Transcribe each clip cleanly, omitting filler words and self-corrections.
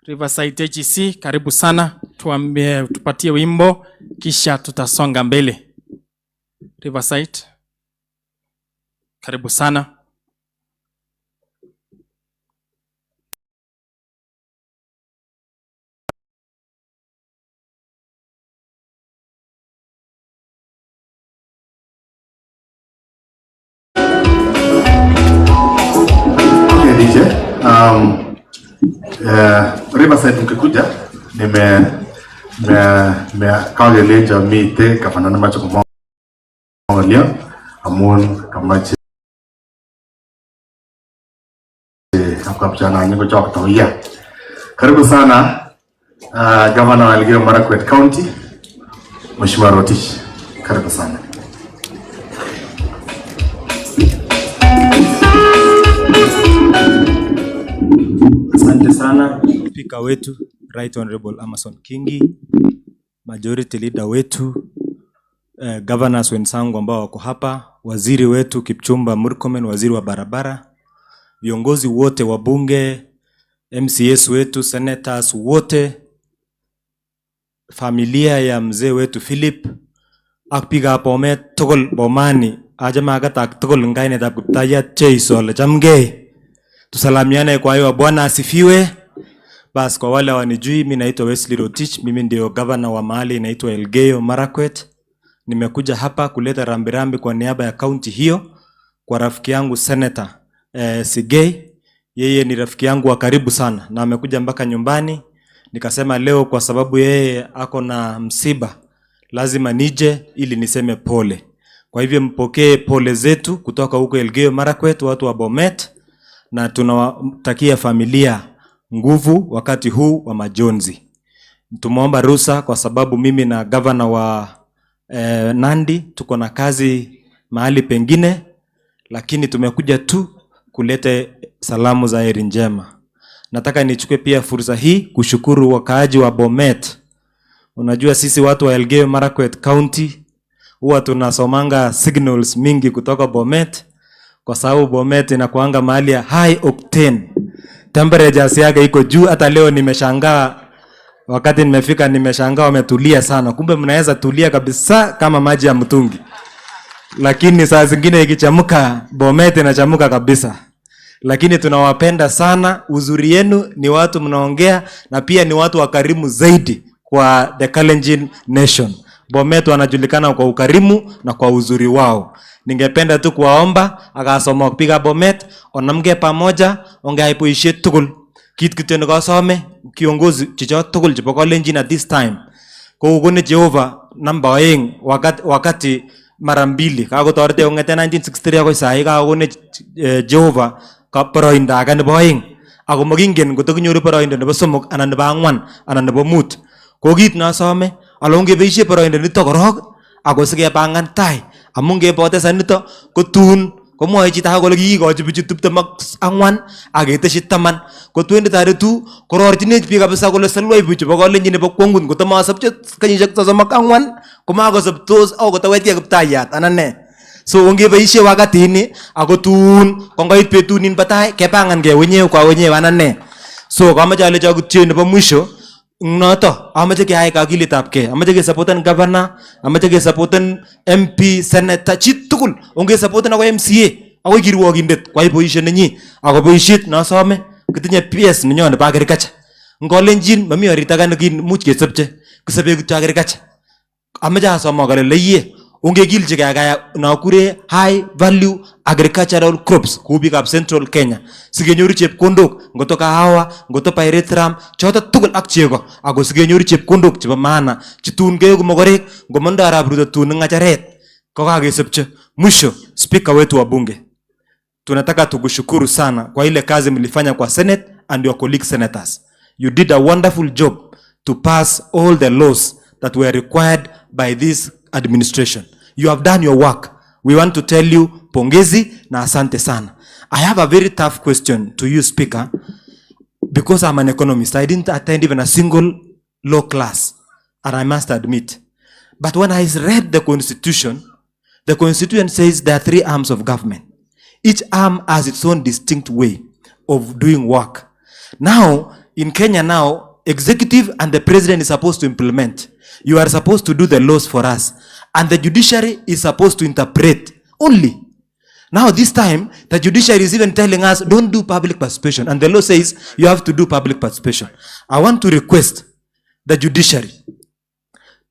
Riverside HC, karibu sana. Tupatie wimbo kisha tutasonga mbele. Riverside, karibu sana. Okay, DJ. Riverside mkikuja kawage leja mite kafanana macho kwa mawalio amun kamache kapchana niko chok tawia. Karibu sana Governor wa Elgeyo Marakwet County Mheshimiwa Rotich, karibu sana. Asante sana Speaker wetu Right Honorable Amason Kingi, Majority Leader wetu, governors wenzangu ambao wako hapa, waziri wetu Kipchumba Murkomen, waziri wa barabara, viongozi wote wa bunge, MCS wetu, senators wote, familia ya mzee wetu Philip, akpiga Bomet tugul bomani, ajama agatak tugul ngaine tab kutaya cheiso le jamge. Tusalamiane kwa hiyo Bwana asifiwe. Bas kwa wale wanijui, mimi naitwa Wesley Rotich, mimi ndio governor wa mahali inaitwa Elgeyo Marakwet. Nimekuja hapa kuleta rambirambi kwa niaba ya county hiyo kwa rafiki yangu Senator Sigei'S. Yeye ni rafiki yangu wa karibu sana na amekuja mpaka nyumbani. Nikasema leo kwa sababu yeye ako na msiba lazima nije ili niseme pole. Kwa hivyo mpokee pole zetu kutoka huko Elgeyo Marakwet, watu wa Bomet, na tunawatakia familia nguvu wakati huu wa majonzi. Tumeomba ruhusa kwa sababu mimi na governor wa Nandi tuko na kazi mahali pengine, lakini tumekuja tu kuleta salamu za heri njema. Nataka nichukue pia fursa hii kushukuru wakaaji wa Bomet. Unajua sisi watu wa Elgeyo Marakwet County huwa tunasomanga signals mingi kutoka Bomet, kwa sababu Bomet inakuanga mahali ya high octane. Temperatures yake iko juu. Hata leo nimeshangaa wakati nimefika, nimeshangaa wametulia sana. Kumbe mnaweza tulia kabisa kama maji ya mtungi. Lakini saa zingine ikichamuka Bomet inachamuka kabisa. Lakini tunawapenda sana, uzuri yenu ni watu mnaongea na pia ni watu wakarimu zaidi kwa the Kalenjin nation. Bomet wanajulikana kwa ukarimu na kwa uzuri wao. Ningependa tu kuwaomba akasoma kupiga Bomet onamge pamoja ongaipoishe tugul kit kityo nekasome kiongozi chicho tugul chebo Kalenjin at this time ko ukone Jehova namba 2 wakati mara mbili kakotorete ongete 1963 akoi sai kakone Jehova ka boroindo age nebo 2 ako makingen kotokinyoru boroindo nebo 3 anan nebo 4 anan nebo 5 ko kit nasome alongebeishe boroindo nito korok ako sikepangan tai amun ngepoteza nito kotun komwoe chito kole kikikochi bichu 24 aketeshi 10 ko 2032 kororchinech biik kabisa kole salwai bichu bo Kalenjin nebo kwangut kotomasopche kenyisiek 34 komakosoptos au kotawetke kiptayat anan ne. So ongeboishe wakati ini ako tun kongoit betunin batai kepangan ke wenyewe kwa wenyewe anan ne. So kamache ale chakutye nebo mwisho noto amache keyai kakilitabge, amache kesupporten governor, amache kesupporten MP, senator, chi tugul onge supporten ako MCA ako kirwogindet kwa boisiet nenyi ako boisiet nasome kitinye PS nenyo nebo agriculture. Ngolenjin mami orit age nekimuch kesopche kisobe kityo agriculture. Amache asoma kole leye ongekilchigei kaya nakure high value agricultural crops kou biikab Central Kenya sikenyoru chepkondok ngoto kahawa ngoto pyrethrum choto tugul ak chego ako sikenyoru chepkondok chebo maana chitun keeku mogorek ngomondo arap Ruto tun ngacharet ko kakesopche. Mwisho, speaker wetu wa bunge, tunataka tukushukuru sana kwa ile kazi mlifanya kwa Senate and your colleague senators. You did a wonderful job to pass all the laws that were required by this administration. You have done your work. We want to tell you pongezi na asante sana. I have a very tough question to you, Speaker, because I'm an economist. I didn't attend even a single law class, and I must admit. But when I read the Constitution says there are 3 arms of government. Each arm has its own distinct way of doing work. Now, in Kenya now, executive and the president is supposed to implement. You are supposed to do the laws for us. And the judiciary is supposed to interpret only. Now this time, the judiciary is even telling us, don't do public participation. And the law says, you have to do public participation. I want to request the judiciary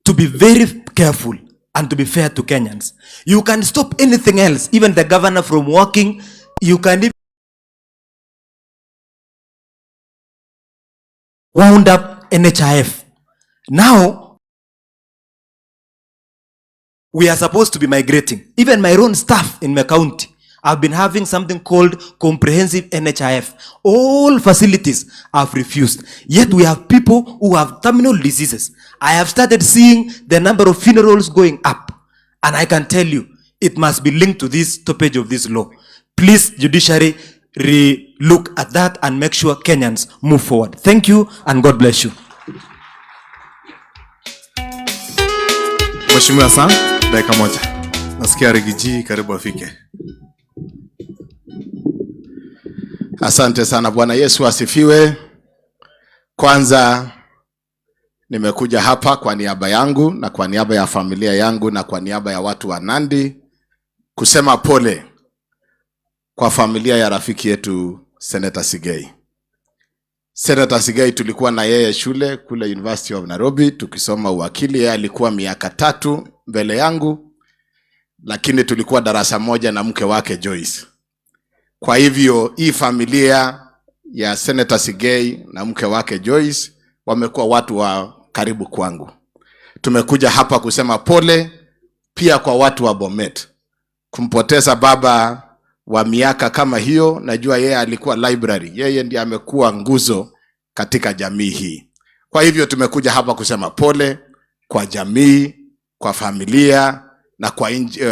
to be very careful and to be fair to Kenyans. You can stop anything else, even the governor from working. You can even wound up NHIF. Now, we are supposed to be migrating. Even my own staff in my county, I've been having something called comprehensive NHIF. All facilities have refused. Yet we have people who have terminal diseases. I have started seeing the number of funerals going up. And I can tell you, it must be linked to this stoppage of this law. Please, judiciary, look at that and make sure Kenyans move forward. Thank you and God bless you. Mheshimiwa sana, dakika moja. Nasikia Rigiji karibu afike. Asante sana, Bwana Yesu asifiwe. Kwanza nimekuja hapa kwa niaba yangu na kwa niaba ya familia yangu na kwa niaba ya watu wa Nandi kusema pole kwa familia ya rafiki yetu Senator Sigei. Senator Sigei tulikuwa na yeye shule kule University of Nairobi tukisoma uwakili. Yeye alikuwa miaka 3 mbele yangu, lakini tulikuwa darasa moja na mke wake Joyce. Kwa hivyo hii familia ya Senator Sigei na mke wake Joyce wamekuwa watu wa karibu kwangu. Tumekuja hapa kusema pole pia kwa watu wa Bomet. Kumpoteza baba wa miaka kama hiyo, najua yeye alikuwa library. Yeye ndiye amekuwa nguzo katika jamii hii. Kwa hivyo tumekuja hapa kusema pole kwa jamii, kwa familia na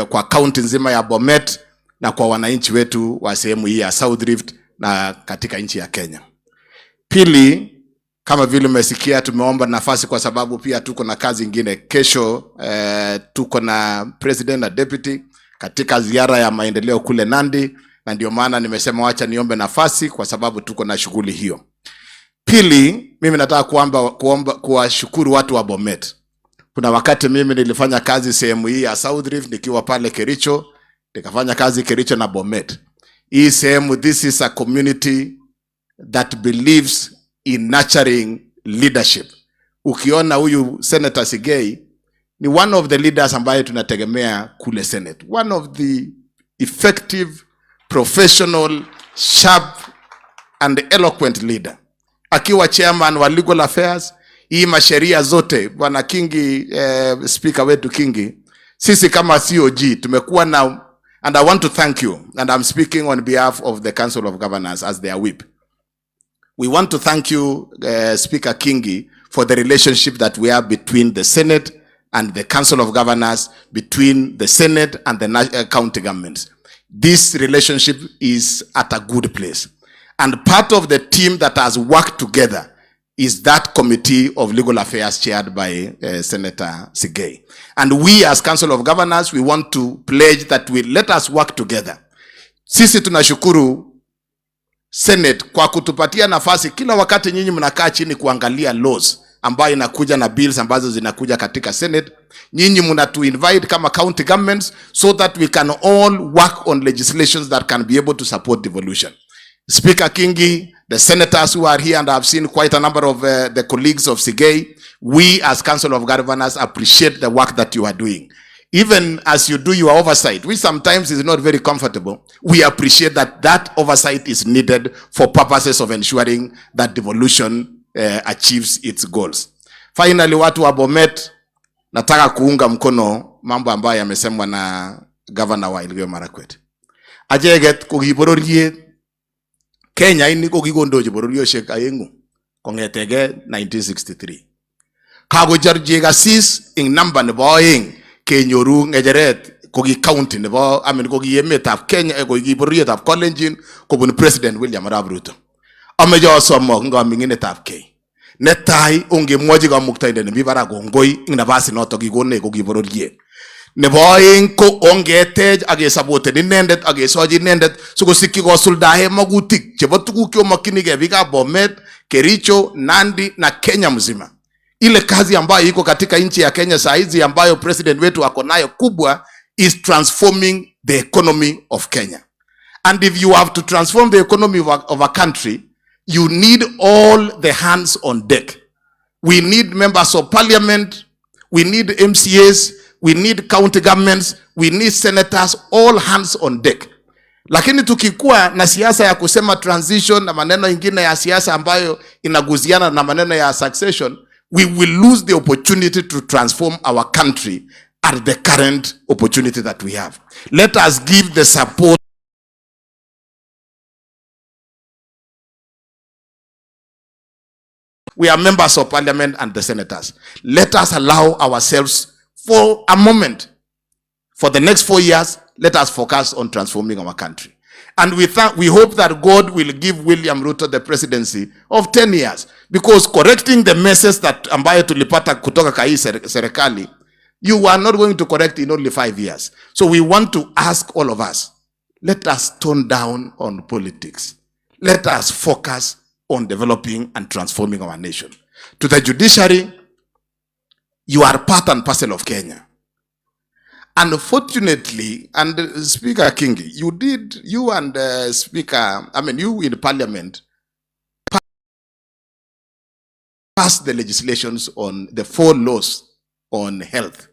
kwa county nzima ya Bomet na kwa wananchi wetu wa sehemu hii ya South Rift na katika nchi ya Kenya. Pili, kama vile umesikia, tumeomba nafasi kwa sababu pia tuko na kazi nyingine. Kesho tuko na president na deputy katika ziara ya maendeleo kule Nandi, na ndio maana nimesema wacha niombe nafasi kwa sababu tuko na shughuli hiyo. Pili, mimi nataka kuwashukuru watu wa Bomet. Kuna wakati mimi nilifanya kazi sehemu hii ya South Rift nikiwa pale Kericho, nikafanya kazi Kericho na Bomet. Hii sehemu, this is a community that believes in nurturing leadership. Ukiona huyu Senator Sigei ni one of the leaders ambaye tunategemea kule Senate. One of the effective, professional, sharp and eloquent leader. Akiwa chairman wa legal affairs, hii masheria zote, Bwana Kingi, speaker wetu Kingi, sisi kama COG tumekuwa na, and I want to thank you, and I'm speaking on behalf of the Council of Governors as their whip. We want to thank you, Speaker Kingi, for the relationship that we have between the Senate and the Council of Governors, between the Senate and the county governments. This relationship is at a good place. And part of the team that has worked together is that committee of legal affairs chaired by Senator Sigei. And we as Council of Governors, we want to pledge that we let us work together. Sisi tunashukuru Senate kwa kutupatia nafasi kila wakati nyinyi mnakaa chini kuangalia laws ambayo inakuja na bills ambazo zinakuja katika Senate. Nyinyi mnatu invite kama county governments so that we can all work on legislations that can be able to support devolution. Speaker Kingi, the senators who are here, and I've seen quite a number of the colleagues of Sigei, we as Council of Governors appreciate the work that you are doing. Even as you do your oversight, which sometimes is not very comfortable, we appreciate that that oversight is needed for purposes of ensuring that devolution achieves its goals. Finally, watu wa Bomet, nataka kuunga mkono mambo ambayo yamesemwa na Governor wa Elgeyo Marakwet. Ajeget kukibororie Kenya ini kokikondochi bororioshek aengu kongetege 1963. Kakojar sis ing number nebo aeng kenyoru ngecheret koki county nebo koki emetab Kenya koki bororietab Kalenjin kobun President William Arap Ruto. Amejo somok ngaminginetab Kenya. Netai ongemwochi kamuktaindet nemi barak kongoi ing nafasi noto kikone koki bororiet. Nebo aeng ko ongetech akesapoten inendet akesochi inendet sikosikyi kosuldae magutik chebo tuguk chemokyinigei biikab Bomet, Kericho, Nandi na Kenya mzima. Ile kazi ambayo iko katika nchi ya Kenya saa hizi ambayo president wetu ako nayo kubwa is transforming the economy of Kenya. And if you have to transform the economy of a country, you need all the hands on deck. We need members of parliament, we need MCAs, we need county governments, we need senators, all hands on deck. Lakini tukikuwa na siasa ya kusema transition na maneno ingine ya siasa ambayo inaguziana na maneno ya succession, we will lose the opportunity to transform our country at the current opportunity that we have. Let us give the support. We are members of parliament and the senators. Let us allow ourselves for a moment, for the next 4 years, let us focus on transforming our country. And we hope that God will give William Ruto the presidency of 10 years. Because correcting the messes that ambayo tulipata kutoka kwa hii serikali, you are not going to correct in only 5 years. So we want to ask all of us, let us tone down on politics. Let us focus on developing and transforming our nation. To the judiciary, you are part and parcel of Kenya. Unfortunately, and Speaker Kingi, you and you in Parliament passed the legislations on the 4 laws on health,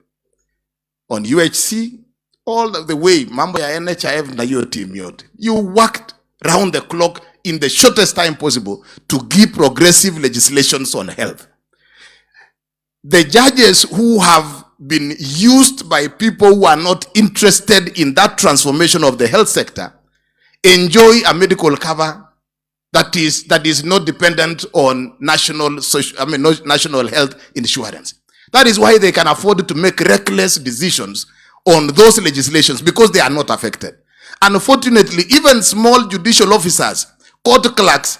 on UHC, all the way, mambo ya NHIF na hiyo team yote. You worked round the clock in the shortest time possible to give progressive legislations on health. The judges who have been used by people who are not interested in that transformation of the health sector enjoy a medical cover that is not dependent on national health insurance. That is why they can afford to make reckless decisions on those legislations, because they are not affected. Unfortunately, even small judicial officers, court clerks,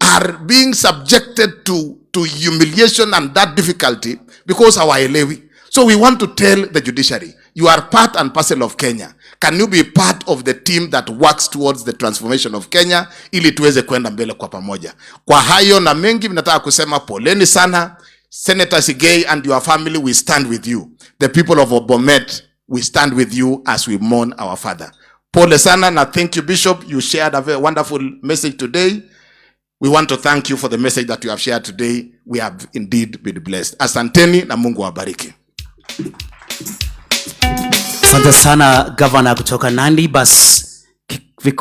are being subjected to humiliation and that difficulty because our elewi. So we want to tell the judiciary, you are part and parcel of Kenya. Can you be part of the team that works towards the transformation of Kenya, ili tuweze kwenda mbele kwa pamoja. Kwa hayo na mengi nataka kusema poleni sana. Senator Sigei'S and your family, we stand with you. The people of Bomet, we stand with you as we mourn our father. Pole sana, na thank you, Bishop. You shared a very wonderful message today. We want to thank you for the message that you have shared today. We have indeed been blessed. Asanteni na Mungu awabariki. Asante sana Governor kutoka Nandi. Bas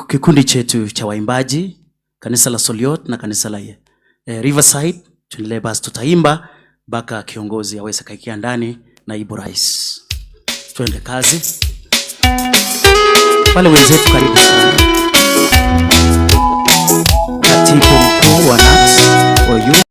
kikundi chetu cha waimbaji, kanisa la Soliot na kanisa la Riverside, tuendelee basi, tutaimba mpaka kiongozi aweze kaikia ndani, naibu rais. Tuende kazi. Wale wenzetu karibu sana. Katibu mkuu wa NAT OU.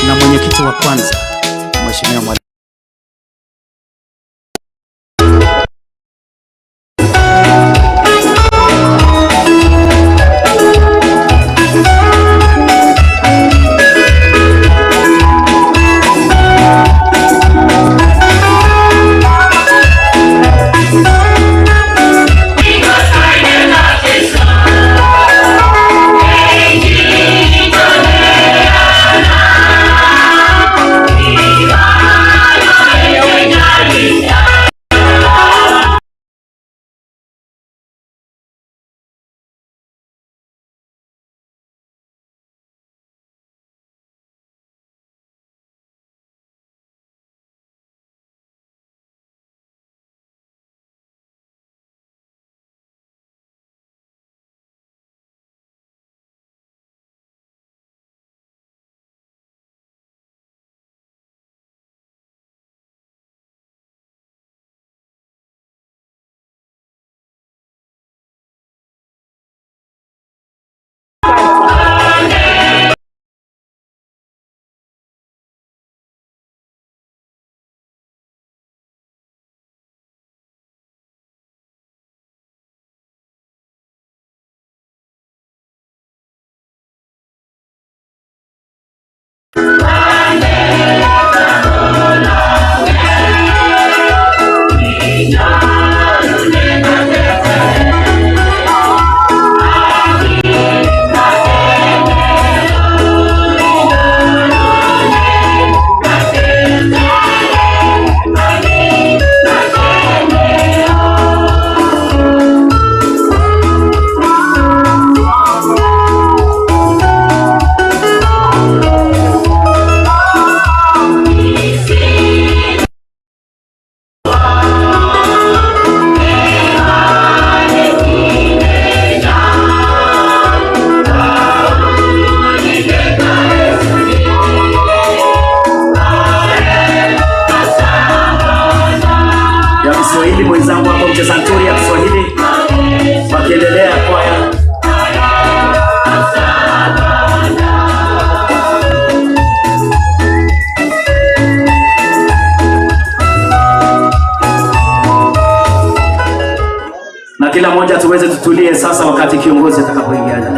Na mwenyekiti wa kwanza, Mheshimiwa Mwalimu. Viva Na kila mmoja tuweze tutulie sasa wakati kiongozi atakapoingia.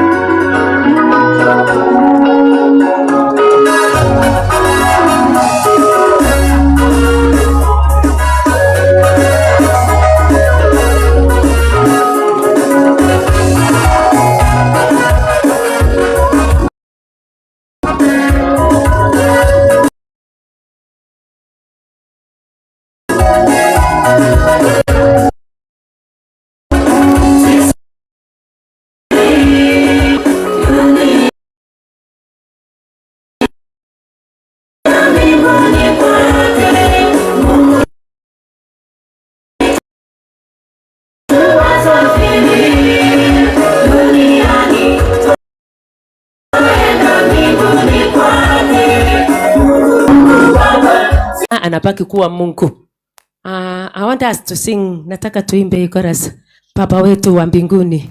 Anabaki kuwa Mungu. I want us to sing, nataka tuimbe chorus. Baba wetu wa mbinguni,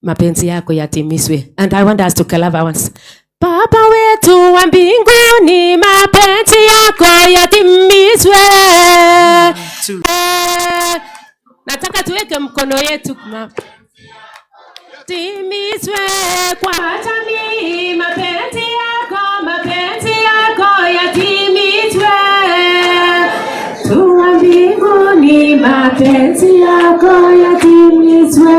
mapenzi yako yatimizwe. And I want us to clap once. Baba wetu wa mbinguni, mapenzi yako yatimizwe. Nataka tuweke mkono yetu timizwe kwa jamii, mapenzi yako yatimizwe. Tu wa mbinguni, mapenzi yako yatimizwe.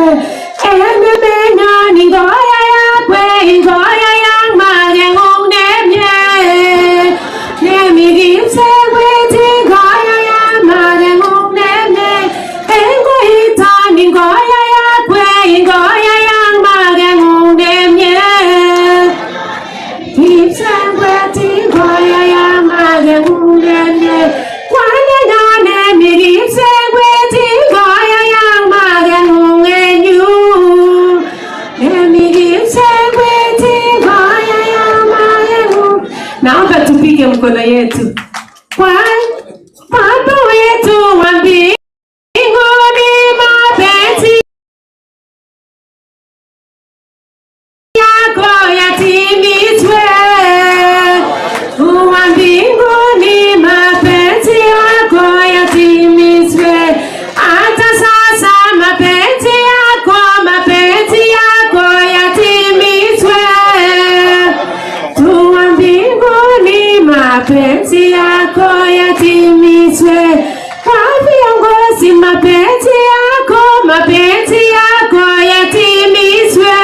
Menya ni ngoya yakwe, ngoya yang magengung nemye. Nemigimse weti ngoya yang magengung nemye. Engo hita ni ngoya yakwe, ngoya yang magengung nemye. Gimse weti ngoya yang magengung nemye. Kwane nane migimse weti ngoya yang magengung nemye. Naomba tupige mkono yetu. Kwa Baba wetu wa mbinguni, mapenzi yako yatimizwe. Wa mbinguni, mapenzi yako yatimizwe. Hata sasa mapenzi yako yatimizwe. Tu wa mbinguni, mapenzi yako yatimizwe. Kwa viongozi, mapenzi yako yatimizwe.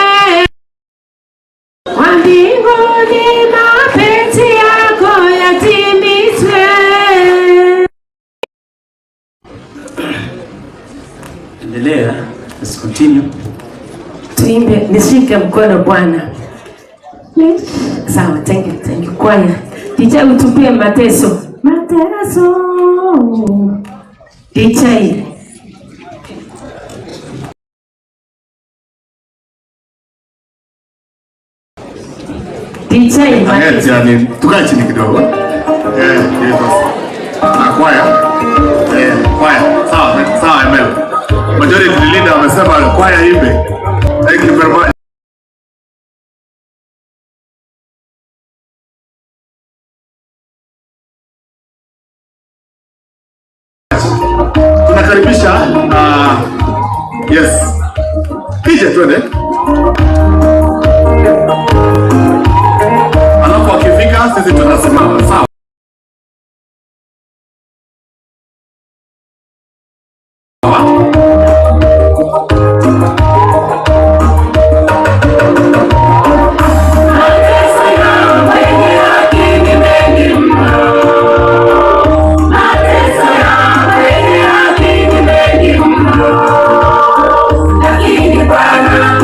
Wa mbinguni, mapenzi yako yatimizwe. Endelea, let's continue. Tuimbe, nishike mkono Bwana. Sawa, thank you. Kwaya. DJ utupie mateso. DJ. Yani tukae chini kidogo. Kwaya. Kwaya. Sawa, Emel. Majority leader wamesema kwaya imbe. Thank you very much. Tunakaribisha yes. Kije twende. Alafu akifika sisi tunasimama. Sawa. Lakini Bwana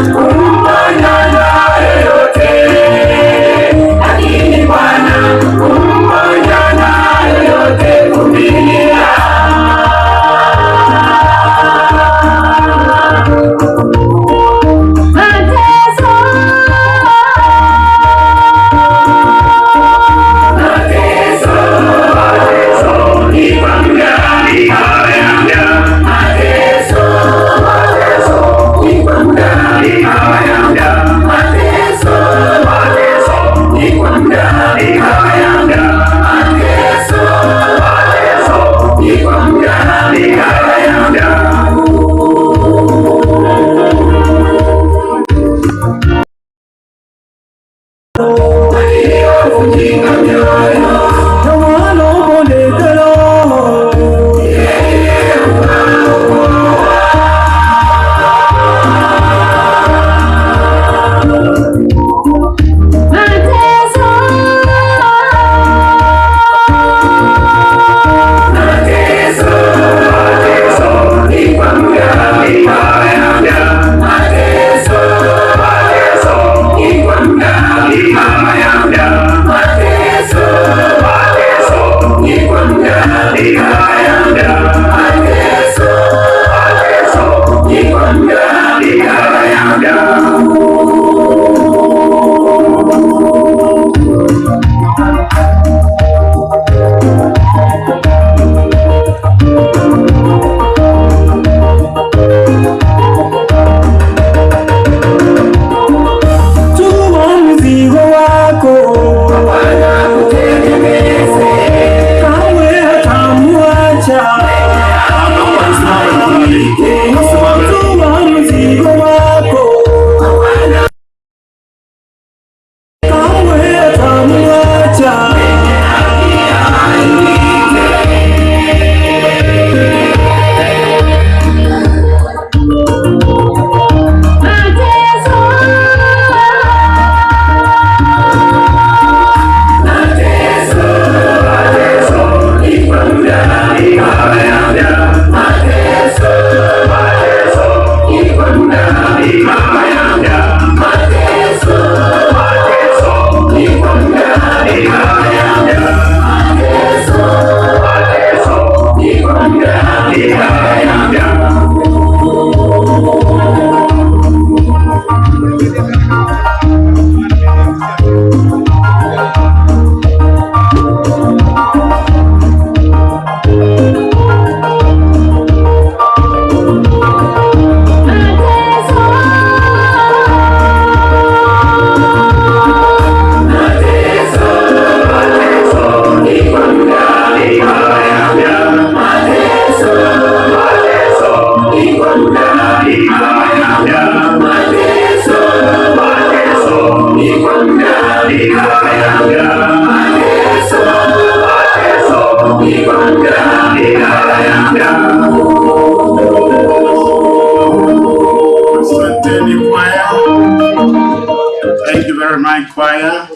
Night Choir,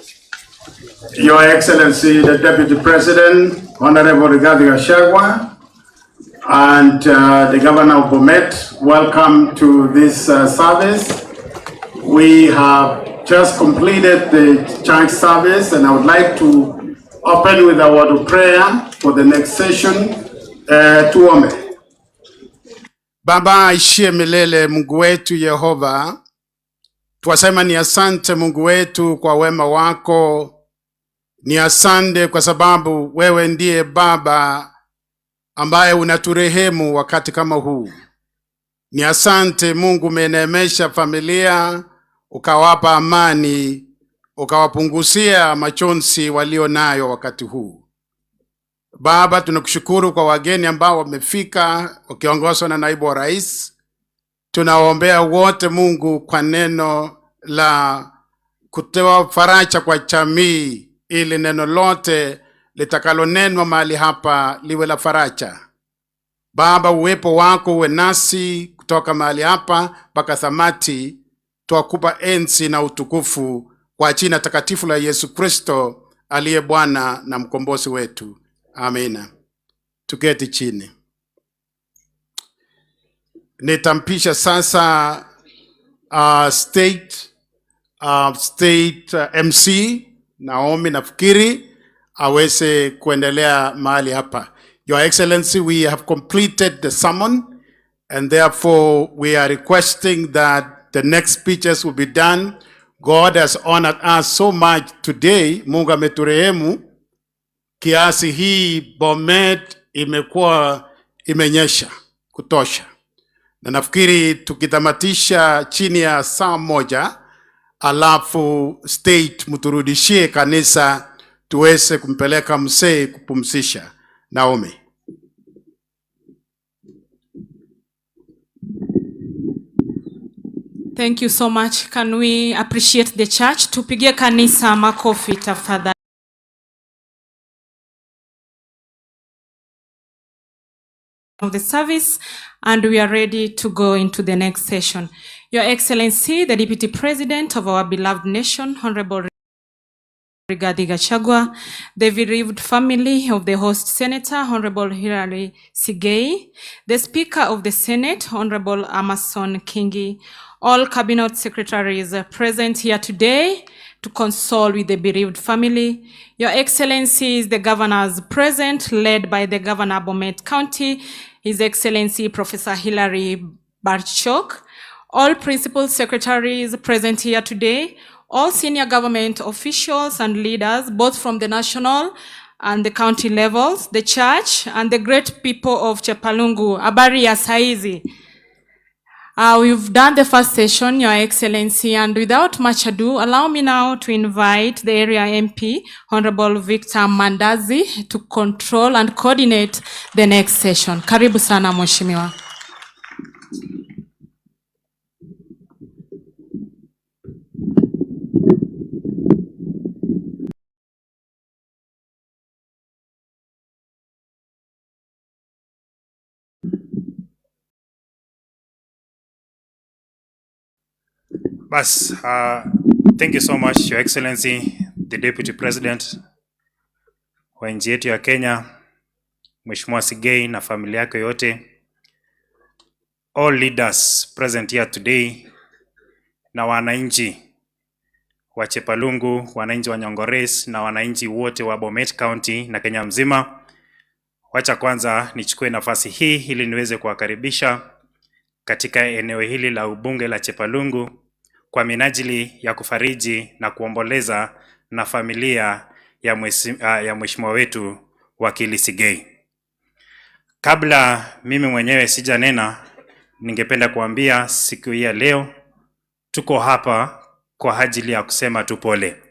Your Excellency, the Deputy President, Honorable Rigathi Gachagua, and the Governor of Bomet, welcome to this service. We have just completed the church service, and I would like to open with a word of prayer for the next session. Tuombe. Baba aishie milele, Mungu wetu Yehova, twasema ni asante Mungu wetu kwa wema wako. Ni asante kwa sababu wewe ndiye Baba ambaye unaturehemu wakati kama huu. Ni asante Mungu, umeneemesha familia, ukawapa amani, ukawapunguzia machozi walio nayo wakati huu. Baba, tunakushukuru kwa wageni ambao wamefika wakiongozwa na naibu wa rais. Tunawaombea wote Mungu kwa neno la kutoa faraja kwa jamii, ili neno lote litakalonenwa mahali hapa liwe la faraja. Baba, uwepo wako uwe nasi kutoka mahali hapa mpaka thamati. Twakupa enzi na utukufu kwa jina takatifu la Yesu Kristo aliye Bwana na mkombozi wetu. Amina. Tuketi chini. Nitampisha sasa state MC Naomi nafikiri aweze kuendelea mahali hapa. Your Excellency, we have completed the sermon, and therefore we are requesting that the next speeches will be done. God has honored us so much today. Mungu ameturehemu kiasi hii Bomet imekuwa imenyesha kutosha. Na nafikiri tukitamatisha chini ya saa moja, alafu state mturudishie kanisa tuweze kumpeleka mzee kupumzisha. Naomi. Thank you so much. Can we appreciate the church? Tupigie kanisa makofi tafadhali. Of the service, and we are ready to go into the next session. Your Excellency, the Deputy President of our beloved nation, Honorable Rigathi Gachagua, the bereaved family of the host Senator, Honorable Hilary Sigei'S, the Speaker of the Senate, Honorable Amason Kingi, all cabinet secretaries present here today to console with the bereaved family. Your Excellencies, the governors present, led by the Governor of Bomet County, His Excellency Professor Hilary Barchok, all principal secretaries present here today, all senior government officials and leaders, both from the national and the county levels, the church, and the great people of Chepalungu. Habari ya saizi. We've done the first session, Your Excellency, and without much ado, allow me now to invite the area MP, Honorable Victor Mandazi, to control and coordinate the next session. Karibu sana Mheshimiwa. Bas, thank you so much, Your Excellency, the Deputy President wa nchi yetu ya Kenya, Mheshimiwa Sigei'S na familia yake yote, all leaders present here today, na wananchi wa Chepalungu, wananchi wa Nyongores, na wananchi wote wa Bomet County na Kenya mzima. Wacha kwanza nichukue nafasi hii ili niweze kuwakaribisha katika eneo hili la ubunge la Chepalungu kwa minajili ya kufariji na kuomboleza na familia ya mheshimiwa wetu Wakili Sigei'S. Kabla mimi mwenyewe sijanena, ningependa kuambia siku hii ya leo tuko hapa kwa ajili ya kusema tu pole.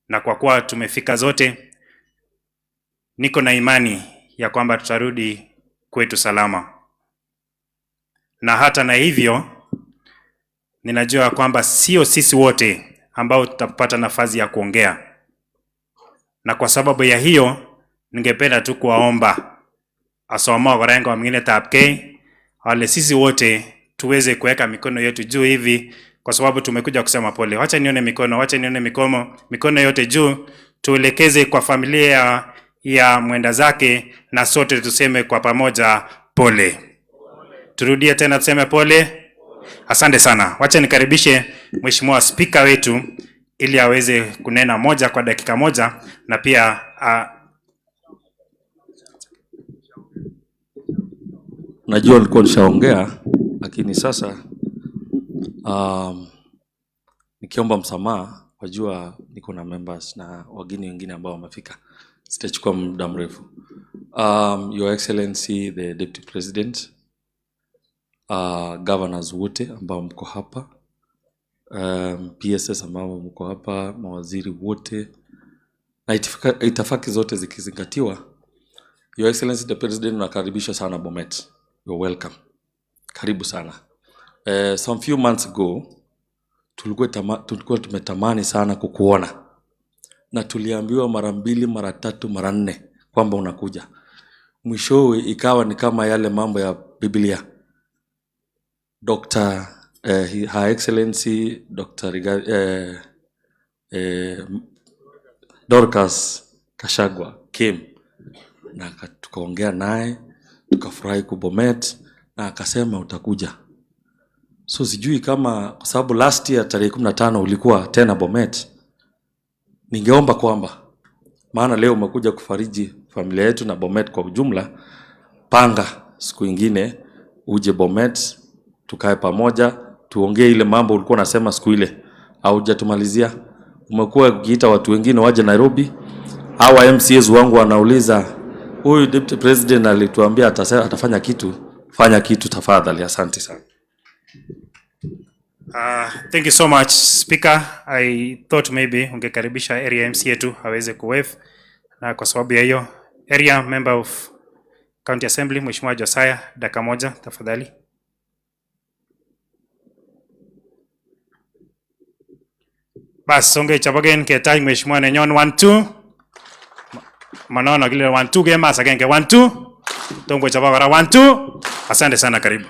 Na kwa kuwa tumefika zote, niko na imani ya kwamba tutarudi kwetu salama. Na hata na hivyo, ninajua kwamba sio sisi wote ambao tutapata nafasi ya kuongea. Na kwa sababu ya hiyo, ningependa tu kuwaomba asoma warengo mwingine tapke, wale sisi wote tuweze kuweka mikono yetu juu hivi kwa sababu tumekuja kusema pole. Wacha nione mikono yote juu, tuelekeze kwa familia ya mwenda zake na sote tuseme kwa pamoja pole. Turudie tena tuseme pole. Asante sana. Wacha nikaribishe Mheshimiwa Spika wetu ili aweze kunena moja kwa dakika moja, na pia najua nilikuwa nishaongea, lakini sasa nikiomba msamaha, wajua niko na members na wageni wengine ambao wamefika, sitachukua muda mrefu. Your Excellency the Deputy President, governors wote ambao mko hapa, PSS ambao mko hapa, mawaziri wote na itifaki zote zikizingatiwa, Your Excellency the President, nakaribisha sana Bomet. You're welcome. Karibu sana. Some few months ago tulikuwa tumetamani sana kukuona, na tuliambiwa mara 2, mara 3, mara 4 kwamba unakuja. Mwishowe ikawa ni kama yale mambo ya Biblia. Her Excellency Dr. Dorcas Kashagwa came na tukaongea naye, tukafurahi kubomet, na akasema utakuja. So sijui kama kwa sababu last year tarehe 15 ulikuwa tena Bomet, ningeomba kwamba maana leo umekuja kufariji familia yetu na Bomet kwa ujumla, panga siku nyingine uje Bomet, tukae pamoja tuongee ile mambo ulikuwa unasema siku ile haujatumalizia. Umekuwa ukiita watu wengine waje Nairobi. Hawa MCAs wangu wanauliza, huyu Deputy President alituambia atafanya kitu, fanya kitu tafadhali. Asante sana. Thank you so much Speaker. I thought maybe ungekaribisha area MCA tu aweze kuwave, na kwa sababu ya hiyo area member of County Assembly Mheshimiwa Josiah, dakika moja tafadhali. Bas songe chabagen ke time Mheshimiwa nenyon 1-2 manona kile 1-2 ke masa genge 1-2 tongo chabagara 1-2. Asante sana, karibu.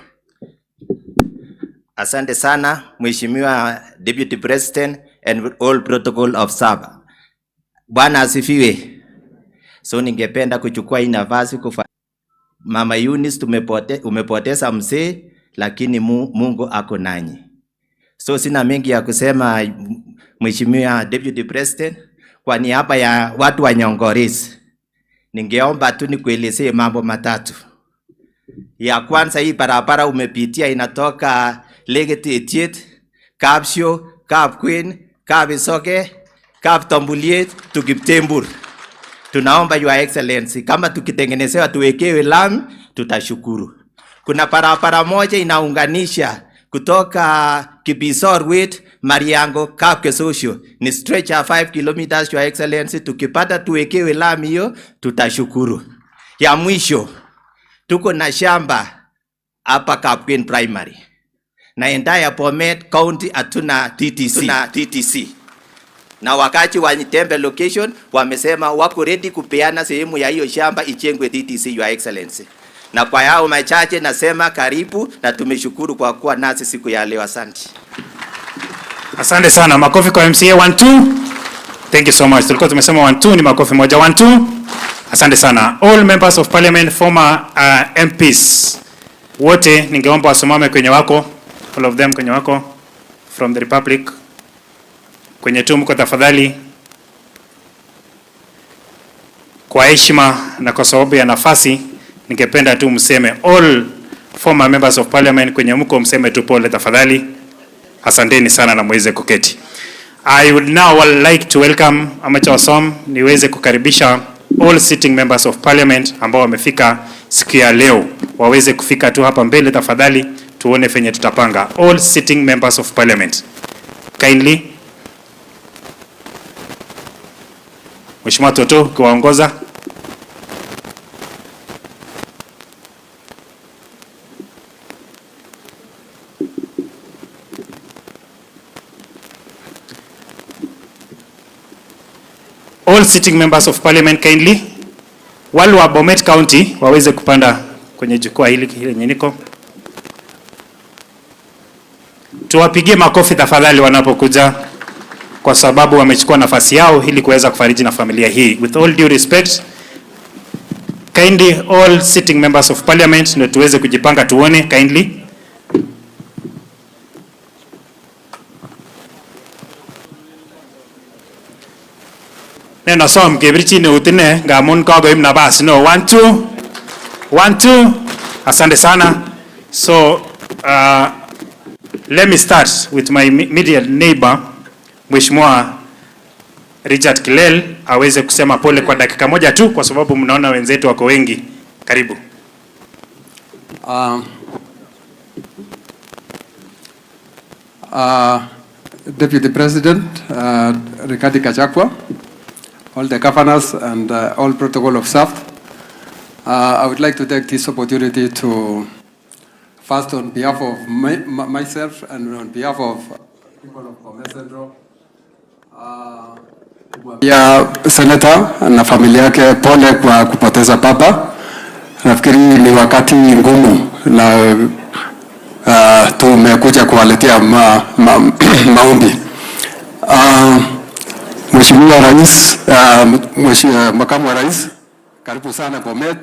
Asante sana Mheshimiwa Deputy President and all protocol observer. Bwana asifiwe. So ningependa kuchukua hii nafasi Mama Eunice, umepoteza mzee, lakini Mungu ako nanyi. So sina mengi ya kusema Mheshimiwa Deputy President, kwa niaba ya watu wa Nyongoresi ningeomba tu nikuelezee mambo matatu. Ya kwanza, hii barabara umepitia inatoka Legeti Etiet, Kapsio, Kapqueen, Kabisoke, Kaptombuliet, Tukiptembur. Tunaomba Your Excellency, kama tukitengenezewa tuwekewe lami, tutashukuru. Kuna barabara moja inaunganisha kutoka Kibisorwet, Mariango, Kapkesosio. Ni stretch ya 5 kilometers, Your Excellency. Tukipata tuwekewe lami hiyo, tutashukuru. Ya mwisho, tuko na shamba hapa Kapqueen Primary. Na entire Bomet County atuna TTC. Na wakati wa Tembe location wamesema wako ready kupeana sehemu ya hiyo shamba ichengwe TTC, Your Excellency. Na kwa hao machache nasema karibu, na tumeshukuru kwa kuwa nasi siku ya leo. Asante. Asante sana. Makofi kwa MCA 1-2. Thank you so much. Tulikuwa tumesema 1-2 ni makofi moja 1-2. Asante sana. All members of parliament, former MPs wote ningeomba wasimame kwenye wako, all of them kwenye wako from the Republic. Kwenye tu mko tafadhali, kwa heshima na kwa sababu ya nafasi, ningependa tu mseme all former members of parliament kwenye mko mseme tu pole tafadhali. Asanteni sana na muweze kuketi. I would now like to welcome Amateur Som, niweze kukaribisha all sitting members of parliament ambao wamefika siku ya leo, waweze kufika tu hapa mbele tafadhali, tuone fenye tutapanga. All sitting members of parliament kindly. Mheshimiwa Toto kuwaongoza. All sitting members of parliament kindly, wale wa Bomet County waweze kupanda kwenye jukwaa hili lenye niko. Tuwapigie makofi tafadhali wanapokuja, kwa sababu wamechukua nafasi yao ili kuweza kufariji na familia hii. With all due respect, kindly all sitting members of parliament, ndio tuweze kujipanga tuone kindly. Neno som kebirchi ne utine ngamun kagoim nabas. No, 1 2. Asante sana. So let me start with my immediate neighbor, Mheshimiwa Richard Kilel, aweze kusema pole kwa dakika moja tu, kwa sababu mnaona wenzetu wako wengi. Karibu. Deputy President Rigathi Gachagua, all the governors and all protocol of staff, I would like to take this opportunity to, first on behalf of myself and on behalf of people of Bomet Central, ya Senator na familia yake pole kwa kupoteza baba. Nafikiri ni wakati ngumu na tumekuja kuwaletea maombi. Mheshimiwa Rais, Makamu wa Rais, karibu sana Bomet.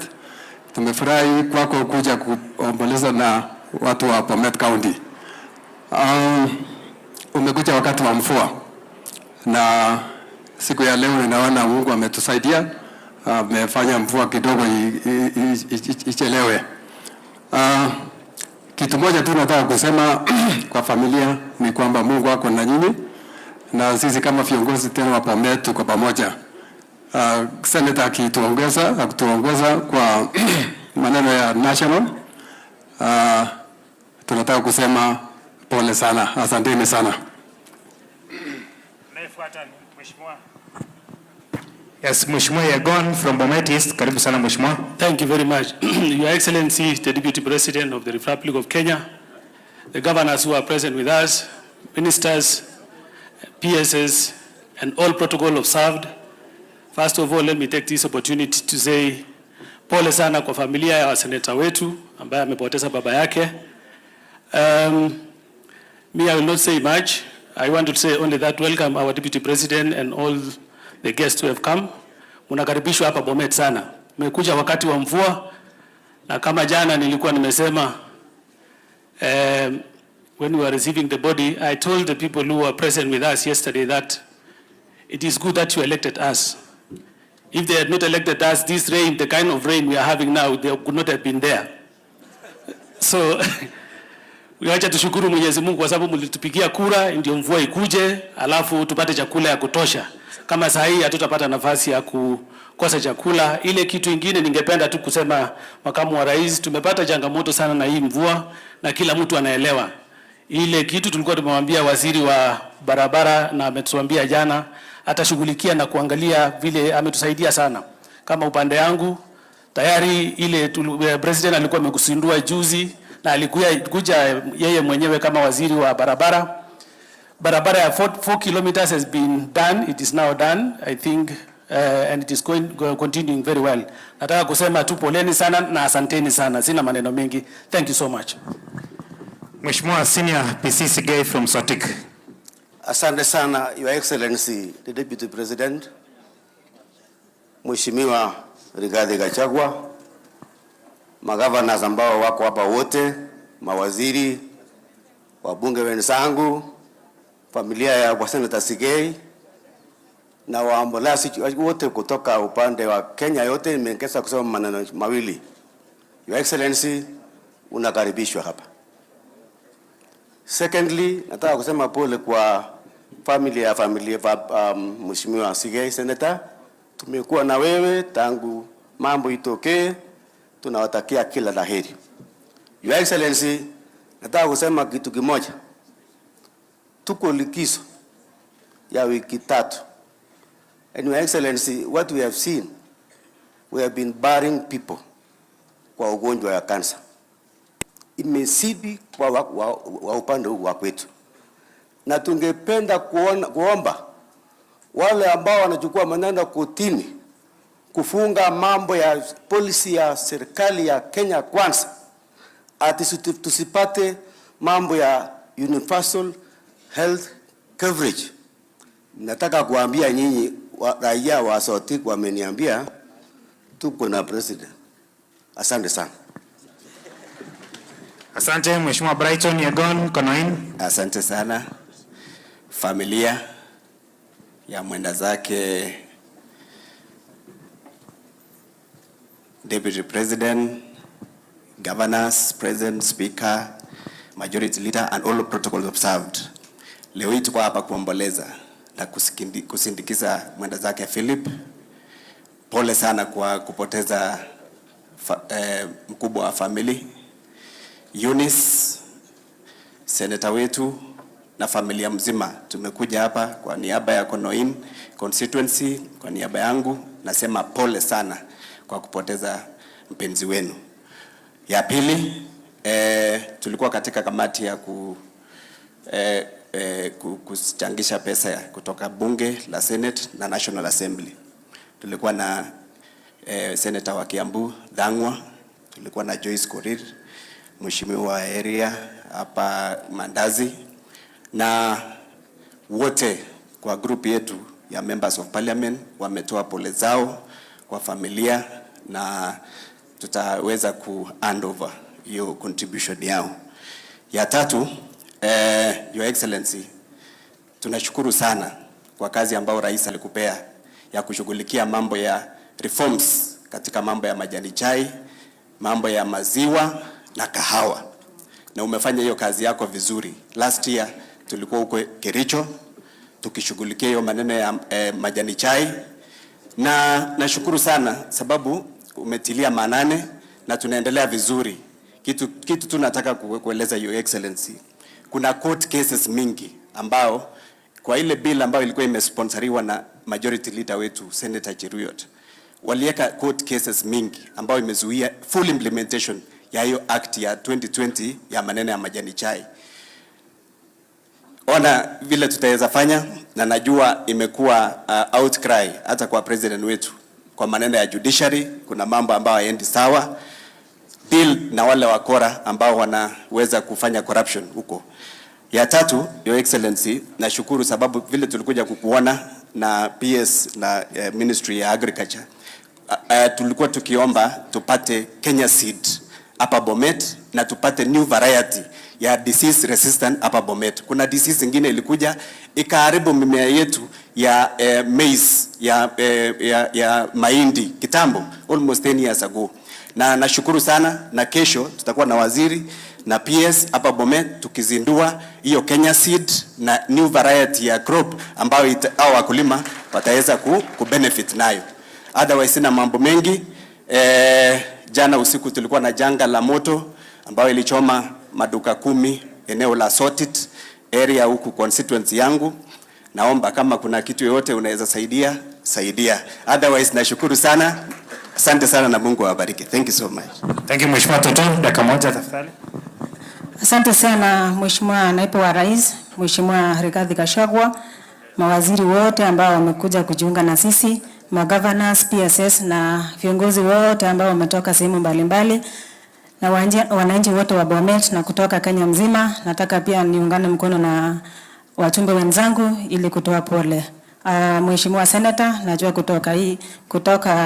Tumefurahi kwako kuja kuomboleza na watu wa Bomet County. Umekuja wakati wa mvua na siku ya leo ninaona Mungu ametusaidia, amefanya mvua kidogo ichelewe. Kitu moja tu nataka kusema kwa familia ni kwamba Mungu ako na nyinyi, na sisi kama viongozi tena wa Bomet tuko pamoja. Senator akituongoza kwa maneno ya national, tunataka kusema pole sana. Asanteni sana. Yes, Mheshimiwa Yagon from Bomet East. Karibu sana Mheshimiwa. Thank you very much. Your Excellency, the Deputy President of the Republic of Kenya, the governors who are present with us, ministers, PSS, and all protocol observed. First of all, let me take this opportunity to say pole sana kwa familia ya seneta wetu ambaye amepoteza baba yake. Me, I will not say much. I want to say only that welcome our Deputy President and all the guests who have come. Munakaribishwa hapa Bomet sana. Mmekuja wakati wa mvua, na kama jana nilikuwa nimesema when we were receiving the body, I told the people who were present with us yesterday that it is good that you elected us. If they had not elected us, this rain, the kind of rain we are having now, they could not have been there. So wacha tushukuru Mwenyezi Mungu kwa sababu mlitupigia kura ndio mvua ikuje, alafu tupate chakula ya kutosha. Kama saa hii hatutapata nafasi ya kukosa chakula. Ile kitu ingine ningependa tu kusema, Makamu wa Rais, tumepata changamoto sana na hii mvua na kila mtu anaelewa. Ile kitu tulikuwa tumemwambia waziri wa barabara na ametuambia jana atashughulikia na kuangalia vile, ametusaidia sana. Kama upande yangu tayari ile president alikuwa amekusindua juzi na alikuja yeye mwenyewe kama waziri wa barabara. Barabara ya 4 kilometers has been done. It is now done, I think, and it is continuing very well. Nataka kusema tu poleni sana na asanteni sana. Sina maneno mengi. Thank you so much. Mheshimiwa Senior PC Sigei'S from Sotik. Asante sana, Your Excellency, the Deputy President, Mheshimiwa Rigathi Gachagua, magavana ambao wako hapa wote, mawaziri, wabunge wenzangu, familia ya Senator Sigei'S na waombolezi wote kutoka upande wa Kenya yote. Nimekesa kusema maneno mawili. Your Excellency, unakaribishwa hapa. Secondly, nataka kusema pole kwa familia Mheshimiwa Sigei'S Senator. Tumekuwa na wewe tangu mambo itokee, tunawatakia kila laheri. Your Excellency, nataka kusema kitu kimoja. Tuko likizo ya wiki 3. And Your Excellency, what we have seen, we have been burying people kwa ugonjwa ya cancer. Imesidi kwa upande huu wa kwetu. Na tungependa kuomba wale ambao wanachukua maneno kotini kufunga mambo ya policy ya serikali ya Kenya Kwanza, ati tusipate mambo ya universal health coverage. Nataka kuambia nyinyi raia wa Sotik wameniambia tuko na president. Asante sana. Asante Mheshimiwa Brighton Yegon Konoin. Asante sana familia ya mwenda zake Deputy President, Governors, President, Speaker, Majority Leader and all protocols observed. Leo hii tuko hapa kuomboleza na kusindikiza mwenda zake Philip. Pole sana kwa kupoteza mkubwa wa family Eunice, senator wetu na familia mzima. Tumekuja hapa kwa niaba ya Konoin constituency, kwa niaba yangu nasema pole sana kwa kupoteza mpenzi wenu. Ya pili, tulikuwa katika kamati ya kuchangisha pesa kutoka bunge la Senate na National Assembly. Tulikuwa na senator wa Kiambu Dhangwa, tulikuwa na Joyce Korir, mheshimiwa area hapa Mandazi, na wote kwa group yetu ya members of parliament wametoa pole zao kwa familia, na tutaweza ku hand over hiyo contribution yao. Ya tatu, Your Excellency, tunashukuru sana kwa kazi ambayo rais alikupea ya kushughulikia mambo ya reforms katika mambo ya majani chai, mambo ya maziwa na kahawa, na umefanya hiyo kazi yako vizuri. Last year tulikuwa huko Kericho tukishughulikia hiyo maneno ya majani chai, na nashukuru sana sababu umetilia manane na tunaendelea vizuri. Kitu tunataka kueleza Your Excellency, kuna court cases mingi ambao kwa ile bill ambayo ilikuwa imesponsoriwa na majority leader wetu Senator Cheruiyot, walieka court cases mingi ambao imezuia full implementation ya hiyo act ya 2020 ya maneno ya majani chai. Ona vile tutaweza fanya, na najua imekuwa outcry hata kwa president wetu kwa maneno ya judiciary. Kuna mambo ambayo haendi sawa, deal na wale wakora ambao wanaweza kufanya corruption huko. Ya tatu, Your Excellency, nashukuru sababu vile tulikuja kukuona na PS na Ministry ya Agriculture, tulikuwa tukiomba tupate Kenya seed hapa Bomet na tupate new variety ya disease resistant hapa Bomet. Kuna disease nyingine ilikuja ikaharibu mimea yetu ya maize ya mahindi kitambo almost 10 years ago. Na nashukuru sana, na kesho tutakuwa na waziri na PS hapa Bomet tukizindua hiyo Kenya seed na new variety ya crop ambayo hao wakulima wataweza kubenefit nayo. Otherwise sina mambo mengi. Jana usiku tulikuwa na janga la moto ambayo ilichoma maduka 10 eneo la Sotit area huku constituency yangu. Naomba kama kuna kitu yoyote unaweza saidia. Otherwise nashukuru sana. Asante sana na Mungu awabariki. Thank you so much. Thank you Mheshimiwa Toto, dakika moja tafadhali. Asante sana Mheshimiwa Naibu wa Rais, Mheshimiwa Rigathi Gachagua, mawaziri wote ambao wamekuja kujiunga na sisi, magovernors, PSS na viongozi wote ambao wametoka sehemu mbalimbali, na wananchi wote wa Bomet na kutoka Kenya mzima. Nataka pia niungane mkono na wajumbe wenzangu ili kutoa pole. Mheshimiwa Senator, najua kutoka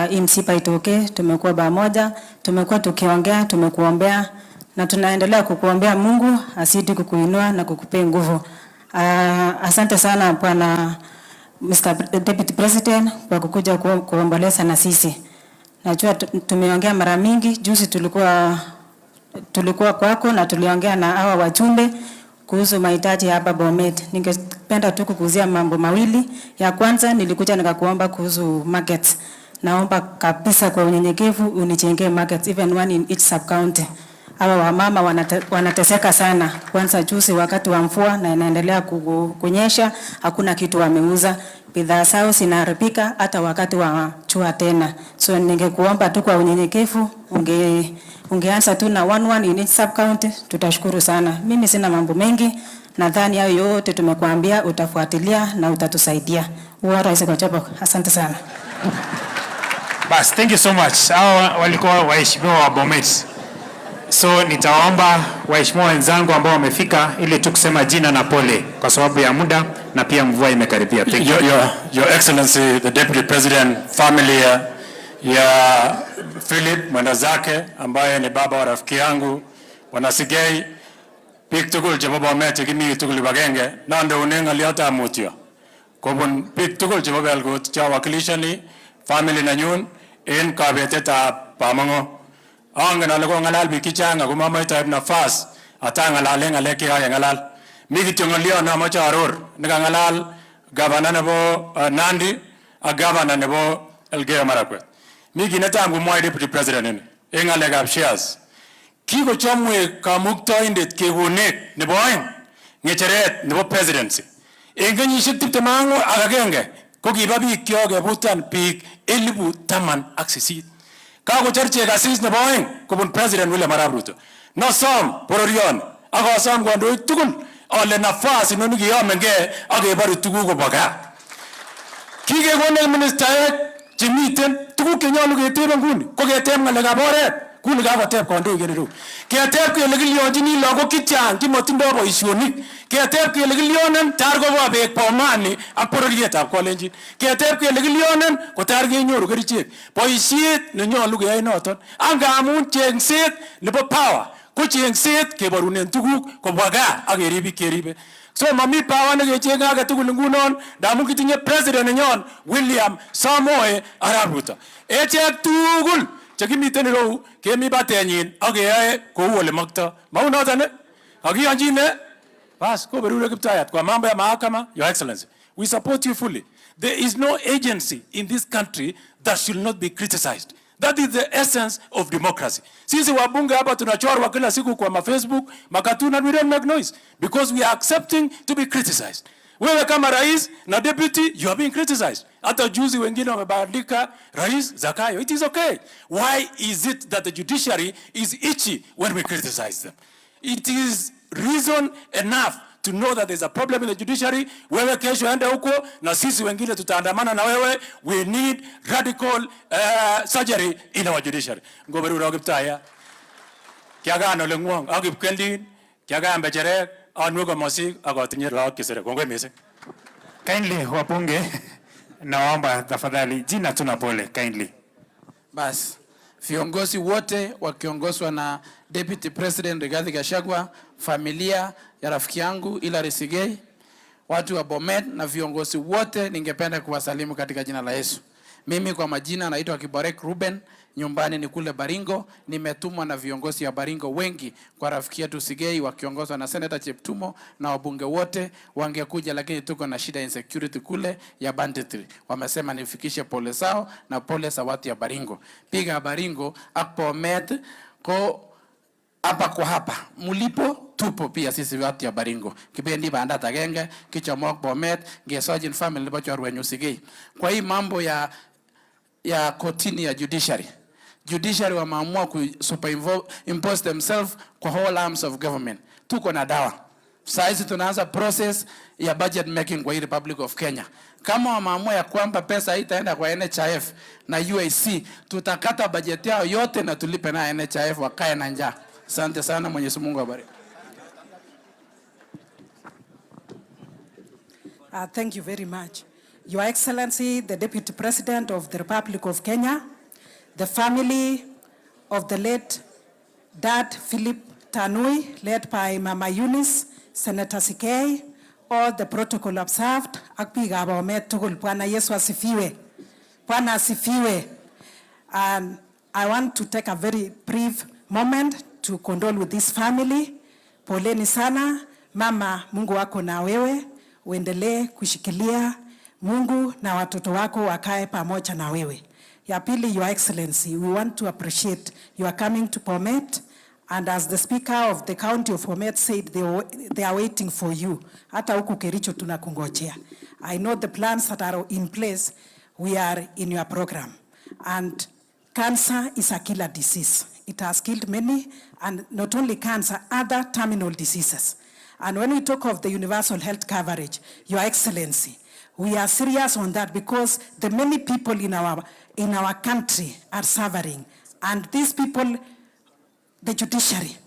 hii msiba itoke, tumekuwa pamoja, tumekuwa tukiongea, tumekuombea na tunaendelea kukuombea Mungu asidi kukuinua na kukupea nguvu. Asante sana Bwana Mr. Deputy President kwa kukuja kuomboleza na sisi. Najua tumeongea mara mingi, juzi tulikuwa kwako na tuliongea na hawa wajumbe kuhusu mahitaji hapa Bomet. Ningependa tu kukuzia mambo mawili. Ya kwanza nilikuja nikakuomba kuhusu markets. Naomba kabisa kwa unyenyekevu unijengee markets even one in each sub county. Hawa wamama wanateseka sana. Kwanza juzi wakati wa mvua na inaendelea kunyesha, hakuna kitu wameuza. Bidhaa zao zinaharibika hata wakati wa jua tena. So ningekuomba tu kwa unyenyekevu ungeanza tu na one in each sub county, tutashukuru sana. Mimi sina mambo mengi, nadhani hayo yote tumekuambia utafuatilia na utatusaidia. Rais Gachagua, asante sana. Bas, thank you so much. Hao walikuwa waheshimiwa wa Bomet. So nitawaomba waheshimiwa wenzangu ambao wamefika ili tu kusema jina na pole kwa sababu ya muda na pia mvua imekaribia. Thank you. Your Excellency, the Deputy President, family ya Philip mwenda zake ambaye ni baba wa rafiki yangu Bwana Sigei, pik tugul chebo Bomet kimi tugul bagenge nande unenga liata mutio. Kobun pik tugul chebo Belgut cha wakilishani family nanyun en kabeteta pamango. Angen ale ko ngalal biik chechang ako mamoe nafas ata ngalale ngalek che ngalal. Mi kityo ngolio na moche aror nekangalal gavana nebo Nandi ak gavana nebo Elgeyo Marakwet. Mi kit netam komwoe Deputy President en ngalekab shares. Kikochomwe kamuktoindet kekonet nebo oeng ngecheret nebo presidency. En kenyisiek 21 ko kiba biik kyok kebutan biik 1018. Kakocherche kasis nebo oeng kobun President William Arap Ruto. Nosom bororioni ak asom kandoik tugul ale nafas inoni kiyomengei ak keboru tuguk kobo gaa. Kikekonech ministaek chemiten tuguk chenyolu ketebe nguni ko keteb ngalekab oret kuni kakoteb kandoik en ireu. Keteb kele kilionjini lagok chechang chemotindoi boisionik. Keteb kele kilionen tar kobo beek Bomani ak bororietab Kolenjin. Keteb kele kilionen kotar kenyoru kerichek. Boisiet nenyolu keyai noton angamun chengset nebo power ko chengset keborunen tuguk kobwa gaa ak kerib biik keribe. So mami power nekechenge age tugul ngunon ndamun kitinye president nenyon William Samoei Arap Ruto. Echek tugul chekimiten ireu kemi batenyin ak keyoe kou ole mokto. Mau noton kakiyonjine bas ko berure Kiptayat kwa mambo ya mahakama. Your Excellency, we support you fully. There is no agency in this country that should not be criticized. That is the essence of democracy. Sisi wabunge hapa tunachorwa kila siku kwa Facebook, makatuna, and we don't make noise because we are accepting to be criticized. Wewe kama rais na deputy, you are being criticized. Hata juzi wengine wamebadilika rais Zakayo. It is okay. Why is it that the judiciary is itchy when we criticize them? It is reason enough to know that there's a problem in the judiciary. Wewe kesho ende huko na sisi wengine tutaandamana na wewe. We need radical surgery in our judiciary. Ngoberu Kiptaya. Kiagano lengwong agib kendin, kiaga mbechere anwego mosik akotinye lawak kisere. Kongwe mese. Kindly wabunge naomba tafadhali jina tuna pole kindly. Bas viongozi wote wakiongozwa na Deputy President Rigathi Gachagua, familia ya rafiki yangu Hilary Sigei, watu wa Bomet na viongozi wote ningependa kuwasalimu katika jina la Yesu. Mimi kwa majina naitwa Kiborek Ruben, nyumbani ni kule Baringo. Nimetumwa na viongozi ya Baringo wengi kwa rafiki yetu Sigei wakiongozwa na Senator Cheptumo na wabunge wote wangekuja, lakini tuko na shida insecurity kule ya banditry. Wamesema nifikishe pole zao na pole za watu ya Baringo. Piga Baringo Bomet ko hapa kwa hapa mulipo tupo pia sisi watu ya Baringo. Kipendi banda tagenge kichomok Bomet ngesojin family nebo chorwenyu Sigei. Kwa hii mambo ya kotini ya judiciary wameamua ku superimpose themselves kwa whole arms of government. Tuko na dawa. Sasa tunaanza process ya budget making kwa hii Republic of Kenya. Kama wameamua ya kwamba pesa itaenda kwa NHIF na UAC, tutakata budget yao yote na tulipe na NHIF wakae na njaa. Asante sana, Mwenyezi Mungu awabariki. Thank you very much. Your Excellency, the Deputy President of the Republic of Kenya, the family of the late Dad Philip Tanui, led by Mama Eunice, Senator Sigei, all the protocol observed, akpiga Bomet tugul, Bwana Yesu asifiwe. Bwana asifiwe. And I want to take a very brief moment to condole with this family. Poleni sana, mama, Mungu wako na wewe, uendelee kushikilia, Mungu na watoto wako wakae pamoja na wewe. Ya pili, Your Excellency, we want to appreciate your coming to Bomet, and as the Speaker of the County of Bomet said, they are waiting for you. Hata huku Kericho tunakungojea. I know the plans that are in place, we are in your program. And cancer is a killer disease. It has killed many, and not only cancer, other terminal diseases. And when we talk of the universal health coverage, Your Excellency, we are serious on that because the many people in our country are suffering. And these people the judiciary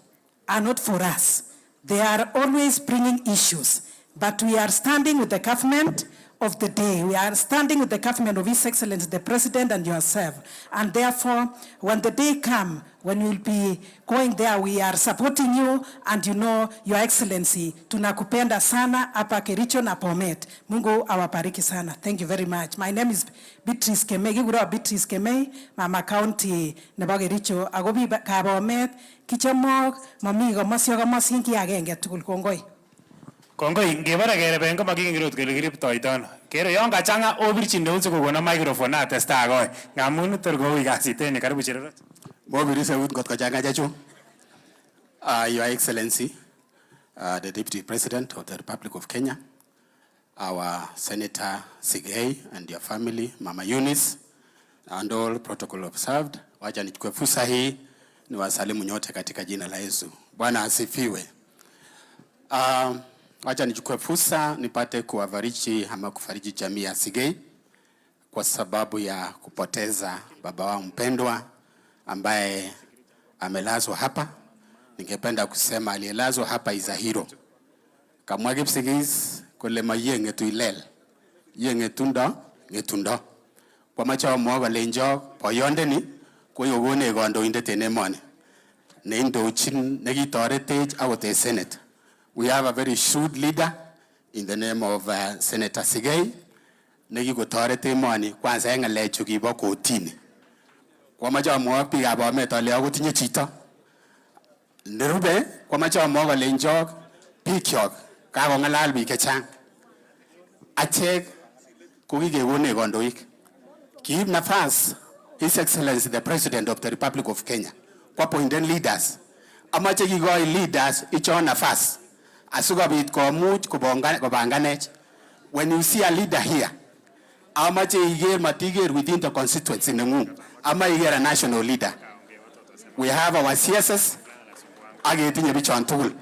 are not for us. They are always bringing issues, but we are standing with the government of the day. We are standing with the government of His Excellency, the President and yourself. And therefore, when the day comes, when we'll be going there, we are supporting you, and you know, Your Excellency, tunakupenda sana hapa Kericho na Bomet. Mungu awabariki sana. Thank you very much. My name is Beatrice Kemei, Gigura Beatrice Kemei, Mama County nebo Kericho, agobi ka Bomet, kichomok, mami komosyo komosyin ki agenge tugul. Kongoi. Kongoi, ngebara kereben ko makingirot kele kiriptoitono. Kero yon kachanga obirchin neut sikokona microphone atesta akoi. Ngamun tor koui kasit en karibu chererot. Mobiri seut ngot kochanga chechu. Your Excellency, the Deputy President of the Republic of Kenya, our Senator Sigei'S and your family, Mama Eunice, and all protocol observed. Wacha nichukue fursa hii niwasalimu nyote katika jina la Yesu. Bwana asifiwe. Wacha nichukue fursa nipate kuwafariji ama kufariji jamii ya Sigei'S kwa sababu ya kupoteza baba wao mpendwa ambaye amelazwa hapa. Ningependa kusema aliyelazwa hapa is a hero. Kamwagip Sigei'S kole mayenge tuilel. Yenge ngetundo. Kwa macha mwaga lenjo boyondeni ko yogone kandoindet en emoni. Ne indochin nekitoretech akot Senate. We have a very shrewd leader in the name of Senator Sigei'S. Nekikotoret emoni kwanza en ngalechu kibo kotini. Kwa macha mwaga biikab Bomet ale akotinye chito. Nerube kwa macha mwaga lenjo bikyok kakongalal biik chechang. Achek kokikekone kandoik. Kiib nafas His Excellency the President of the Republic of Kenya kwa appointed leaders. Amache kikoi leaders ichon nafas asikobit komuch kobanganech. When you see a leader here, amache iger matiger within the constituency nengung. Ama iger a national leader. We have our CSS agetinye bichon tugul.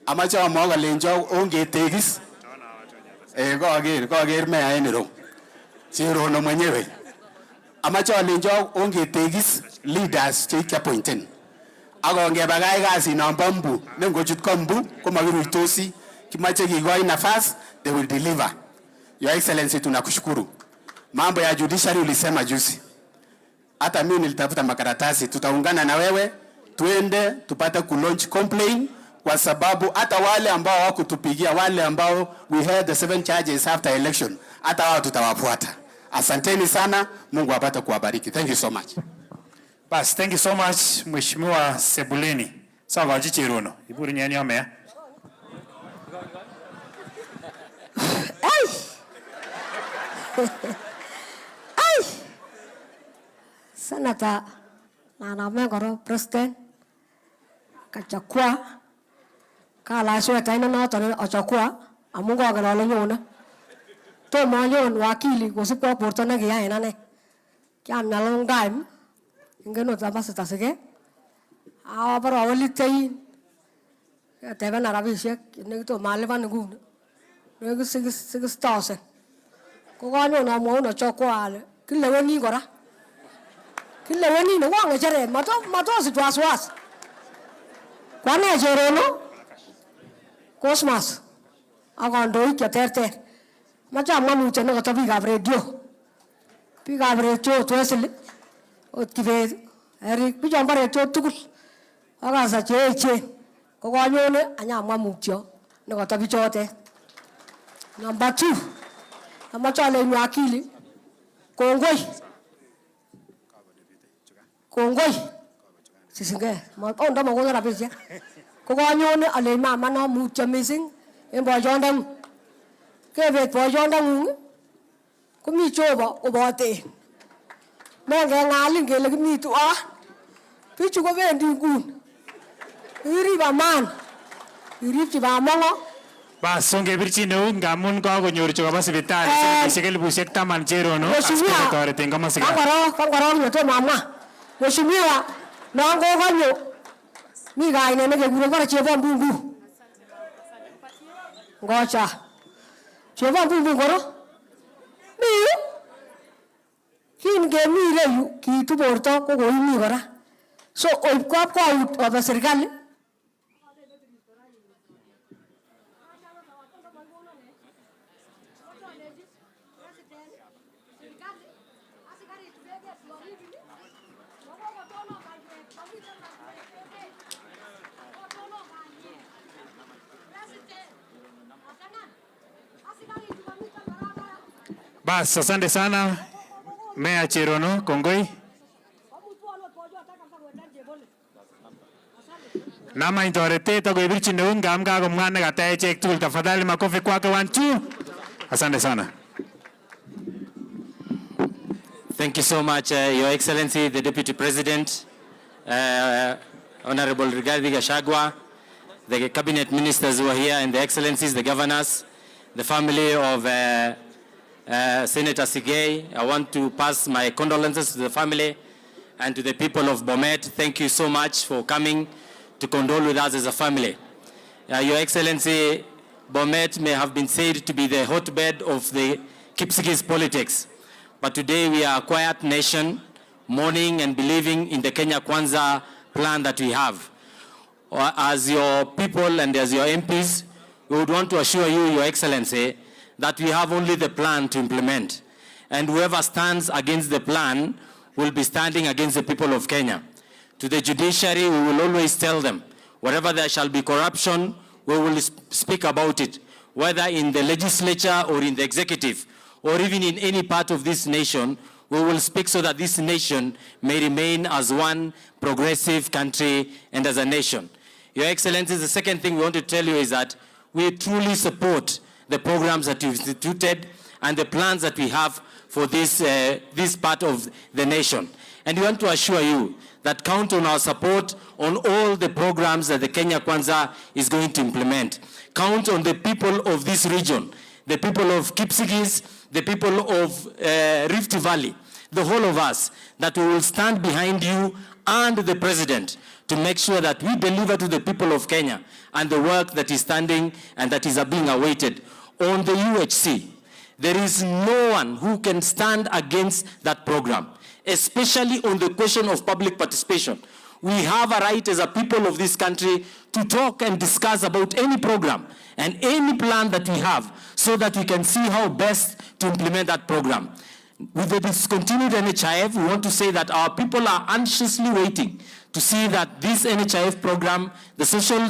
Amache amwaga lenjo ongetegis. Koger mea en ireu. Chirono mwenyewe. Amache alenjo ongetegis leaders chekiappointen. Akongebakach kasit nombo mbu nengochut ko mbu komakiruitosi. Kimache kikoi nafas, they will deliver. Your Excellency, tunakushukuru. Mambo ya judiciary ulisema juzi. Hata mimi nilitafuta makaratasi, tutaungana na wewe tuende tupate kulaunch complaint kwa sababu hata wale ambao hawakutupigia, wale ambao we heard the 7 charges after election, hata wao tutawafuata. Asanteni sana, Mungu apate kuwabariki. Thank you so much. Bas, thank you so much, Mheshimiwa Sebuleni. Sawa chichiruno. Iburi nyeni omea. Ay! Senator Nanamegoro President Kachakwa Kala sweta ina noton ochakwa amungo agalolo nyona. Tomo nyon wakili kosipko porto nekiyae ane. Kiam na long time ingeno tabasita sige. Abaro awalitein. Tebe na rabishek nekito malipan nguni. Nek 6,000. Kokanyon amwaun ochakwa ale kileweni kora. Kileweni no wange chere mato sitwaswas. Kwane cherono Cosmas akandoik cheterter. Macha mamutyo nekoto biikab radio. Biikab radio twesili ot Kibet Eric bichombo radio tugul. Akasa cheechen kokanyone anyamwa mutyo nekoto bichotet. Number 2 amache alein wakili kongoi sisingee ndo makona rabishek kokanyone alein mama no mutyo missing en boyondeng'ung. Kebet boyondeng'ung komi Jehova koboten. Mengeng'alin kele kimi tuan. Bichu kobendi nguni. Irib aman. Iribchi bamong'o. Bas, ongebirchi neut ngamun kakonyor chokobo sipitali saishek 10,000 cherono asikotoreten komosik. Kangorok netomo amwa. Mheshimiwa non kokonyo mi kainet nekekure bara chebo mbungu. Ngocha. Chebo mbungu ngoro? Mi yu. Kin kemi ireyu kiitu borto ko koimi kora. So oib kwa serikali Bas, asante sana. Meya Cherono, Kongoi. Nama intorete to goibirchi neun gam ka gomgane gatae chek tul tafadhali makofi kwake 1 2. Asante sana. Thank you so much, Your Excellency, the Deputy President, Honorable Rigathi Gachagua, the Cabinet Ministers who are here, and the Excellencies, the Governors, the family of Senator Sigei'S. I want to pass my condolences to the family and to the people of Bomet. Thank you so much for coming to condole with us as a family. Your Excellency, Bomet may have been said to be the hotbed of the Sigei'S politics. But today we are a quiet nation, mourning and believing in the Kenya Kwanza plan that we have. As your people and as your MPs, we would want to assure you, Your Excellency, that we have only the plan to implement. And whoever stands against the plan will be standing against the people of Kenya. To the judiciary, we will always tell them, wherever there shall be corruption, we will speak about it, whether in the legislature or in the executive, or even in any part of this nation, we will speak so that this nation may remain as one progressive country and as a nation. Your Excellency, the second thing we want to tell you is that we truly support the programs that you've instituted and the plans that we have for this part of the nation. And we want to assure you that count on our support on all the programs that the Kenya Kwanza is going to implement. Count on the people of this region, the people of Sigei'S, the people of Rift Valley, the whole of us, that we will stand behind you and the President to make sure that we deliver to the people of Kenya and the work that is standing and that is being awaited. On the UHC, there is no one who can stand against that program, especially on the question of public participation. We have a right as a people of this country to talk and discuss about any program and any plan that we have so that we can see how best to implement that program. With the discontinued NHIF, we want to say that our people are anxiously waiting to see that this NHIF program, the social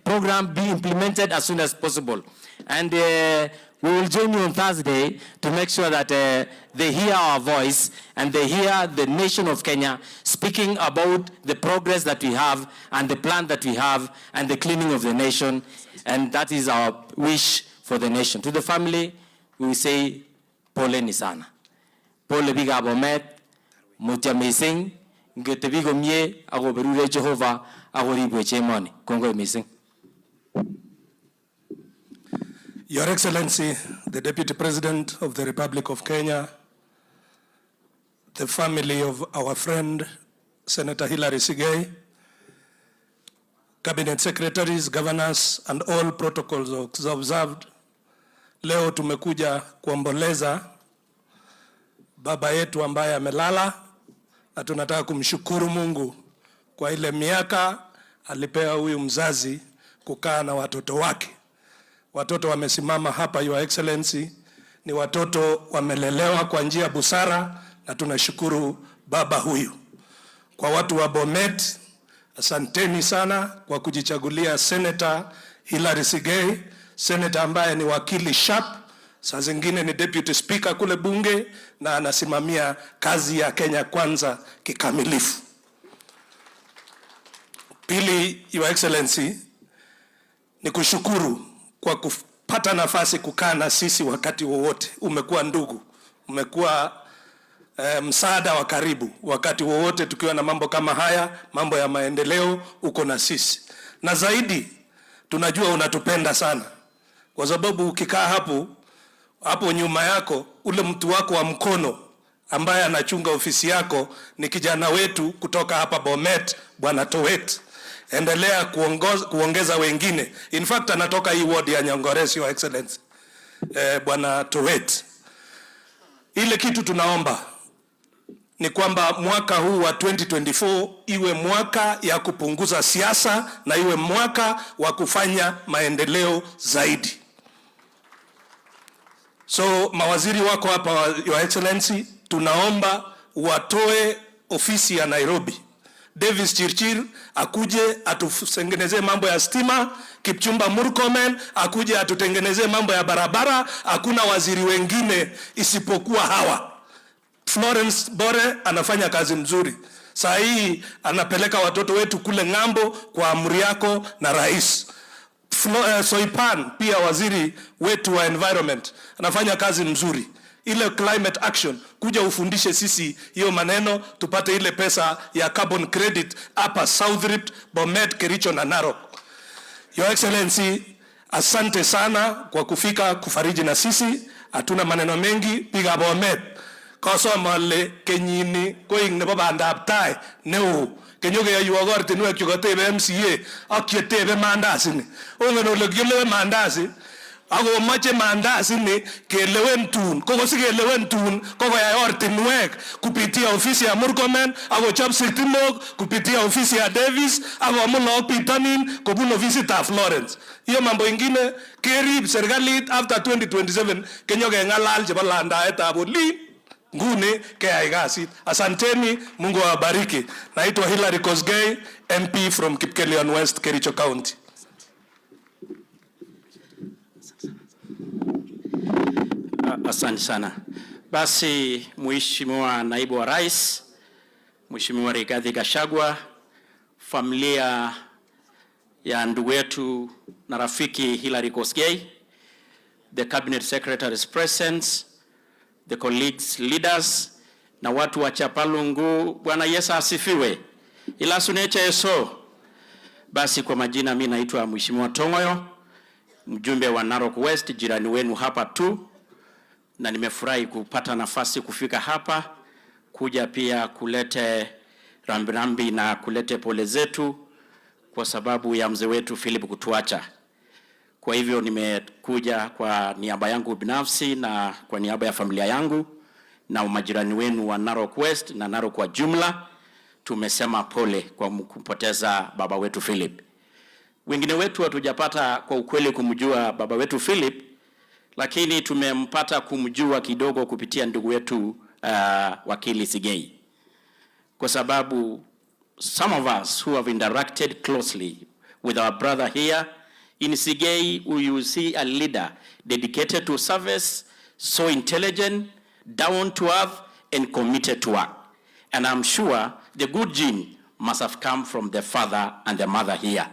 program, be implemented as soon as possible. And we will join you on Thursday to make sure that they hear our voice and they hear the nation of Kenya speaking about the progress that we have and the plan that we have and the cleaning of the nation. And that is our wish for the nation. To the family, we say, pole ni sana. Pole biga Bomet, mutia mising, ngetebigo mie, ago berure Jehovah, ago ribwe chemoni. Kongo mising. Your Excellency, the Deputy President of the Republic of Kenya, the family of our friend, Senator Hilary Sigei'S, Cabinet Secretaries, Governors, and all protocols observed, leo tumekuja kuomboleza baba yetu ambaye amelala, na tunataka kumshukuru Mungu kwa ile miaka alipewa huyu mzazi kukaa na watoto wake. Watoto wamesimama hapa, Your Excellency, ni watoto wamelelewa kwa njia busara, na tunashukuru baba huyu. Kwa watu wa Bomet, asanteni sana kwa kujichagulia Senator Hilary Sigei'S, Senator ambaye ni wakili sharp, saa zingine ni Deputy Speaker kule bunge na anasimamia kazi ya Kenya Kwanza kikamilifu. Pili, Your Excellency, ni kushukuru kwa kupata nafasi kukaa na sisi wakati wowote. Umekuwa ndugu, umekuwa msaada wa karibu wakati wowote tukiwa na mambo kama haya, mambo ya maendeleo, uko na sisi. Na zaidi tunajua unatupenda sana, kwa sababu ukikaa hapo nyuma yako ule mtu wako wa mkono ambaye anachunga ofisi yako ni kijana wetu kutoka hapa Bomet, Bwana Towet. Endelea kuongeza wengine. In fact, anatoka hii ward ya Nyongoresi, Your Excellency, Bwana Towet. Ile kitu tunaomba ni kwamba mwaka huu wa 2024 iwe mwaka ya kupunguza siasa na iwe mwaka wa kufanya maendeleo zaidi. So mawaziri wako hapa, Your Excellency, tunaomba watoe ofisi ya Nairobi. Davis Chirchir akuje atutengenezee mambo ya stima, Kipchumba Murkomen akuje atutengenezee mambo ya barabara. Hakuna waziri wengine isipokuwa hawa. Florence Bore anafanya kazi mzuri. Saa hii anapeleka watoto wetu kule ng'ambo kwa amri yako na rais. Soipan pia waziri wetu wa environment anafanya kazi mzuri. Ile climate action, kuja ufundishe sisi hiyo maneno, tupate ile pesa ya carbon credit hapa South Rift, Bomet, Kericho na Narok. Your Excellency, asante sana kwa kufika kufariji na sisi. Hatuna maneno mengi, piga Bomet. Kosomale kenyini koing nebo bandab tai neo. Kenyoge ya yuagor tenue kyokotebe MCA ak yetebe mandasi ni. Ongen ole kilewe mandasi. Ako mache mandasi ni kelewen tun. Koko si kelewen tun, koko ya ortinwek kupitia ofisi ya Murkomen, ako chop sitimok kupitia ofisi ya Davis, ako amuno pitanin kubun ofisi ta Florence. Iyo mambo ingine kerib serikalit after 2027 kenyoge ngalal chebo landaetab oli. Nguni kaya kasit. Asanteni, Mungu awabariki. Naitwa Hilary Kosgei, MP from Kipkelion West, Kericho County. Asante sana. Basi Mheshimiwa Naibu wa Rais, Mheshimiwa Rigathi Gachagua, familia ya ndugu yetu na rafiki Hilary Kosgei, the cabinet secretaries present, the colleagues, leaders, na watu wa Chapalungu, Bwana Yesu asifiwe. Ila sunecha Yesu. Basi kwa majina mimi naitwa Mheshimiwa Tongoyo, mjumbe wa Narok West, jirani wenu hapa tu, na nimefurahi kupata nafasi kufika hapa, kuja pia kulete rambirambi na kulete pole zetu kwa sababu ya mzee wetu Philip kutuacha. Kwa hivyo nimekuja kwa niaba yangu binafsi na kwa niaba ya familia yangu na majirani wenu wa Narok West na Narok kwa jumla, tumesema pole kwa kumpoteza baba wetu Philip. Wengine wetu hatujapata kwa ukweli kumjua baba wetu Philip, lakini tumempata kumjua kidogo kupitia ndugu wetu Wakili Sigei'S. Kwa sababu some of us who have interacted closely with our brother here in Sigei'S, you see a leader dedicated to service, so intelligent, down to earth, and committed to work. And I'm sure the good gene must have come from the father and the mother here.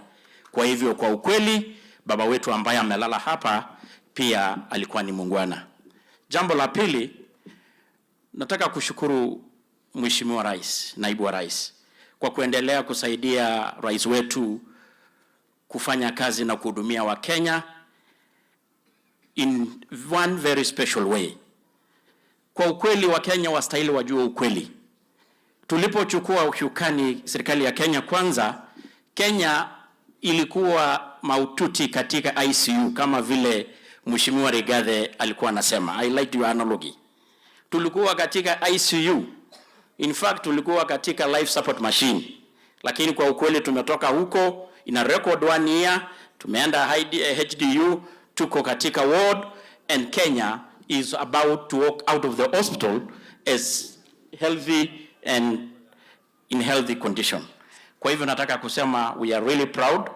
Kwa hivyo kwa ukweli, baba wetu ambaye amelala hapa pia alikuwa ni muungwana. Jambo la pili, nataka kushukuru Mheshimiwa Rais, Naibu wa Rais, kwa kuendelea kusaidia rais wetu kufanya kazi na kuhudumia wa Kenya in one very special way. Kwa ukweli wa Kenya wastahili wajue ukweli. Tulipochukua ukiukani serikali ya Kenya kwanza, Kenya ilikuwa maututi katika ICU kama vile Mheshimiwa Rigathi alikuwa anasema. I like your analogy. Tulikuwa katika ICU. In fact tulikuwa katika life support machine. Lakini kwa ukweli tumetoka huko, ina record 1 year, tumeenda HDU, tuko katika ward, and Kenya is about to walk out of the hospital as healthy and in healthy condition. Kwa hivyo nataka kusema we are really proud,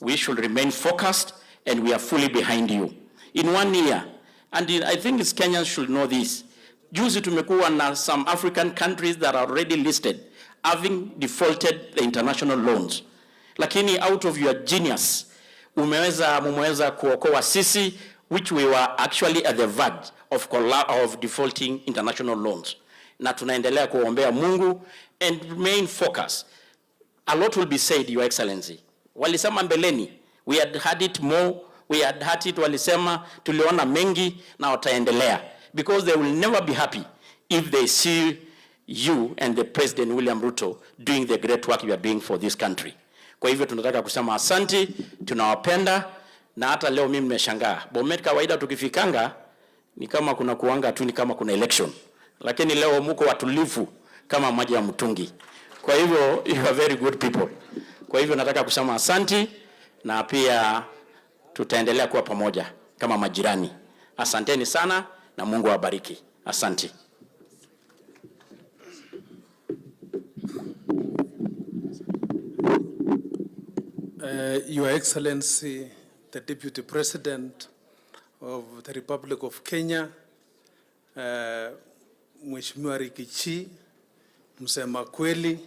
we should remain focused, and we are fully behind you. In 1 year, and I think Kenyans should know this, juzi tumekuwa na some African countries that are already listed having defaulted the international loans. Lakini out of your genius, mumeweza kuokoa sisi, which we were actually at the verge of defaulting international loans. Na tunaendelea kuombea Mungu and remain focused. A lot will be said, Your Excellency. Walisema mbeleni, we had had it more, we had had it, walisema tuliona mengi na wataendelea. Because they will never be happy if they see you and the President William Ruto doing the great work you are doing for this country. Kwa hivyo tunataka kusema asante, tunawapenda, na hata leo mimi nimeshangaa. Bomet kawaida tukifikanga ni kama kuna kuanga tu, ni kama kuna election. Lakini leo mko watulivu kama maji ya mtungi. Kwa hivyo you are very good people. Kwa hivyo nataka kusema asanti, na pia tutaendelea kuwa pamoja kama majirani. Asanteni sana na Mungu awabariki. Asanti. Your Excellency, the Deputy President of the Republic of Kenya, Mheshimiwa Rikichi, msema kweli,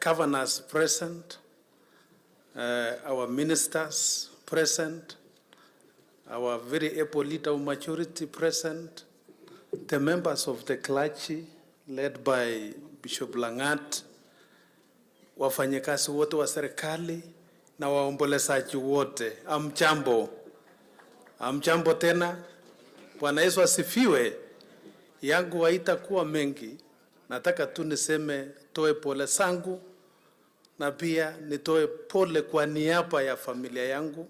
governors present, our ministers present, our very able leader of majority present, the members of the clergy led by Bishop Langat, wafanyakazi wote wa serikali na waombolezaji wote, amjambo. Amjambo tena. Bwana Yesu asifiwe. Yangu haitakuwa mengi. Nataka tu niseme toe pole zangu, na pia nitoe pole kwa niaba ya familia yangu,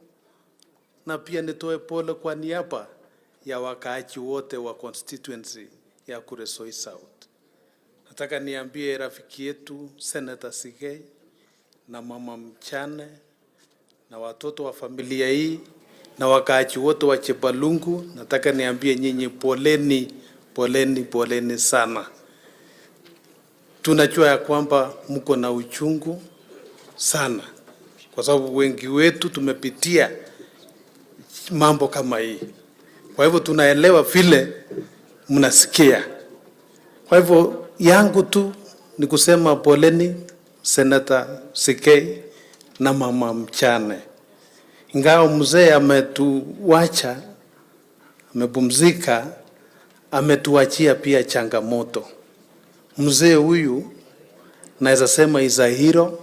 na pia nitoe pole kwa niaba ya wakaaji wote wa constituency ya Kuresoi South. Nataka niambie rafiki yetu Senator Sigei na mama mchane na watoto wa familia hii na wakaaji wote wa Chebalungu, nataka niambie nyinyi poleni, poleni, poleni sana. Tunajua ya kwamba mko na uchungu sana, kwa sababu wengi wetu tumepitia mambo kama hii. Kwa hivyo tunaelewa vile mnasikia. Kwa hivyo yangu tu ni kusema poleni Senator Sigei na mama mchane. Ingawa mzee ametuacha, amepumzika, ametuachia pia changamoto. Mzee huyu naweza sema is a hero.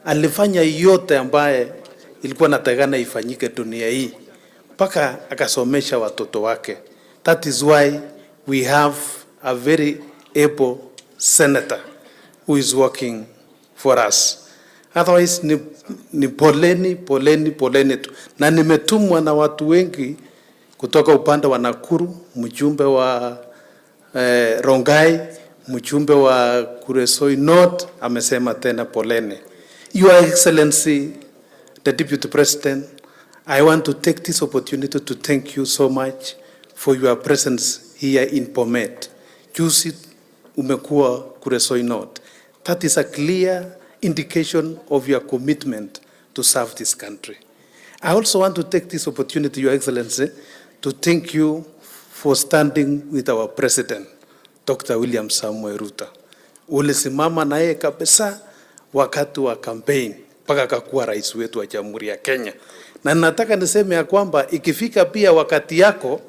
Alifanya yote ambaye ilikuwa natakana ifanyike dunia hii, mpaka akasomesha watoto wake. That is why we have a very able senator who is working for us. Otherwise ni poleni, poleni, poleni tu. Na nimetumwa na watu wengi kutoka upande wa Nakuru, mjumbe wa Rongai, mjumbe wa Kuresoi North, amesema tena poleni. Your Excellency, the Deputy President, I want to take this opportunity to thank you so much for your presence here in Bomet. Juzi umekuwa Kuresoi North. That is a clear indication of your commitment to serve this country. I also want to take this opportunity, Your Excellency, to thank you for standing with our President, Dr. William Samuel Ruto. Ulisimama na yeye kabisa wakati wa campaign mpaka akakuwa rais wetu wa Jamhuri ya Kenya. Na nataka niseme ya kwamba ikifika pia wakati yako,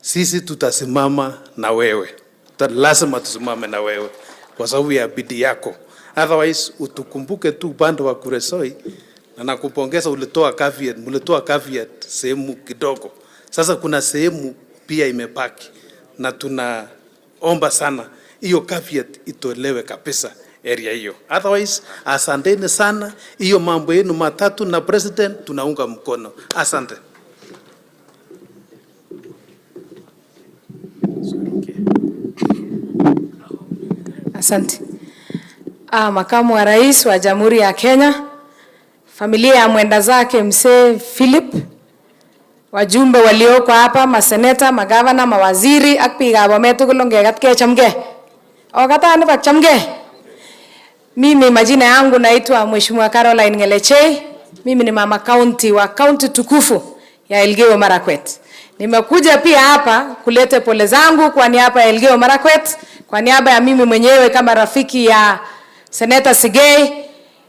sisi tutasimama na wewe. Lazima tusimame na wewe kwa sababu ya bidii yako. Otherwise utukumbuke tu upande wa Kuresoi, na nakupongeza ulitoa caveat sehemu kidogo. Sasa kuna sehemu pia imebaki, na tunaomba sana hiyo caveat itolewe kabisa area hiyo. Otherwise asanteni sana, hiyo mambo yenu matatu na president tunaunga mkono. Asante. Asante. Makamu wa Rais wa Jamhuri ya Kenya, familia ya mwenda zake mzee Philip, wajumbe walioko hapa, maseneta, magavana, mawaziri, ak biikab Bomet tugul ongegatke chamge. Okata ni chamge. Mimi majina yangu naitwa Mheshimiwa Caroline Ngelechei. Mimi ni mama county wa county tukufu ya Elgeyo Marakwet. Nimekuja pia hapa kulete pole zangu kwa niaba ya Elgeyo Marakwet, kwa niaba ya mimi mwenyewe kama rafiki ya Senator Sigei.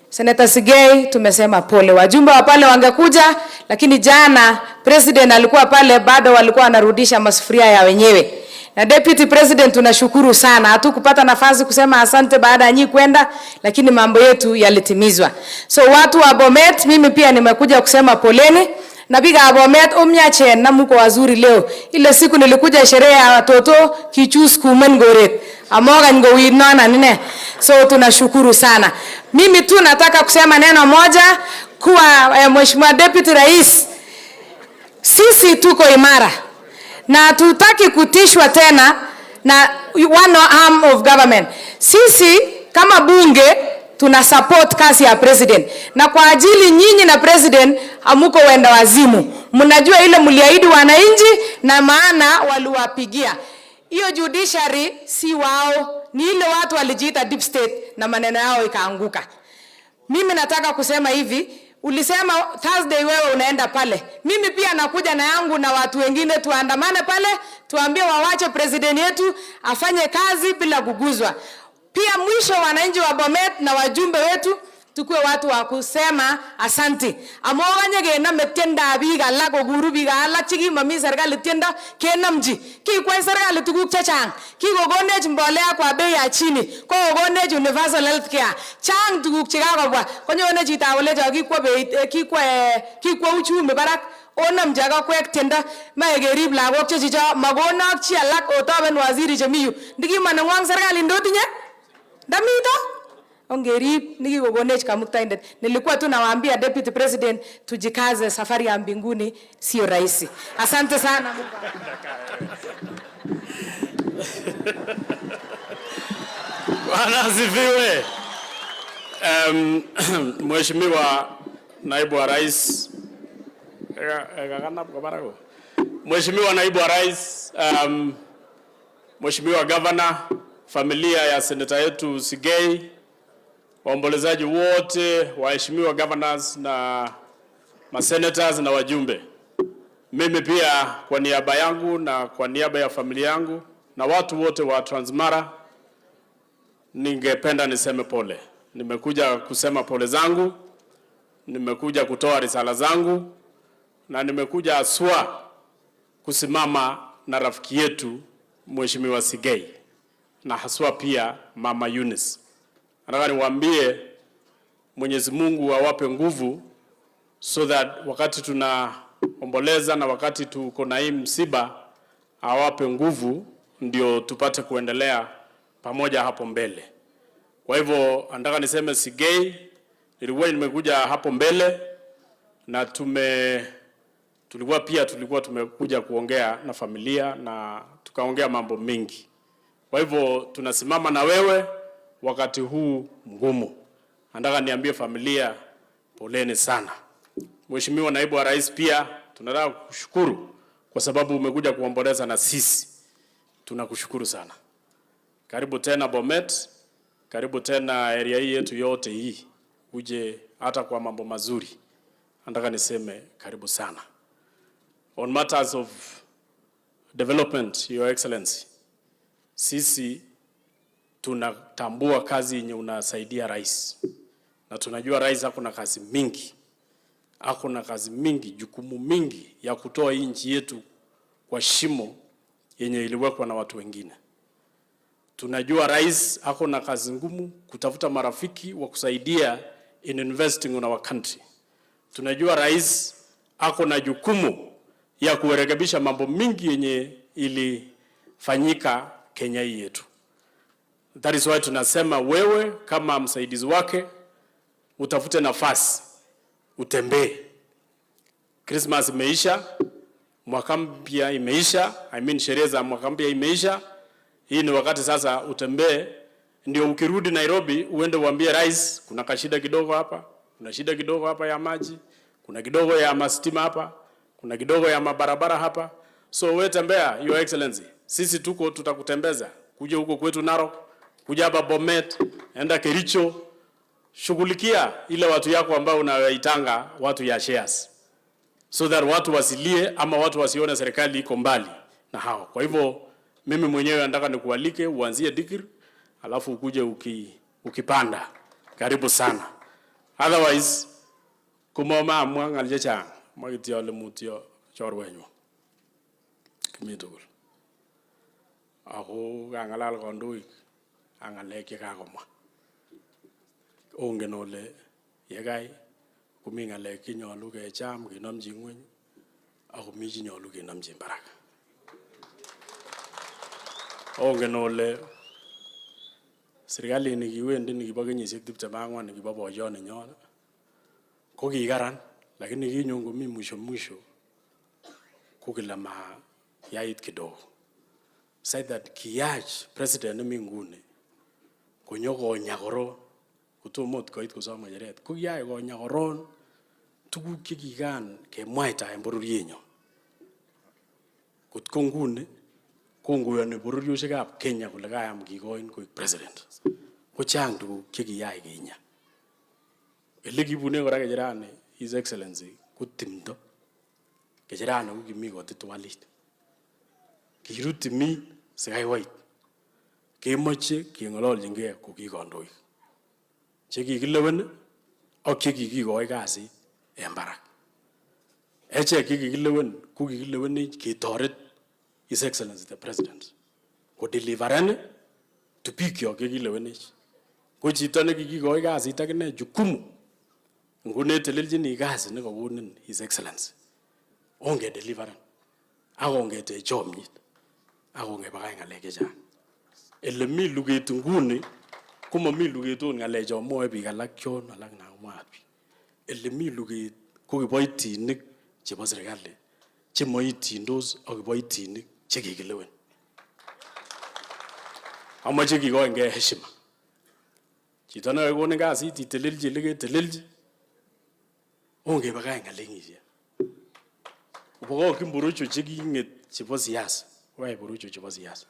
Senator Sigei tumesema pole. Wajumbe wa pale wangekuja, lakini jana president alikuwa pale, bado walikuwa wanarudisha masufuria ya wenyewe. Na Deputy President tunashukuru sana. Hatukupata nafasi kusema asante baada ya nyinyi kwenda, lakini mambo yetu yalitimizwa. So watu wa Bomet, mimi pia nimekuja kusema poleni. Na biga Bomet umnyache na mko wazuri leo. Ile siku nilikuja sherehe ya watoto kichus kumen goret. Amoga ngowid nana nene. So tunashukuru sana. Mimi tu nataka kusema neno moja kuwa Mheshimiwa Deputy Rais, sisi tuko imara na tutaki kutishwa tena na one arm of government. Sisi kama bunge tuna support kazi ya president, na kwa ajili nyinyi na president hamuko wenda wazimu. Mnajua ile mliahidi wananchi na maana waliwapigia. Hiyo judiciary si wao, ni ile watu walijiita deep state na maneno yao ikaanguka. Mimi nataka kusema hivi, ulisema Thursday wewe unaenda pale. Mimi pia nakuja na yangu na watu wengine tuandamane pale, tuambie wawache president yetu afanye kazi bila kuguzwa. Pia mwisho wananchi wa Bomet na wajumbe wetu tukue watu wa kusema asante. Amoganye gena metenda biga la ko guru biga la chigi mami serikali tenda kenamji. Ki kwa serikali tuguk chachang. Ki gogonech mbolea kwa bei ya chini. Ko gogonech universal health care. Chang tuguk chikakobwa. Konyone chita wole jo ki kwa uchumi barak. Onam jaga kwek tenda maegerib lagok chechicho magonok chi alak otoben waziri chemiyu. Ndiki manangwang serikali ndotinye? Damito? Ongerib nikikogonech kamuktaindet. Nilikuwa tu nawaambia Deputy President tujikaze, safari ya mbinguni sio rahisi. Asante sana. Bwana asifiwe. Mheshimiwa Naibu wa Rais, Mheshimiwa Naibu wa Rais, Mheshimiwa Governor, familia ya seneta yetu Sigei'S, waombolezaji wote, waheshimiwa governors na masenators na wajumbe. Mimi pia kwa niaba yangu na kwa niaba ya familia yangu na watu wote wa Transmara ningependa niseme pole. Nimekuja kusema pole zangu, nimekuja kutoa risala zangu na nimekuja aswa kusimama na rafiki yetu Mheshimiwa Sigei'S na haswa pia Mama Eunice. Nataka niwaambie Mwenyezi Mungu awape nguvu so that wakati tunaomboleza na wakati tuko na hii msiba awape nguvu ndio tupate kuendelea pamoja hapo mbele. Kwa hivyo nataka niseme Sigei'S, nilikuwa nimekuja hapo mbele na tulikuwa tumekuja kuongea na familia na tukaongea mambo mengi. Kwa hivyo tunasimama na wewe wakati huu mgumu. Nataka niambie familia poleni sana. Mheshimiwa Naibu wa Rais, pia tunataka kushukuru kwa sababu umekuja kuomboleza na sisi. Tunakushukuru sana. Karibu tena Bomet, karibu tena area hii yetu yote hii. Uje hata kwa mambo mazuri. Nataka niseme karibu sana. On matters of development, Your Excellency, sisi tunatambua kazi yenye unasaidia rais. Na tunajua rais hakuna kazi mingi. Hakuna kazi mingi, jukumu mingi ya kutoa nchi yetu kwa shimo yenye iliwekwa na watu wengine. Tunajua rais hakuna kazi ngumu kutafuta marafiki wa kusaidia in investing in our country. Tunajua rais hakuna jukumu ya kurekebisha mambo mingi yenye ilifanyika Kenya hii yetu. That is why tunasema wewe kama msaidizi wake utafute nafasi, utembee. Christmas imeisha, mwaka mpya imeisha, sherehe za mwaka mpya imeisha. Hii ni wakati sasa utembee, ndio ukirudi Nairobi uende uambie rais kuna kashida kidogo hapa, kuna shida kidogo hapa ya maji, kuna kidogo ya mastima hapa, kuna kidogo ya mabarabara hapa. So wewe tembea, Your Excellency. Sisi tutakutembeza. Kuja huko kwetu Narok, kuja hapa Bomet, enda Kericho, shughulikia ile watu yako ambao unawaitanga watu ya shares. So that watu wasilie ama watu wasione serikali iko mbali na hao. Kwa hivyo mimi mwenyewe nataka nikualike uanzie Dikir, alafu ukuje ukipanda. Karibu sana. Otherwise kumoma amwangal jecha magitio le mutio chorwenyu. Kimitugul. Ako gangalal kondoik angalek yekakomwa. Ongen ole yekai komi ngalek chenyolu kecham kenomchi ngweny ako mi chenyolu kenomchi barak. Ongen ole serikali nikiwendi nikibo kenyisiek 24 nikibo boyot nenyon ko kikaran, lakini kinyon komi mwisho ko kila ma yait kidogo. said that kiyach president mingune konyo nyagoro kutomot koit kusoma jeret ko kiyach konyagoron tuguk chekikan kemwaita en bororienyo kut ko nguni konguyoni bororioshekab Kenya kole kayam kikoin koik president ko chang tuguk chekiyach kinya ele kibune kora kejerani His Excellency kutimdo kejerani ko kimi kotit walit kirut timin Sigei'S kemoche keng'ololjingei ko ki kandoik chekikilewen ak chekikikoi kasit en barak echek chekikilewen ko kikilewenech ketoret His Excellency the President ko deliveren to bikyok chekilewenech ko chito nekikikoi kasit akine jukumu ngune teleljini kasit nekakonin His Excellency onge deliveren akongetech chomyet akonge bakach ng'alek chechang ele mi luget nguni komomi luget ot ng'alek chon mwoe biik alak chon alak namwaat biik ele mi luget ko kiboitinik chebo serikali chemoityindos ak kiboitinik chekikilewen amoche kikoingei heshima chito nekakonin kasit itelelji ele ketelelji onge bakach ng'alekisiek ubokokyin buruchu cheking'et chebo siasa koyai buruchu chebo siasa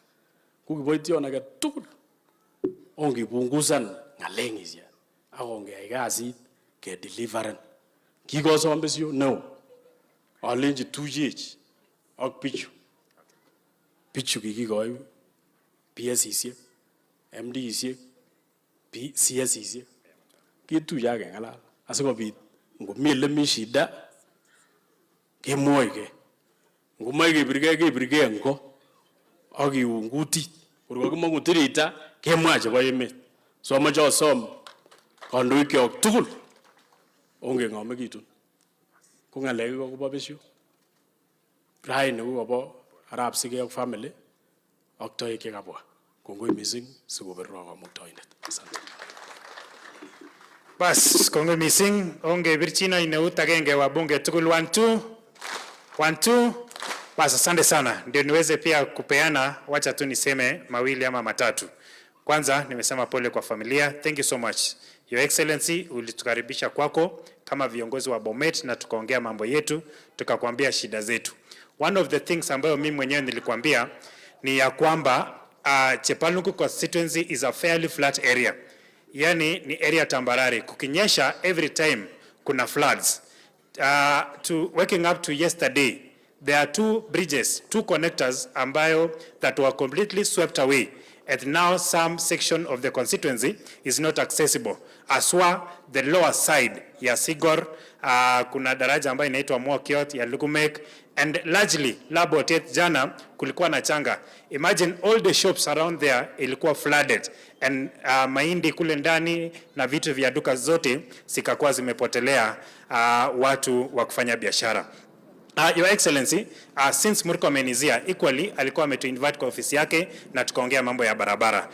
ko kiboityon age tugul ongepungusan ng'alekisiek akongeyai kasit kedeliveren kikosom besio neo alenji tuyech ak bichu kikikoi PSisiek MDisiek CSisiek ketuye ak keng'alal asikobit ngomi ele mi shida kemwoige ngomoe kebirgei ngo ak kiun kutit kor kakimong'u tirita kemwa chebo emet so amoche asom kandoikyok tugul ongeng'omekitun ko ng'alek kobo besio raini ko kobo arap Sigei ak family ak toek chekabwa kongoi missing sikoberurok kamuktaindet. Asante. Bas, kongoi missing ongebirchino eut agenge wabunge tugul 1-2. Bas, asante sana. Ndio niweze pia kupeana, wacha tu niseme mawili ama matatu. Kwanza nimesema pole kwa familia. Thank you so much. Your Excellency, ulitukaribisha kwako kama viongozi wa Bomet na tukaongea mambo yetu, tukakwambia shida zetu. One of the things ambayo mimi mwenyewe nilikwambia ni ya kwamba Chepalungu constituency is a fairly flat area. Yani ni area tambarare. Kukinyesha every time kuna floods. To waking up to yesterday, there are 2 bridges, 2 connectors ambayo that were completely swept away. And now some section of the constituency is not accessible. Aswa the lower side ya Sigor, kuna daraja ambayo inaitwa Mwakiot ya Lugumek, and largely Labotet jana kulikuwa na changa. Imagine all the shops around there ilikuwa flooded, and mahindi kule ndani na vitu vya duka zote zikakuwa zimepotelea watu wa kufanya biashara. Your Excellency, since Murkomen is here, equally alikuwa ametuinvite kwa ofisi yake na tukaongea mambo ya barabara.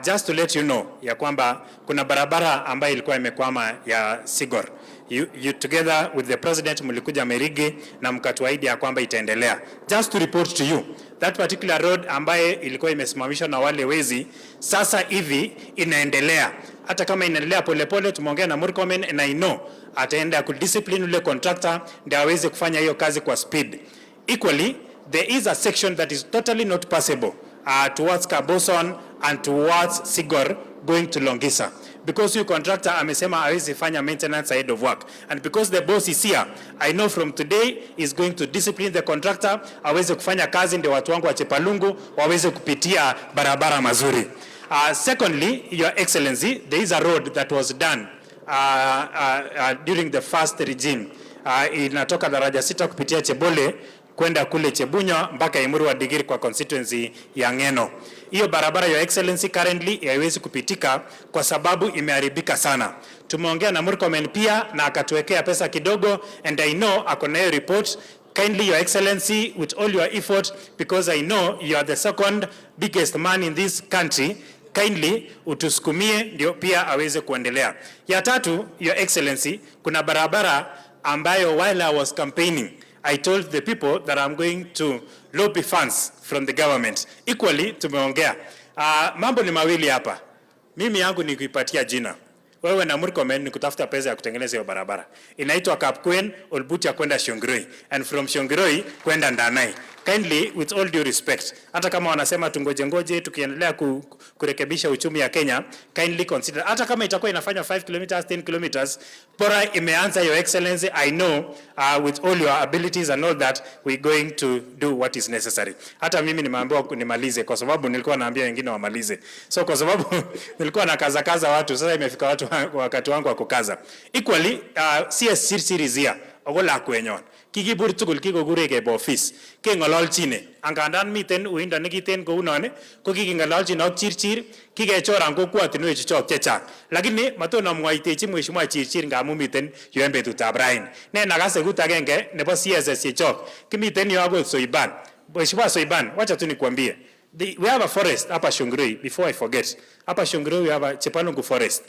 Just to let you know ya kwamba kuna barabara ambayo ilikuwa imekwama ya Sigor. You together with the president mlikuja Merigi na mkatuahidi ya kwamba itaendelea. Just to report to you, that particular road ambaye ilikuwa imesimamishwa na wale wezi sasa hivi inaendelea. Hata kama inaendelea polepole, tumeongea na Murkomen and I know ataenda kudiscipline ule contractor ndio aweze kufanya hiyo kazi kwa speed. Equally, there is a section that is totally not passable towards Kaboson and towards Sigor going to Longisa. Because your contractor amesema hawezi fanya maintenance ahead of work. And because the boss is here, I know from today is going to discipline the contractor, aweze kufanya kazi ndio watu wangu wa Chepalungu waweze kupitia barabara mazuri. Secondly, Your Excellency, there is a road that was done during the first regime. Inatoka daraja 6 kupitia Chebole kwenda kule Chebunya mpaka Imuru wa Digiri kwa constituency ya Ngeno. Hiyo barabara, Your Excellency, currently haiwezi kupitika kwa sababu imeharibika sana. Tumeongea na Murkomen pia na akatuwekea pesa kidogo, and I know akona hiyo report. Kindly, Your Excellency, with all your effort, because I know you are the second biggest man in this country, kindly utusukumie ndio pia aweze kuendelea. Ya tatu, Your Excellency, kuna barabara ambayo while I was campaigning, I told the people that I'm going to lobby funds from the government. Equally tumeongea. Mambo ni mawili hapa. Mimi yangu ni kuipatia jina. Wewe na Murkomen ni kutafuta pesa ya kutengeneza hiyo barabara. Inaitwa Kapkwen Olbutia kwenda Shongiroi, and from Shongiroi kwenda Ndanai. Kindly, with all due respect, hata kama wanasema tungoje tukiendelea kurekebisha uchumi ya Kenya, kindly consider, hata kama itakuwa inafanya 5 kilometers, 10 kilometers, bora imeanza, Your Excellency. I know with all your abilities and all that, we're going to do what is necessary. Hata mimi nimeambiwa nimalize kwa sababu nilikuwa naambia wengine wamalize. So kwa sababu nilikuwa nakaza watu, sasa imefika wakati wangu wa kukaza. Equally, CS series here, ogola kwenyon. Kikibur tugul kikogureke bo office kengololchine angandan miten uindo nekiten kou none ko kikengololchin ak Chirchir kikechoran kokwotinwek chuchok chechang, lakini matono mwaitechi mheshimiwa Chirchir ngamun miten yu en betutab raini. Ne nakase kut agenge nebo CSS chechok kimiten yu akot Soiban. Mheshimiwa Soiban, wacha tu nikwambie, we have a forest hapa Shongiroi. Before I forget, hapa Shongiroi we have a Chepalungu forest.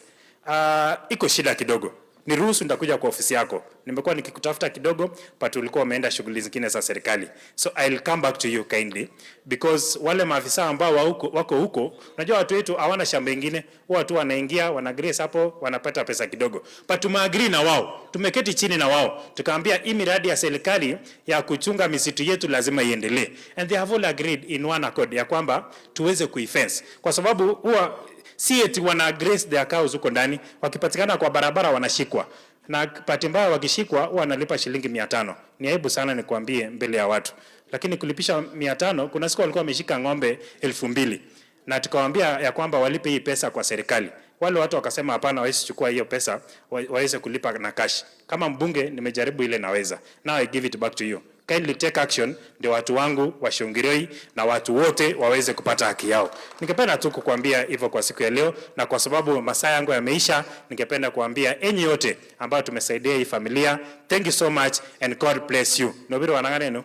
Iko shida kidogo. Niruhusu nitakuja kwa ofisi yako. Nimekuwa nikikutafuta kidogo, but ulikuwa umeenda shughuli zingine za serikali. So I'll come back to you kindly, because wale maafisa ambao wako huko, unajua watu wetu hawana shamba ingine, watu wanaingia, wana grace hapo, wanapata pesa kidogo. But tumeagree na wao, tumeketi chini na wao, tukaambia hii miradi ya serikali ya kuchunga misitu yetu lazima iendelee. And they have all agreed in one accord ya kwamba tuweze kuifence. Kwa sababu huwa si eti wana grace their cows huko ndani, wakipatikana kwa barabara wanashikwa. Na pati mbaya wakishikwa wanalipa shilingi 500. Ni aibu sana nikwambie mbele ya watu. Lakini kulipisha 500, kuna siku walikuwa wameshika ng'ombe 2000. Na tukawaambia ya kwamba walipe hii pesa kwa serikali. Wale watu wakasema hapana, hawezi chukua hiyo pesa, waweze kulipa na cash. Kama mbunge nimejaribu ile naweza. Now I give it back to you. Kindly take action ndio watu wangu wa Shongiroi na watu wote waweze kupata haki yao. Ningependa tu kukuambia hivyo kwa siku ya leo, na kwa sababu masaa yangu yameisha, ningependa kuambia enyi yote ambao tumesaidia hii familia, thank you so much and God bless you. Nobiro wanangane no?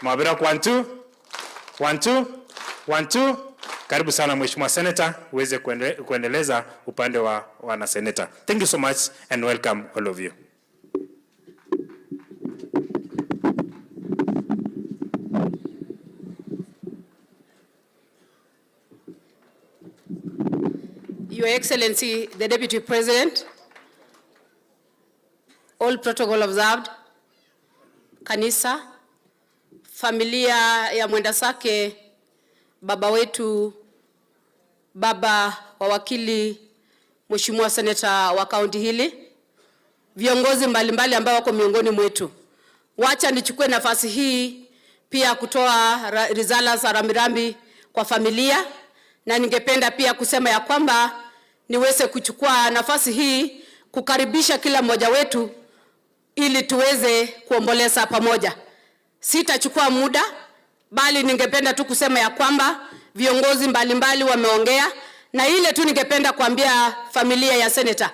Mabira 1 2 1 2. Karibu sana Mheshimiwa Senator, uweze kuendeleza upande wa wana senator. Thank you so much and welcome all of you. Your Excellency, the Deputy President, all protocol observed, kanisa, familia ya Mwendasake, baba wetu, baba wa wakili, Mheshimiwa Senator wa kaunti hili, viongozi mbalimbali ambao wako miongoni mwetu. Wacha nichukue nafasi hii pia kutoa risala za rambirambi kwa familia, na ningependa pia kusema ya kwamba niweze kuchukua nafasi hii kukaribisha kila mmoja wetu ili tuweze kuomboleza pamoja. Sitachukua muda, bali ningependa tu kusema ya kwamba viongozi mbalimbali wameongea, na ile tu ningependa kuambia familia ya senator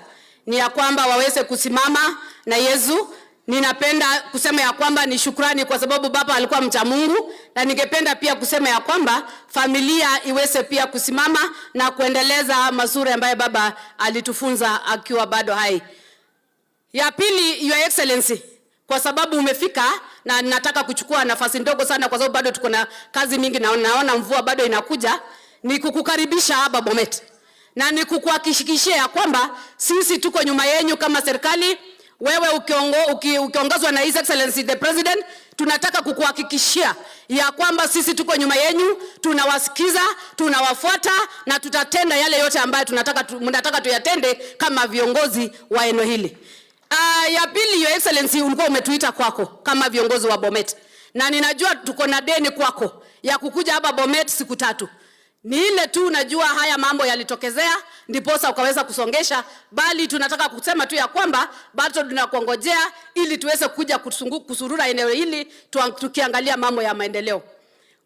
ni ya kwamba waweze kusimama na Yesu. Ninapenda kusema ya kwamba ni shukrani kwa sababu baba alikuwa mcha Mungu, na ningependa pia kusema ya kwamba familia iweze pia kusimama na kuendeleza mazuri ambayo baba alitufunza akiwa bado hai. Ya pili, Your Excellency, kwa sababu umefika na nataka kuchukua nafasi ndogo sana kwa sababu bado tuko na kazi mingi na naona mvua bado inakuja, ni kukukaribisha hapa Bomet. Na ni kukuhakikishia ya kwamba sisi tuko nyuma yenu kama serikali. Wewe ukiongozwa na His Excellency the President, tunataka kukuhakikishia ya kwamba sisi tuko nyuma yenu, tunawasikiza, tunawafuata na tutatenda yale yote ambayo mnataka tuyatende kama viongozi wa eneo hili. Ya pili, Your Excellency, ulikuwa umetuita kwako kama viongozi wa Bomet. Na ninajua tuko na deni kwako ya kukuja hapa Bomet siku 3. Ni ile tu najua haya mambo yalitokezea ndiposa ukaweza kusongesha, bali tunataka kusema tu ya kwamba bado tunakuongojea ili tuweze kuja kusurura eneo hili tukiangalia mambo ya maendeleo.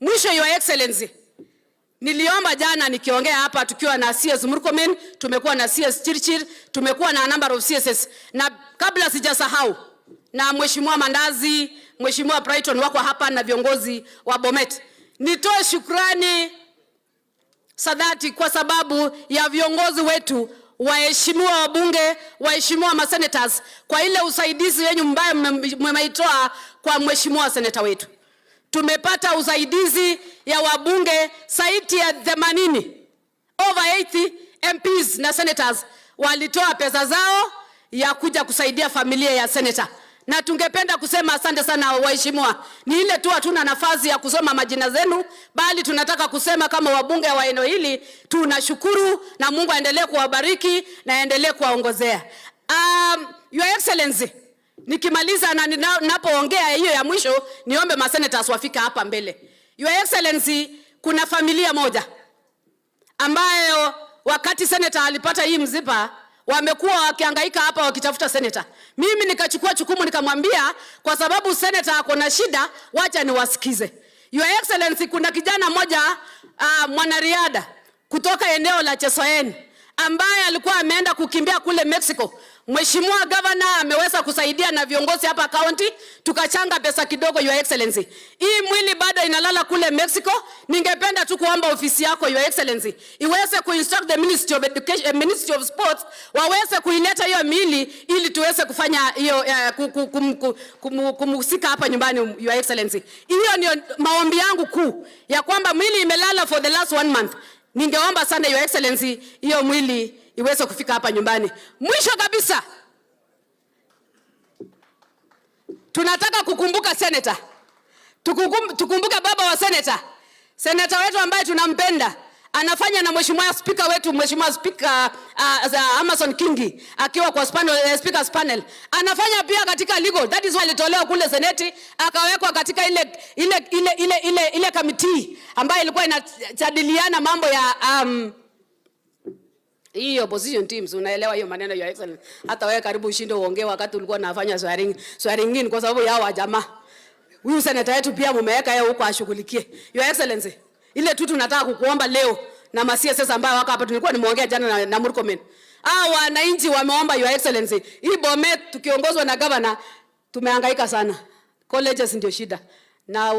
Mwisho, Your Excellency, niliomba jana nikiongea hapa tukiwa na CS Murkomen, tumekuwa na CS Chirchir, tumekuwa na number of CSS, na kabla sijasahau na Mheshimiwa Mandazi, Mheshimiwa Brighton wako hapa na viongozi wa Bomet. Nitoe shukrani sadati kwa sababu ya viongozi wetu, waheshimiwa wabunge, waheshimiwa masenators, kwa ile usaidizi wenu mbaya mmeitoa kwa Mheshimiwa Senator wetu. tumepata usaidizi ya wabunge zaidi ya 80, over 80 MPs na senators walitoa pesa zao ya kuja kusaidia familia ya senator. Na tungependa kusema asante sana waheshimiwa. Ni ile tu hatuna nafasi ya kusoma majina zenu, bali tunataka kusema kama wabunge wa eneo hili tunashukuru, na Mungu aendelee kuwabariki na aendelee kuwaongozea. Your Excellency, nikimaliza na ninapoongea hiyo ya mwisho, niombe masenators wafika hapa mbele. Your Excellency, kuna familia moja ambayo wakati senator alipata hii mzipa wamekuwa wakihangaika hapa wakitafuta senator. Mimi nikachukua jukumu nikamwambia, kwa sababu senator ako na shida, wacha niwasikize. Your Excellency, kuna kijana mmoja mwanariadha kutoka eneo la Chesoen ambaye alikuwa ameenda kukimbia kule Mexico. Mheshimiwa Governor ameweza kusaidia na viongozi hapa county, tukachanga pesa kidogo. Your Excellency, hii mwili bado inalala kule Mexico. Ningependa tu kuomba ofisi yako Your Excellency iweze kuinstruct the Ministry of Education, Ministry of Sports waweze kuileta hiyo mili ili tuweze kufanya hiyo kumhusika hapa nyumbani. Your Excellency, hiyo ni maombi yangu kuu, ya kwamba mwili imelala for the last 1 month. Ningeomba sana Your Excellency hiyo mwili iweze kufika hapa nyumbani. Mwisho kabisa, tunataka kukumbuka senator. Tukumbuke baba wa senator. Senator wetu ambaye tunampenda anafanya na mheshimiwa speaker wetu, mheshimiwa speaker Amason Kingi akiwa kwa speakers panel. Anafanya pia katika legal. That is why alitolewa kule seneti akawekwa katika ile committee ambayo ilikuwa inajadiliana mambo ya hiyo opposition teams. Unaelewa hiyo maneno Your Excellency. Hata wewe karibu ushinde uongee wakati ulikuwa unafanya swearing kwa sababu yao jamaa. Huyu senator wetu pia mumeweka yeye huko ashughulikie. Your Excellency, ile tu tunataka kukuomba leo na ma-CSS ambao wako hapa, tulikuwa nimeongea jana na Murkomen. Wananchi wameomba Your Excellency, hii Bomet tukiongozwa na governor tumehangaika sana. Colleges ndio shida. Na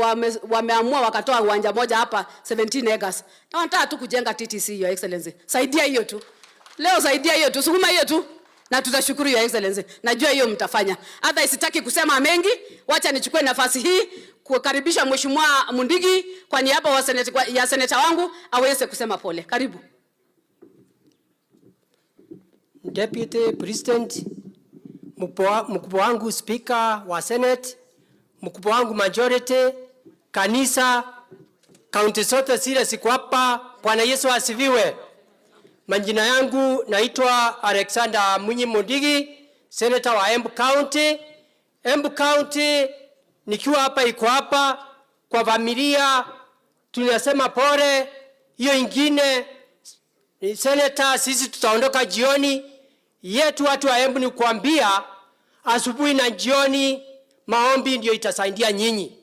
wameamua wakatoa uwanja moja hapa 17 acres. Na wanataka tu kujenga TTC. Your Excellency, saidia hiyo tu. Leo saidia hiyo tu, sukuma hiyo tu. Na tutashukuru Your Excellency. Najua hiyo mtafanya. Hata isitaki kusema mengi, wacha nichukue nafasi hii kukaribisha Mheshimiwa Mundigi kwa niaba ya seneta wangu aweze kusema pole. Karibu. Deputy President, mkubwa wangu Speaker wa Senate, mkubwa wangu majority, kanisa, kaunti zote zile ziko hapa. Bwana Yesu asifiwe. Majina yangu naitwa Alexander Munyi Mundigi, Senator wa Embu County. Embu County nikiwa hapa iko hapa kwa familia tunasema pole. Hiyo ingine Senator, sisi tutaondoka jioni. Yetu watu wa Embu ni kuambia asubuhi na jioni maombi ndio itasaidia nyinyi.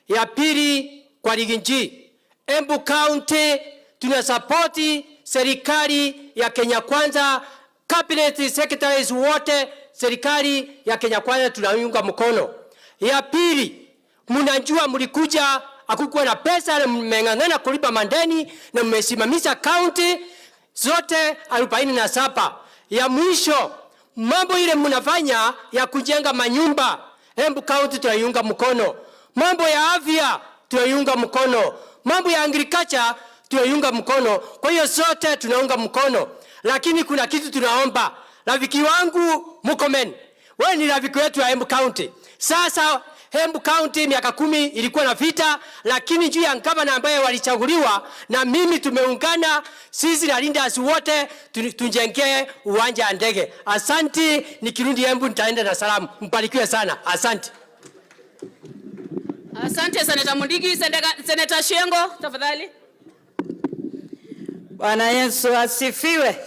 Ya pili, kwa Riginji, Embu County tunasapoti serikali ya Kenya Kwanza, cabinet secretaries wote, serikali ya Kenya Kwanza tunaunga mkono. Ya pili, mnajua mlikuja hakukuwa na pesa na mmeng'ang'ana kulipa mandeni na mmesimamisha county zote 47. Ya mwisho, mambo ile mnafanya ya kujenga manyumba, Embu County tunaiunga mkono. Mambo ya afya tunaiunga mkono. Mambo ya agriculture tunaiunga mkono. Kwa hiyo sote tunaunga mkono. Lakini kuna kitu tunaomba. Rafiki wangu Murkomen, wewe ni rafiki wetu wa Embu County. Sasa Embu County miaka 10 ilikuwa na vita, lakini juu ya gavana ambaye walichaguliwa na mimi tumeungana sisi na leaders wote tujengee uwanja wa ndege. Asante, nikirudi Embu nitaenda na salamu. Mbarikiwe sana. Asante. Asante Senator Mundigi. Senator Shengo, tafadhali. Bwana Yesu asifiwe.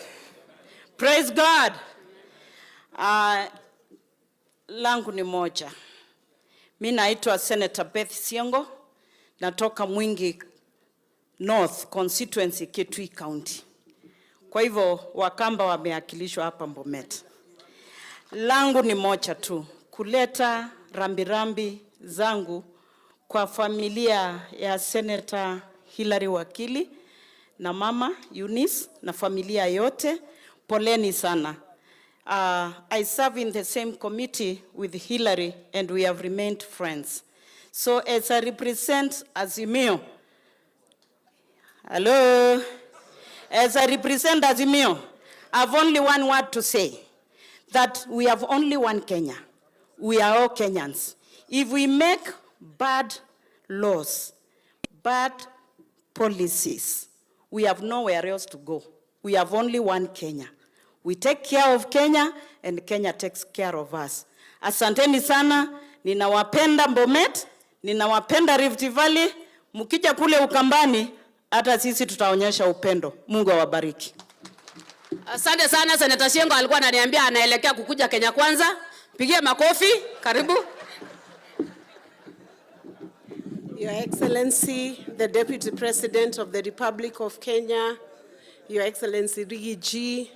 Praise God. Langu ni moja. Mimi naitwa Senator Beth Siengo, natoka Mwingi North constituency, Kitui County. Kwa hivyo Wakamba wameakilishwa hapa Bomet. Langu ni moja tu, kuleta rambirambi zangu kwa familia ya Senator Hilary Wakili na mama Eunice na familia yote. Poleni sana. I serve in the same committee with Hilary and we have remained friends. So as I represent Azimio, hello, as I represent Azimio, I have only one word to say, that we have only one Kenya. We are all Kenyans. If we make bad laws, bad policies, we have nowhere else to go. We have only one Kenya. We take care of Kenya and Kenya takes care of us. Asanteni sana, ninawapenda Bomet, ninawapenda Rift Valley, mkija kule Ukambani, hata sisi tutaonyesha upendo. Mungu awabariki. Asante sana, Senator Siengo alikuwa ananiambia anaelekea kukuja Kenya Kwanza. Pigie makofi, karibu. Your Excellency, the Deputy President of the Republic of Kenya, Your Excellency Riggy G,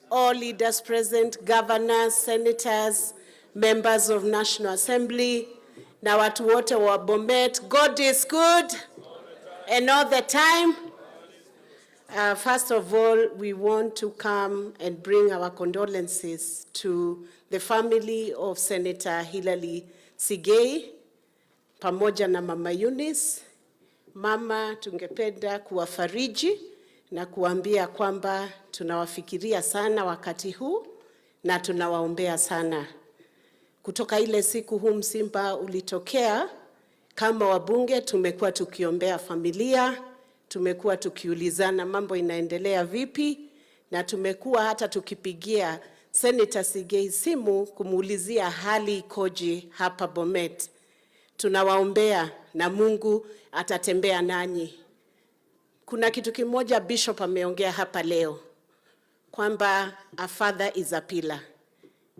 all leaders present, governors, senators, members of National Assembly, na watu wote wa Bomet, God is good and all the time. First of all, we want to come and bring our condolences to the family of Senator Hilary Sigei, pamoja na Mama Eunice. Mama, tungependa kuwafariji na kuambia kwamba tunawafikiria sana wakati huu na tunawaombea sana. Kutoka ile siku huu msiba ulitokea, kama wabunge tumekuwa tukiombea familia, tumekuwa tukiulizana mambo inaendelea vipi, na tumekuwa hata tukipigia Senator Sigei simu kumuulizia hali ikoje hapa Bomet. Tunawaombea na Mungu atatembea nanyi. Kuna kitu kimoja Bishop ameongea hapa leo, kwamba a father is a pillar.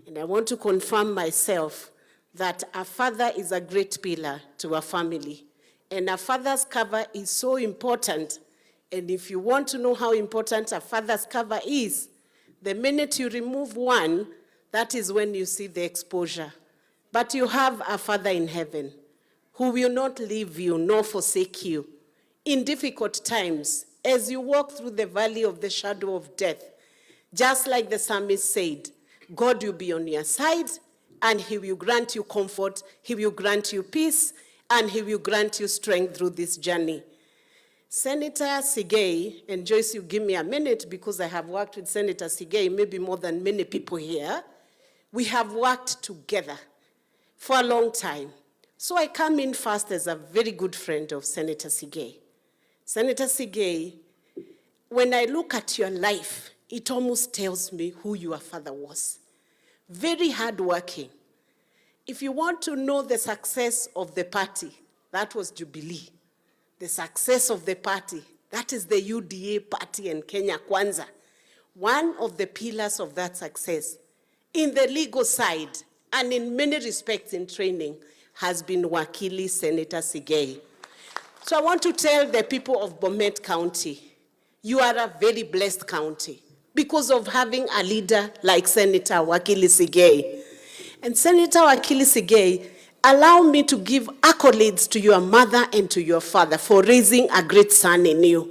And I want to confirm myself that a father is a great pillar to a family. And a father's cover is so important. And if you want to know how important a father's cover is, the minute you remove one, that is when you see the exposure. But you have a Father in heaven who will not leave you nor forsake you. In difficult times, as you walk through the valley of the shadow of death, just like the psalmist said, God will be on your side, and he will grant you comfort, he will grant you peace, and he will grant you strength through this journey. Senator Sigei, and Joyce, you give me a minute because I have worked with Senator Sigei, maybe more than many people here. We have worked together for a long time. So I come in first as a very good friend of Senator Sigei. Senator Sigei, when I look at your life, it almost tells me who your father was. Very hardworking. If you want to know the success of the party, that was Jubilee. The success of the party, that is the UDA party in Kenya Kwanza. One of the pillars of that success, in the legal side and in many respects in training, has been Wakili Senator Sigei. So I want to tell the people of Bomet County, you are a very blessed county because of having a leader like Senator Wakili Sigei. And Senator Wakili Sigei, allow me to give accolades to your mother and to your father for raising a great son in you.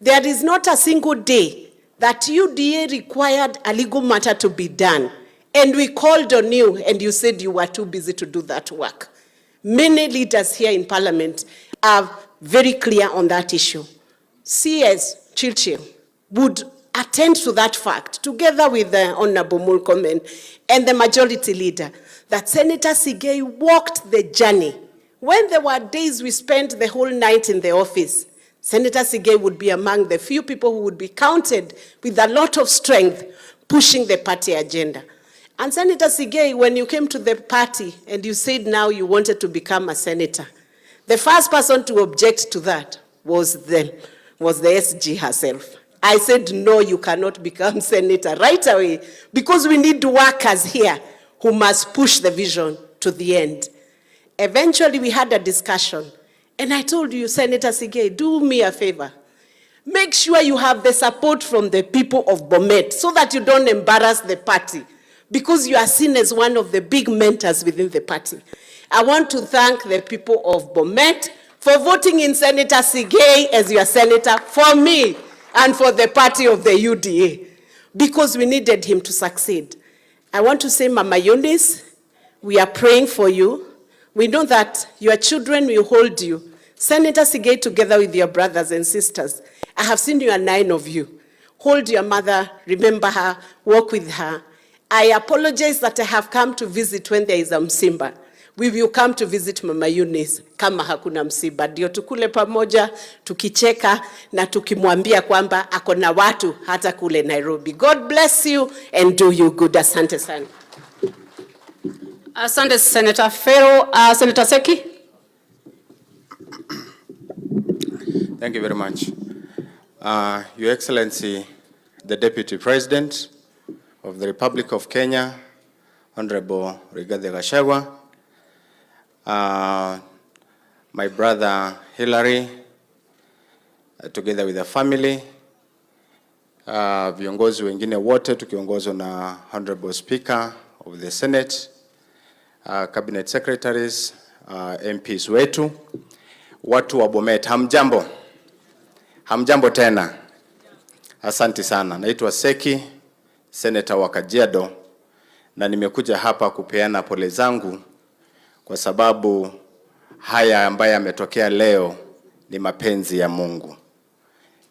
There is not a single day that UDA required a legal matter to be done, and we called on you and you said you were too busy to do that work. Many leaders here in Parliament are very clear on that issue. CS Chilchil would attend to that fact, together with the Honorable Mulkomen and the majority leader, that Senator Sigei walked the journey. When there were days we spent the whole night in the office, Senator Sigei would be among the few people who would be counted with a lot of strength pushing the party agenda. And Senator Sigei, when you came to the party and you said now you wanted to become a senator, the first person to object to that was the SG herself. I said, no, you cannot become senator right away because we need workers here who must push the vision to the end. Eventually, we had a discussion, and I told you, Senator Sigei, do me a favor. Make sure you have the support from the people of Bomet so that you don't embarrass the party, because you are seen as one of the big mentors within the party. I want to thank the people of Bomet for voting in Senator Sigei as your senator for me and for the party of the UDA, because we needed him to succeed. I want to say, Mama Eunice, we are praying for you. We know that your children will hold you. Senator Sigei, together with your brothers and sisters, I have seen you are 9 of you. Hold your mother, remember her, walk with her. I apologize that I have come to visit when there is a msiba. We will come to visit Mama Eunice kama hakuna msiba. Ndio tukule pamoja, tukicheka na tukimwambia kwamba ako na watu hata kule Nairobi. God bless you and do you good. Asante sana. Asante Senator Ferro. Senator Seki. Thank you very much. Your Excellency, the Deputy President of the Republic of Kenya, Honorable Rigathi Gachagua, my brother Hillary, together with the family, viongozi wengine wote tukiongozwa na Honorable Speaker of the Senate, Cabinet Secretaries, MPs wetu, watu wa Bomet, hamjambo. Hamjambo tena. Asante sana. Naitwa Seki, Senator wa Kajiado, na nimekuja hapa kupeana pole zangu kwa sababu haya ambayo yametokea leo ni mapenzi ya Mungu.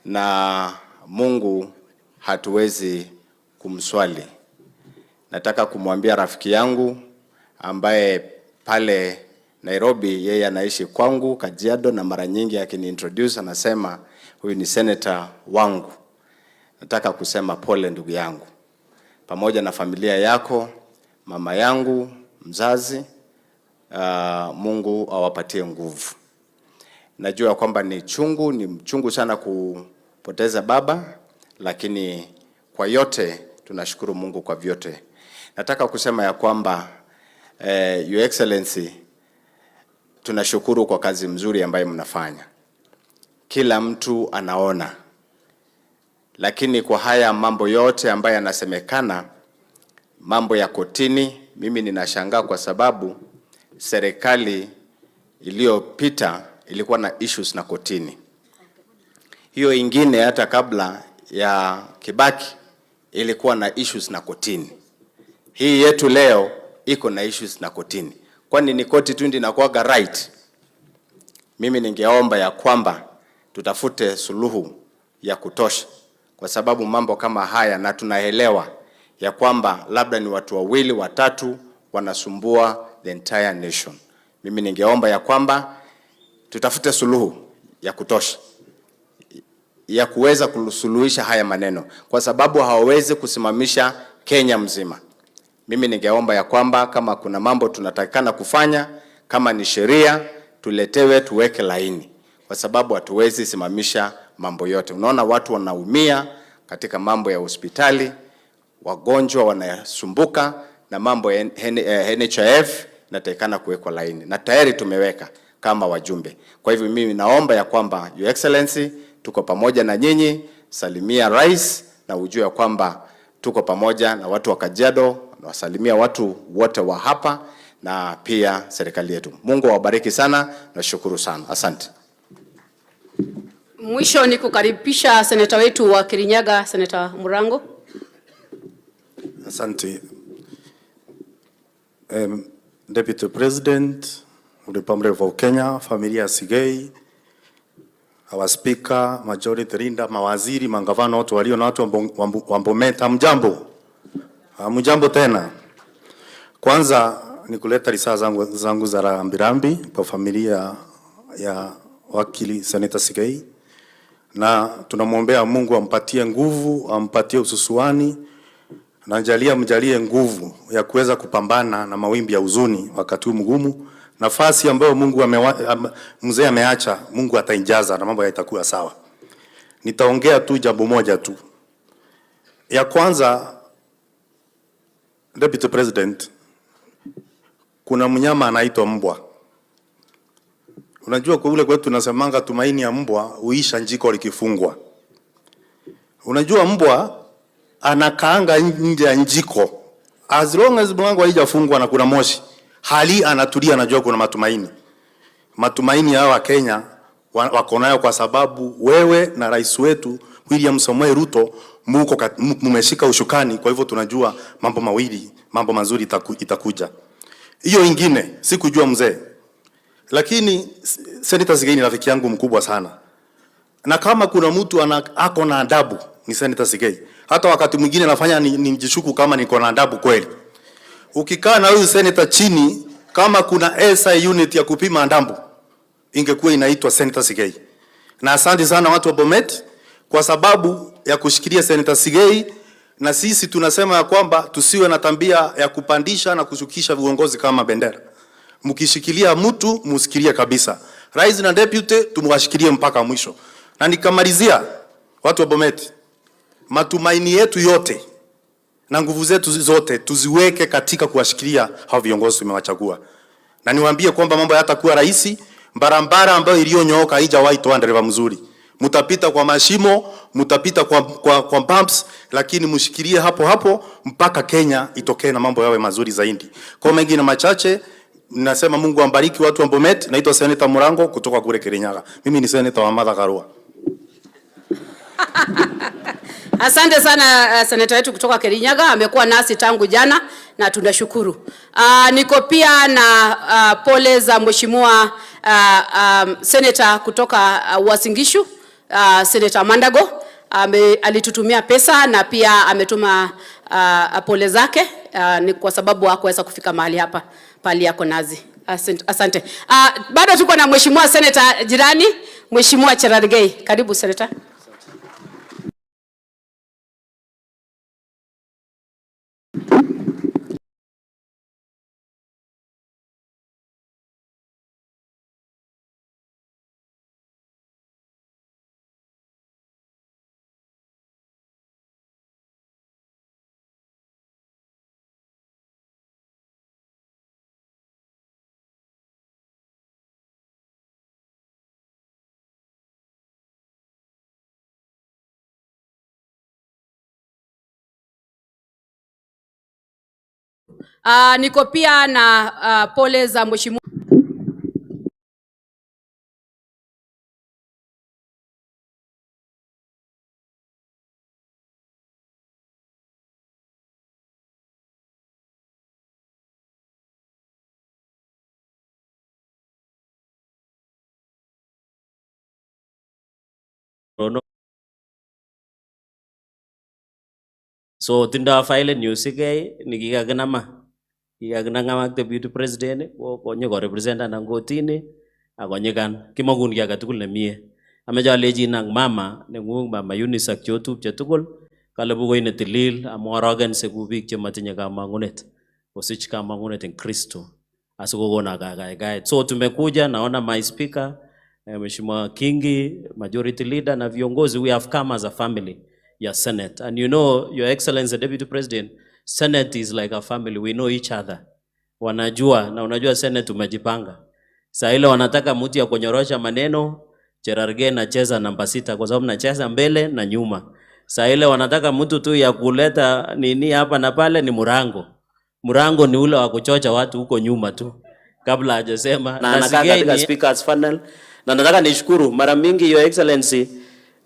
Na Mungu hatuwezi kumswali. Nataka kumwambia rafiki yangu ambaye pale Nairobi yeye anaishi kwangu Kajiado, na mara nyingi akiniintroduce anasema huyu ni senator wangu. Nataka kusema pole ndugu yangu. Pamoja na familia yako, mama yangu, mzazi, Mungu awapatie nguvu. Najua kwamba ni mchungu sana kupoteza baba, lakini kwa yote tunashukuru Mungu kwa vyote. Nataka kusema ya kwamba Your Excellency, tunashukuru kwa kazi mzuri ambayo mnafanya. Kila mtu anaona. Lakini kwa haya mambo yote ambayo yanasemekana, mambo ya kotini, mimi ninashangaa kwa sababu serikali iliyopita ilikuwa na issues na kotini. Hiyo ingine hata kabla ya Kibaki ilikuwa na issues na kotini. Hii yetu leo iko na issues na kotini. Kwani ni koti tu ndio inakuwa right? Mimi ningeomba ya kwamba tutafute suluhu ya kutosha, kwa sababu mambo kama haya, na tunaelewa ya kwamba labda ni watu wawili watatu wanasumbua the entire nation. Mimi ningeomba ya kwamba tutafute suluhu ya kutosha ya kuweza kusuluhisha haya maneno, kwa sababu hawawezi kusimamisha Kenya mzima. Mimi ningeomba ya kwamba kama kuna mambo tunatakikana kufanya, kama ni sheria tuletewe, tuweke laini, kwa sababu hatuwezi simamisha mambo yote. Unaona watu wanaumia katika mambo ya hospitali, wagonjwa wanasumbuka, na mambo ya NHIF natakikana kuwekwa laini, na tayari tumeweka kama wajumbe. Kwa hivyo mimi naomba ya kwamba Your Excellency, tuko pamoja na nyinyi, salimia rais na ujue ya kwamba tuko pamoja na watu wa Kajiado, na wasalimia watu wote wa hapa na pia serikali yetu. Mungu awabariki sana, na shukuru sana. Asante. Mwisho ni kukaribisha seneta wetu wa Kirinyaga, Senator Murango. Asante. Deputy President of the Republic of Kenya, familia Sigei, our speaker, majority leader, mawaziri, mangavana, watu walio na watu wa Bomet, hamjambo. Hamjambo tena. Kwanza ni kuleta risala zangu za rambirambi kwa familia ya wakili Senator Sigei, na tunamwombea Mungu ampatie nguvu, ampatie ususuani, na mjalie nguvu ya kuweza kupambana na mawimbi ya huzuni wakati mgumu. Nafasi ambayo Mungu mzee ameacha, Mungu atainjaza na mambo yatakuwa sawa. Nitaongea tu jambo moja tu. Ya kwanza, Deputy President, kuna mnyama anaitwa mbwa. Unajua kwa ule kwetu tunasemanga tumaini ya mbwa huisha njiko likifungwa. Unajua mbwa anakaanga nje ya njiko. As long as mlango haijafungwa na kuna moshi, hali anatulia, anajua kuna matumaini. Matumaini ya wa Kenya wako nayo kwa sababu wewe na rais wetu William Samoei Ruto mmeshika ushukani. Kwa hivyo tunajua mambo mazuri itakuja. Hiyo ingine sikujua mzee. lakini Senator Sigei ni rafiki yangu mkubwa sana. Na kama kuna mtu ako na adabu ni Senator Sigei. Hata wakati mwingine nafanya nimjishuku kama niko na adabu kweli. Ukikaa na huyu senator chini, kama kuna SI unit ya kupima adabu, ingekuwa inaitwa Senator Sigei. Na asante sana watu wa Bomet kwa sababu ya kushikilia Senator Sigei, na sisi tunasema ya kwamba tusiwe na tabia ya kupandisha na kushukisha viongozi kama bendera. Mkishikilia mtu musikilie kabisa. Rais na deputy tumwashikilie mpaka mwisho. Na nikamalizia watu wa Bomet, matumaini yetu yote na nguvu zetu zote tuziweke katika kuwashikilia hao viongozi tumewachagua. Na niwaambie kwamba mambo hayatakuwa rahisi. Barabara ambayo iliyonyooka haijawahi toa dereva mzuri. Mtapita kwa mashimo, mtapita kwa bumps, lakini mshikilie hapo hapo mpaka Kenya itokee na mambo yawe mazuri zaidi. Kwa mengi na machache, nasema Mungu ambariki watu wa Bomet. Naitwa Senator Murango kutoka kule Kirinyaga. Mimi ni senator wa Martha Karua. Asante sana senator wetu kutoka Kirinyaga, amekuwa nasi tangu jana na tunashukuru. Niko pia na pole za mheshimiwa senator kutoka Uasin Gishu, Senator Mandago. Alitutumia pesa na pia ametuma pole zake, ni kwa sababu hakuweza kufika mahali hapa pali yako nazi. Asante. Bado tuko na mheshimiwa senator jirani, mheshimiwa Cherargei. Karibu senator. Niko pia na pole za mheshimiwa So tinda file news Sigei nikikakinama ak deputy president ko nyo ko representa ng kotini ako nyikan kimagun ki age tugul nemie ameche alechi nang mama nengung mama Eunice ak chotupche tugul kale bukoy netilil amworoken seku biik chematinye kamangunet kosich kamangunet eng Kristo asikokona kakaikaet. So tumekuja, naona my speaker Mheshimiwa Kingi, majority leader na viongozi, we have come as a family ya Senate. And you know, Your Excellency Deputy President, Senate is like a family. We know each other. Wanajua, na unajua Senate umejipanga. Saa ile wanataka mtu ya kunyorosha maneno, Cherargei nacheza namba 6 kwa sababu nacheza mbele na nyuma. Saa ile wanataka mtu tu ya kuleta nini hapa na pale ni Murango. Murango ni ule wa kuchocha watu huko nyuma tu kabla hajasema. Na anakaa katika speakers funnel. Na nataka nishukuru mara mingi Your Excellency,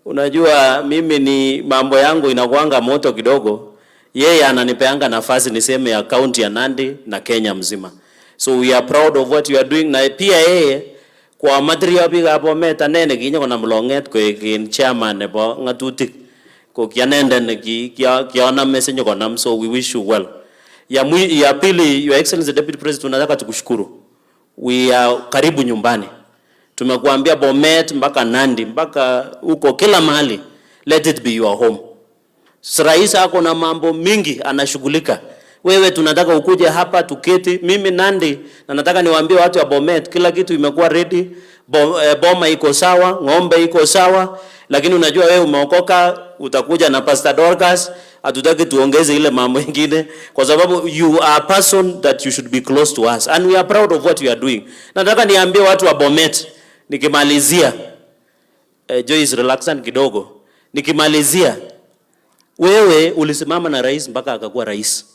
unajua mimi ni mambo yangu inakuanga moto kidogo. Yeye ananipeanga nafasi niseme ya county ya Nandi na Kenya mzima. So we are proud of what you are doing. Na pia yeye kwa madria biga Bomet anene kinyo na mlonget ko chairman nebo ngatutik ko kianende ne kiona message ko nam. So we wish you well. Ya pili, Your Excellency Deputy President, tunataka tukushukuru. We are karibu nyumbani. Tumekuambia Bomet mpaka Nandi mpaka huko kila mahali, let it be your home. Rais ako na mambo mingi anashughulika. Wewe tunataka ukuje hapa tuketi. Mimi Nandi na nataka niwaambie watu wa Bomet kila kitu imekuwa ready. Boma iko sawa, ng'ombe iko sawa, lakini unajua wewe umeokoka, utakuja na Pastor Dorcas, hatutaki tuongeze ile mambo mengine kwa sababu you are a person that you should be close to us and we are proud of what you are doing. Nataka niambie watu wa Bomet nikimalizia, Joyce relaxan kidogo, nikimalizia, wewe ulisimama na rais mpaka akakuwa rais.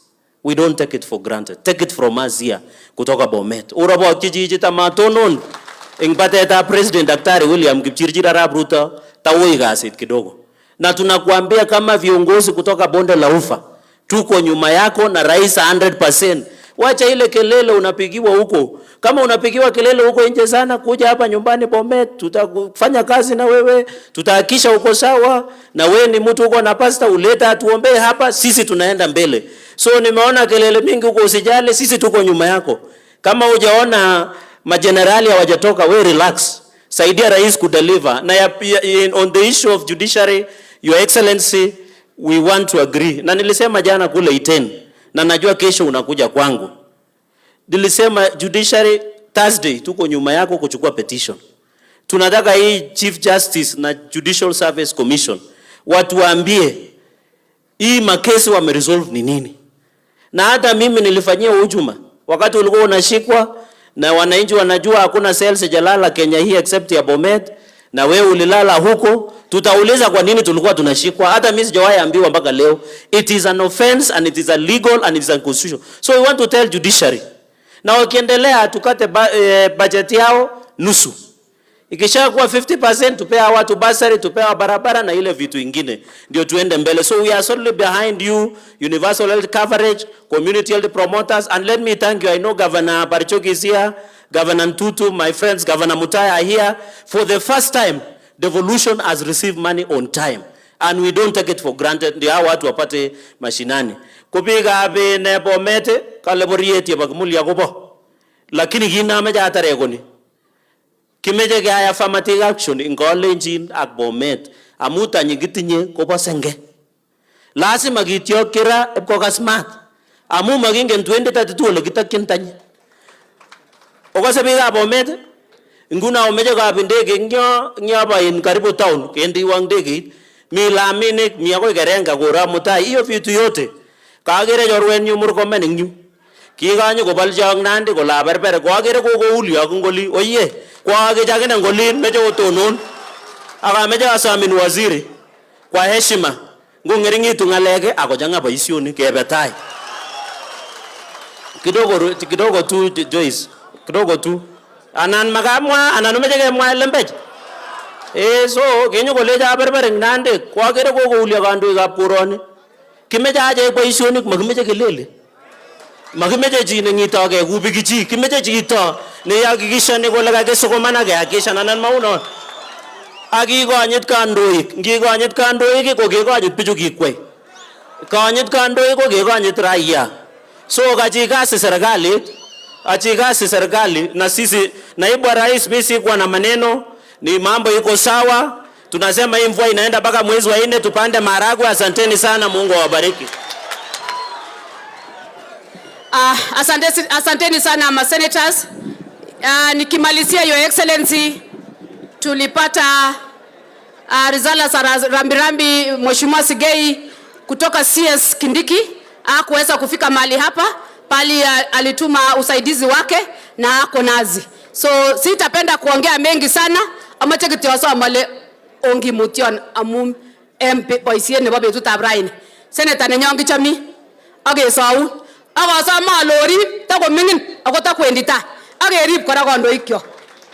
We don't take it for granted. Take it from us here kutoka Bomet. Urabo kijiji tamatonon ingpateta President Daktari William Kipchirchir Arap Ruto tawoi gasit kidogo. Na tunakuambia kama viongozi kutoka bonde la Ufa tuko nyuma yako na rais 100%. Wacha ile kelele unapigiwa huko. Kama unapigiwa kelele huko nje sana, kuja hapa nyumbani Bomet, tutafanya kazi na wewe, tutahakisha uko sawa, na wewe ni mtu uko na pasta, uleta tuombee hapa, sisi tunaenda mbele. So nimeona kelele mingi huko, usijali, sisi tuko nyuma yako. Kama hujaona majenerali hawajatoka, we relax. Saidia rais kudeliver. Na on the issue of judiciary, Your Excellency, we want to agree. Na nilisema jana kule Iten, na najua kesho unakuja kwangu. Nilisema judiciary Thursday tuko nyuma yako kuchukua petition. Tunataka hii Chief Justice na Judicial Service Commission watu waambie hii makesi wameresolve ni nini. Na hata mimi nilifanyia hujuma wakati ulikuwa unashikwa, na wananchi wanajua hakuna cells jalala Kenya hii except ya Bomet, na wewe ulilala huko. Tutauliza kwa nini tulikuwa tunashikwa. Hata mimi sijawahi ambiwa mpaka leo. It is an offense and it is illegal and it is unconstitutional. So we want to tell judiciary, na wakiendelea tukate budget yao nusu. Ikishakuwa 50% tupea watu basari, tupea barabara na ile vitu ingine, ndio tuende mbele. So we are solely behind you, universal health coverage, community health promoters, and let me thank you. I know Governor Barichoki is here, Governor Ntutu, my friends, Governor Mutai are here. For the first time, devolution has received money on time, and we don't take it for granted. Ndio hao watu wapate mashinani. Kupiga abe ne Bomete kale borieti bagmuli yakobo. Lakini gina meja ataregoni. Kimeje gaya affirmative action ingolenjin ak Bomet amuta nyigitinye kobo senge. Lazima kityo kira ko smart. Amu magingen 2032 ole kitakyin tany. Okase biga Bomet nguna omeje ka bindege ngyo ba in karibu town kendi wang ndege mi laminik mi akoi Kerenga kora Mutai hiyo vitu yote kagere jorwen yu Murkomen nyu kiganyo kobaljong Nandi kola berber kwagere kokouli ak ngoli oye kwage jagena ngolin meje otonon aka meje asamin waziri kwa heshima ngongeringitu ngalege akojanga boisioni kebe tai kidogo tu Joyce kidogo tu anan magamwa anan meje kemwa lembej so kenyo koleja berber Nandi kwagere kokouli kandoikab koroni kimeje aje boisionik makimeje kelele makimeje chi nengitoke kubiki chi kimeje chito neyakikishani kole kakesokomana keyakishan anan maunon akikonyit kandoik ngikonyit kandoik ko kekonyit bichu kikwei konyit kandoik ko kekonyit raia so kachikasi serikali na sisi naibu rais mimi kwa na maneno ni mambo iko sawa tunasema hii mvua inaenda mpaka mwezi wa 4 tupande maharagwe asanteni sana Mungu awabariki. Asanteni sana ma senators. Nikimalizia Your Excellency, tulipata risala za rambirambi Mheshimiwa Sigei kutoka CS Kindiki hakuweza kufika mahali hapa pali alituma usaidizi wake na ako nazi. So sitapenda kuongea mengi sana amache kityoso male ongi mution amum MP boisie nebo betutab raini. Senator nenyongi chami agesau akasama lori tako mingin akotakwendi ta akerib kora kandoikyo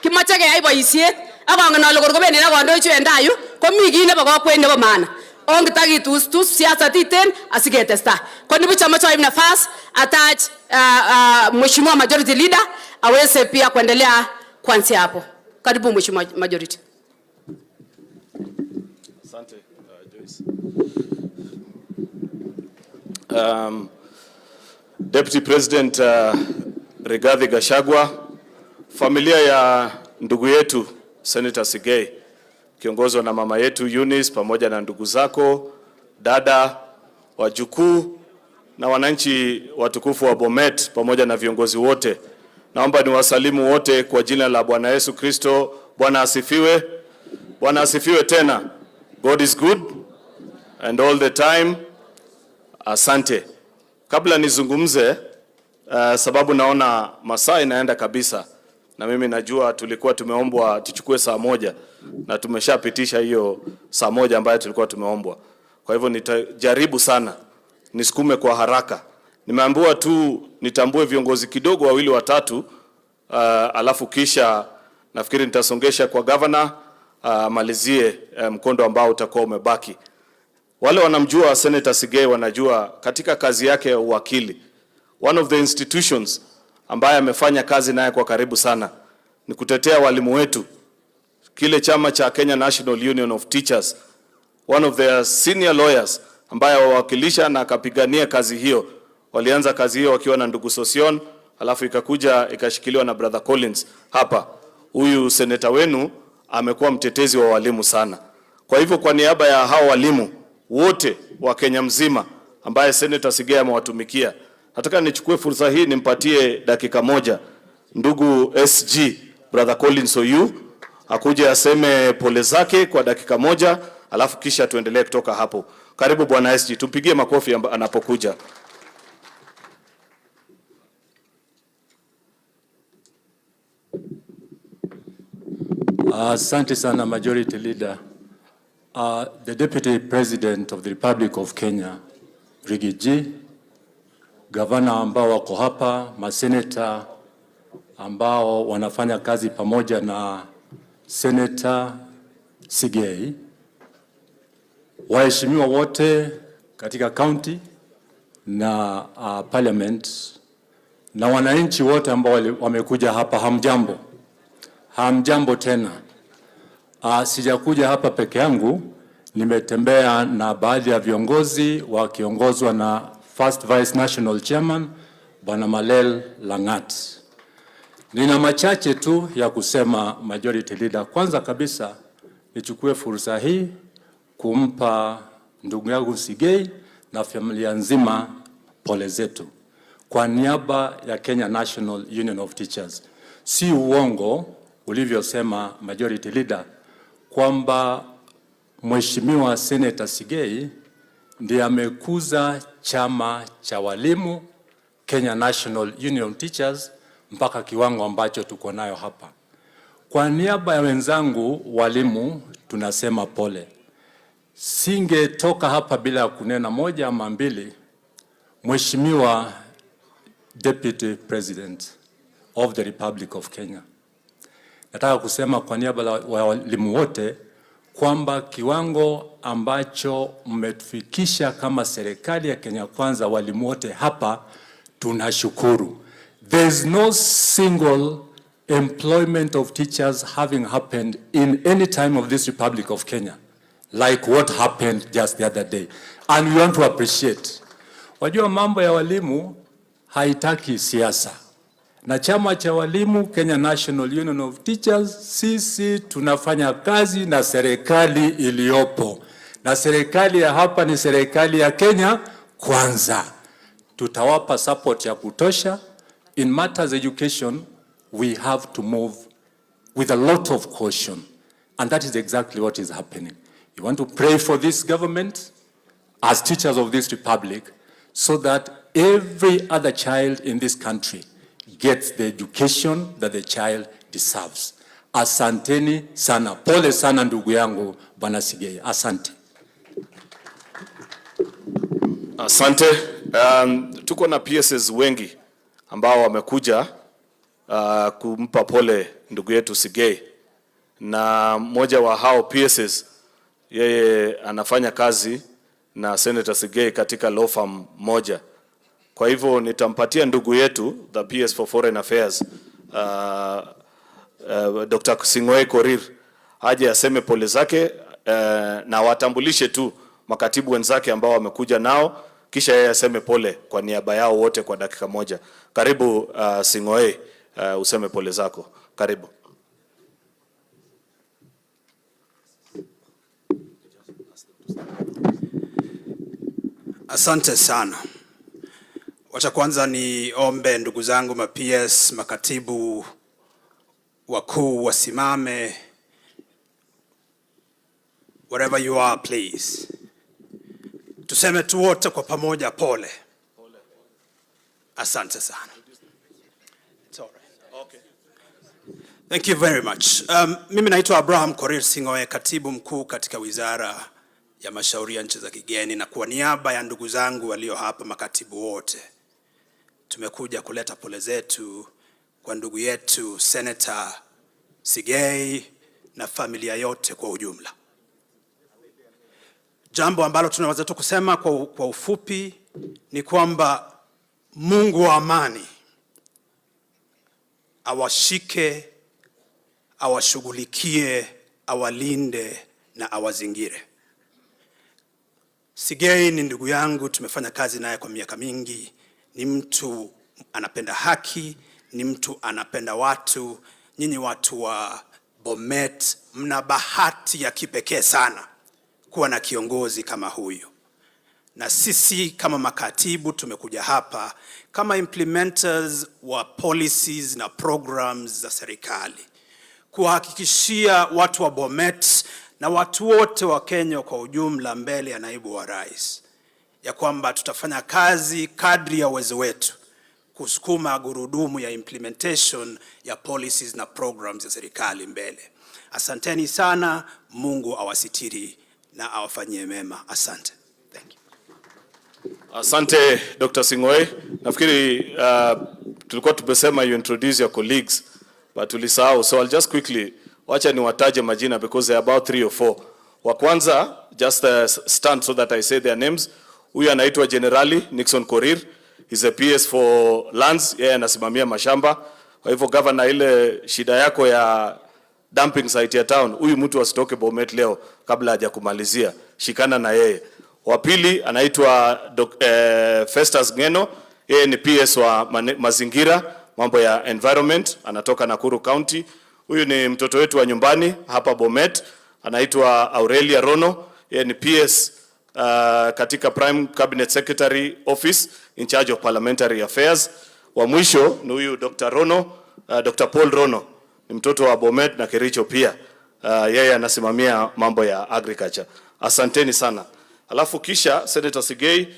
kimache keyai boisiet akangen ale kor kobendi na kandoichu endayu komi kiit nebo kokwet nebo maana ongitakitus siasa titen asiketesta kwa nibucha macho hivi nafasi attach Mheshimiwa Majority Leader aweze pia kuendelea kuanzia hapo. Karibu Mheshimiwa Majority. Asante Joyce. Deputy President Rigathi Gachagua, familia ya ndugu yetu Senator Sigei kiongozwa na mama yetu Eunice pamoja na ndugu zako, dada, wajukuu na wananchi watukufu wa Bomet pamoja na viongozi wote. Naomba niwasalimu wote kwa jina la Bwana Yesu Kristo. Bwana asifiwe. Bwana asifiwe tena. God is good and all the time. Asante. Kabla nizungumze sababu naona masaa inaenda kabisa na mimi najua tulikuwa tumeombwa tuchukue saa moja na tumeshapitisha hiyo saa moja ambayo tulikuwa tumeombwa. Kwa hivyo nitajaribu sana nisukume kwa haraka. Nimeambiwa tu nitambue viongozi kidogo wawili watatu alafu kisha nafikiri nitasongesha kwa governor malizie mkondo ambao utakuwa umebaki. Wale wanamjua Senator Sigei wanajua katika kazi yake ya uwakili One of the institutions ambaye amefanya kazi naye kwa karibu sana ni kutetea walimu wetu. Kile chama cha Kenya National Union of Teachers, one of their senior lawyers ambaye wawakilisha na akapigania kazi hiyo. Walianza kazi hiyo wakiwa na ndugu Sosion, alafu ikakuja ikashikiliwa na brother Collins hapa. Huyu seneta wenu amekuwa mtetezi wa walimu sana. Kwa hivyo kwa niaba ya hao walimu wote wa Kenya mzima ambaye Senator Sigei amewatumikia, nataka nichukue fursa hii nimpatie dakika moja ndugu SG brother Collins Oyu akuje aseme pole zake kwa dakika moja, alafu kisha tuendelee kutoka hapo. Karibu bwana SG, tupigie makofi anapokuja. Asante sana Majority Leader. The Deputy President of the Republic of Kenya, Rigiji, Governor ambao wako hapa, maseneta ambao wanafanya kazi pamoja na Senator Sigei, waheshimiwa wote katika county na parliament, na wananchi wote ambao wamekuja hapa, hamjambo. Hamjambo tena. Sijakuja hapa peke yangu, nimetembea na baadhi ya viongozi wakiongozwa na First Vice National Chairman Bwana Malel Langat. Nina machache tu ya kusema Majority Leader. Kwanza kabisa nichukue fursa hii kumpa ndugu yangu Sigei na familia nzima pole zetu kwa niaba ya Kenya National Union of Teachers. Si uongo ulivyosema Majority Leader kwamba Mheshimiwa Senator Sigei ndiye amekuza chama cha walimu Kenya National Union of Teachers mpaka kiwango ambacho tuko nayo hapa. Kwa niaba ya wenzangu walimu tunasema pole. Singetoka hapa bila kunena moja ama mbili. Mheshimiwa Deputy President of the Republic of Kenya, nataka kusema kwa niaba ya walimu wote kwamba kiwango ambacho mmetufikisha kama serikali ya Kenya Kwanza, walimu wote hapa tunashukuru. There's no single employment of teachers having happened in any time of this Republic of Kenya like what happened just the other day, and we want to appreciate. Wajua mambo ya walimu haitaki siasa. Na chama cha walimu Kenya National Union of Teachers, sisi tunafanya kazi na serikali iliyopo. Na serikali ya hapa ni serikali ya Kenya Kwanza. Tutawapa support ya kutosha. In matters education, we have to move with a lot of caution. And that is exactly what is happening. You want to pray for this government as teachers of this republic so that every other child in this country gets the education that the child deserves. Asanteni sana. Pole sana ndugu yangu Bwana Sigei. Asante. Asante. Tuko na PSs wengi ambao wamekuja kumpa pole ndugu yetu Sigei. Na mmoja wa hao PSs yeye anafanya kazi na Senator Sigei katika law firm moja. Kwa hivyo nitampatia ndugu yetu the PS for Foreign Affairs Dr. Sigei'S Korir aje aseme pole zake na watambulishe tu makatibu wenzake ambao wamekuja nao, kisha yeye aseme pole kwa niaba yao wote kwa dakika moja. Karibu Sigei'S, useme pole zako. Karibu. Asante sana. Wacha kwanza ni ombe ndugu zangu ma-PS, makatibu wakuu wasimame. Wherever you are, please. Tuseme tu wote kwa pamoja pole. Asante sana. It's all right. Okay. Thank you very much. Mimi naitwa Abraham Korir Sigei'S, katibu mkuu katika Wizara ya Mashauri ya Nchi za Kigeni, na kwa niaba ya ndugu zangu walio hapa, makatibu wote, tumekuja kuleta pole zetu kwa ndugu yetu Senator Sigei na familia yote kwa ujumla. Jambo ambalo tunaweza tu kusema kwa ufupi ni kwamba Mungu wa amani awashike, awashughulikie, awalinde na awazingire. Sigei ni ndugu yangu, tumefanya kazi naye kwa miaka mingi. Ni mtu anapenda haki, ni mtu anapenda watu. Nyinyi watu wa Bomet mna bahati ya kipekee sana kuwa na kiongozi kama huyu. Na sisi kama makatibu tumekuja hapa kama implementers wa policies na programs za serikali, kuhakikishia watu wa Bomet na watu wote wa Kenya kwa ujumla mbele ya naibu wa rais ya kwamba tutafanya kazi kadri ya uwezo wetu kusukuma gurudumu ya implementation ya policies na programs za serikali mbele. Asanteni sana, Mungu awasitiri na awafanyie mema. Asante. Asante Dr. Sigei'S. Nafikiri tulikuwa tumesema you introduce your colleagues but tulisahau, so I'll just quickly wacha niwataje majina because there are about 3 or 4. Wa kwanza just stand so that I say their names. Huyu anaitwa Generali Nixon Korir, he's a PS for lands, yeye anasimamia mashamba. Kwa hivyo governor, ile shida yako ya dumping site ya town, huyu mtu asitoke Bomet leo kabla hajakumalizia, shikana na yeye. Wa pili anaitwa Festus Ngeno, yeye ni PS wa mazingira, mambo ya environment, anatoka Nakuru County. Huyu ni mtoto wetu wa nyumbani hapa Bomet, anaitwa Aurelia Rono, yeye ni PS katika Prime Cabinet Secretary Office in charge of Parliamentary Affairs. Wa mwisho ni huyu Dr. Rono, Dr. Paul Rono, ni mtoto wa Bomet na Kericho pia. Yeye anasimamia mambo ya agriculture. Asanteni sana. Alafu kisha Senator Sigei'S,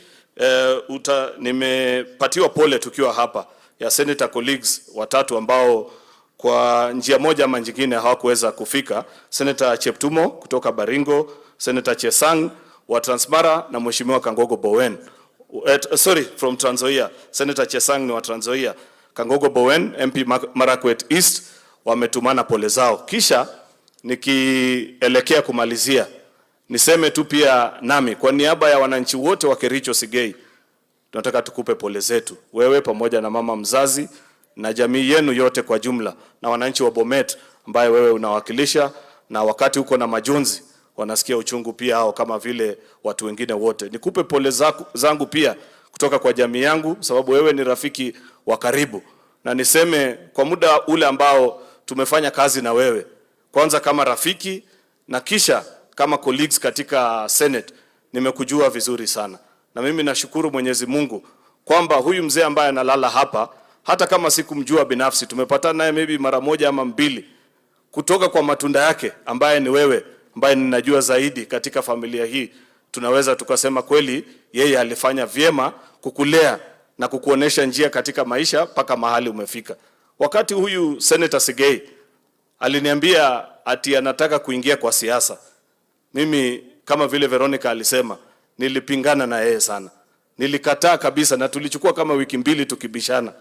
nimepatiwa pole tukiwa hapa ya Senator colleagues watatu ambao kwa njia moja ama nyingine hawakuweza kufika. Senator Cheptumo kutoka Baringo, Senator Chesang wa Transmara na Mheshimiwa Kangogo Bowen. From Trans Nzoia. Senator Chesang ni wa Trans Nzoia. Kangogo Bowen, MP Marakwet East, wametumana pole zao. Kisha nikielekea kumalizia, niseme tu pia nami kwa niaba ya wananchi wote wa Kericho Sigei'S, tunataka tukupe pole zetu, wewe pamoja na mama mzazi na jamii yenu yote kwa jumla, na wananchi wa Bomet ambaye wewe unawakilisha, na wakati uko na majonzi wanasikia uchungu pia hao kama vile watu wengine wote. Nikupe pole zangu pia kutoka kwa jamii yangu, sababu wewe ni rafiki wa karibu, na niseme kwa muda ule ambao tumefanya kazi na wewe, kwanza kama rafiki na kisha kama colleagues katika Senate, nimekujua vizuri sana. Na mimi nashukuru Mwenyezi Mungu kwamba huyu mzee ambaye analala hapa, hata kama sikumjua binafsi, tumepatana naye maybe mara moja ama mbili, kutoka kwa matunda yake ambaye ni wewe, ambaye ninajua zaidi katika familia hii, tunaweza tukasema kweli yeye alifanya vyema kukulea na kukuonesha njia katika maisha mpaka mahali umefika. Wakati huyu Senator Sigei'S aliniambia ati anataka kuingia kwa siasa, mimi kama vile Veronica alisema, nilipingana na yeye sana. Nilikataa kabisa, na tulichukua kama wiki mbili tukibishana.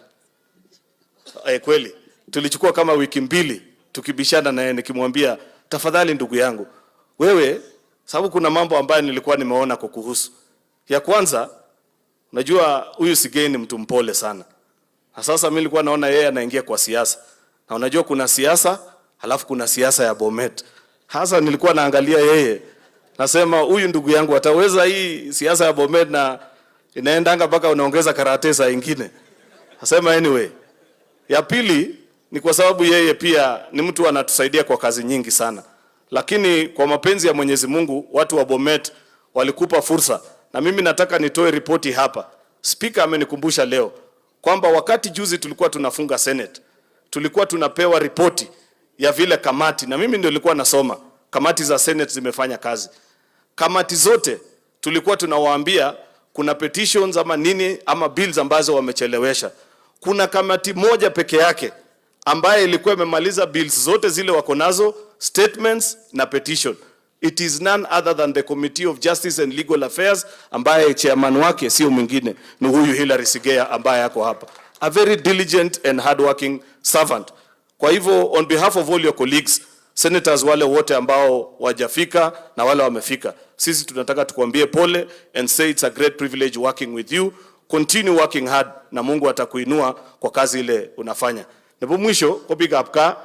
Kweli, tulichukua kama wiki mbili tukibishana na yeye, nikimwambia tafadhali ndugu yangu, wewe, sababu kuna mambo ambayo nilikuwa nimeona kukuhusu. Ya kwanza, unajua huyu Sigei'S ni mtu mpole sana. Sasa mimi nilikuwa naona yeye anaingia kwa siasa. Na unajua kuna siasa, halafu kuna siasa ya Bomet. Hasa nilikuwa naangalia yeye, nasema huyu ndugu yangu ataweza hii siasa ya Bomet, na inaendanga mpaka unaongeza karate saa nyingine. Nasema anyway. Ya pili ni kwa sababu yeye pia ni mtu anatusaidia kwa kazi nyingi sana. Lakini kwa mapenzi ya Mwenyezi Mungu, watu wa Bomet walikupa fursa, na mimi nataka nitoe ripoti hapa. Speaker amenikumbusha leo kwamba wakati juzi tulikuwa tunafunga Senate, tulikuwa tunapewa ripoti ya vile kamati, na mimi ndio nilikuwa nasoma kamati za Senate zimefanya kazi. Kamati zote tulikuwa tunawaambia kuna petitions ama nini ama bills ambazo wamechelewesha. Kuna kamati moja peke yake ambaye ilikuwa imemaliza bills zote zile wako nazo, statements na petition. It is none other than the Committee of Justice and Legal Affairs, ambaye chairman wake sio mwingine ni huyu Hilary Sigei'S ambaye yako hapa. A very diligent and hardworking servant. Kwa hivyo on behalf of all your colleagues, senators wale wote ambao wajafika na wale wamefika, sisi tunataka tukwambie pole and say it's a great privilege working with you continue working hard na Mungu atakuinua kwa kazi ile unafanya. Nebo mwisho ko big up ka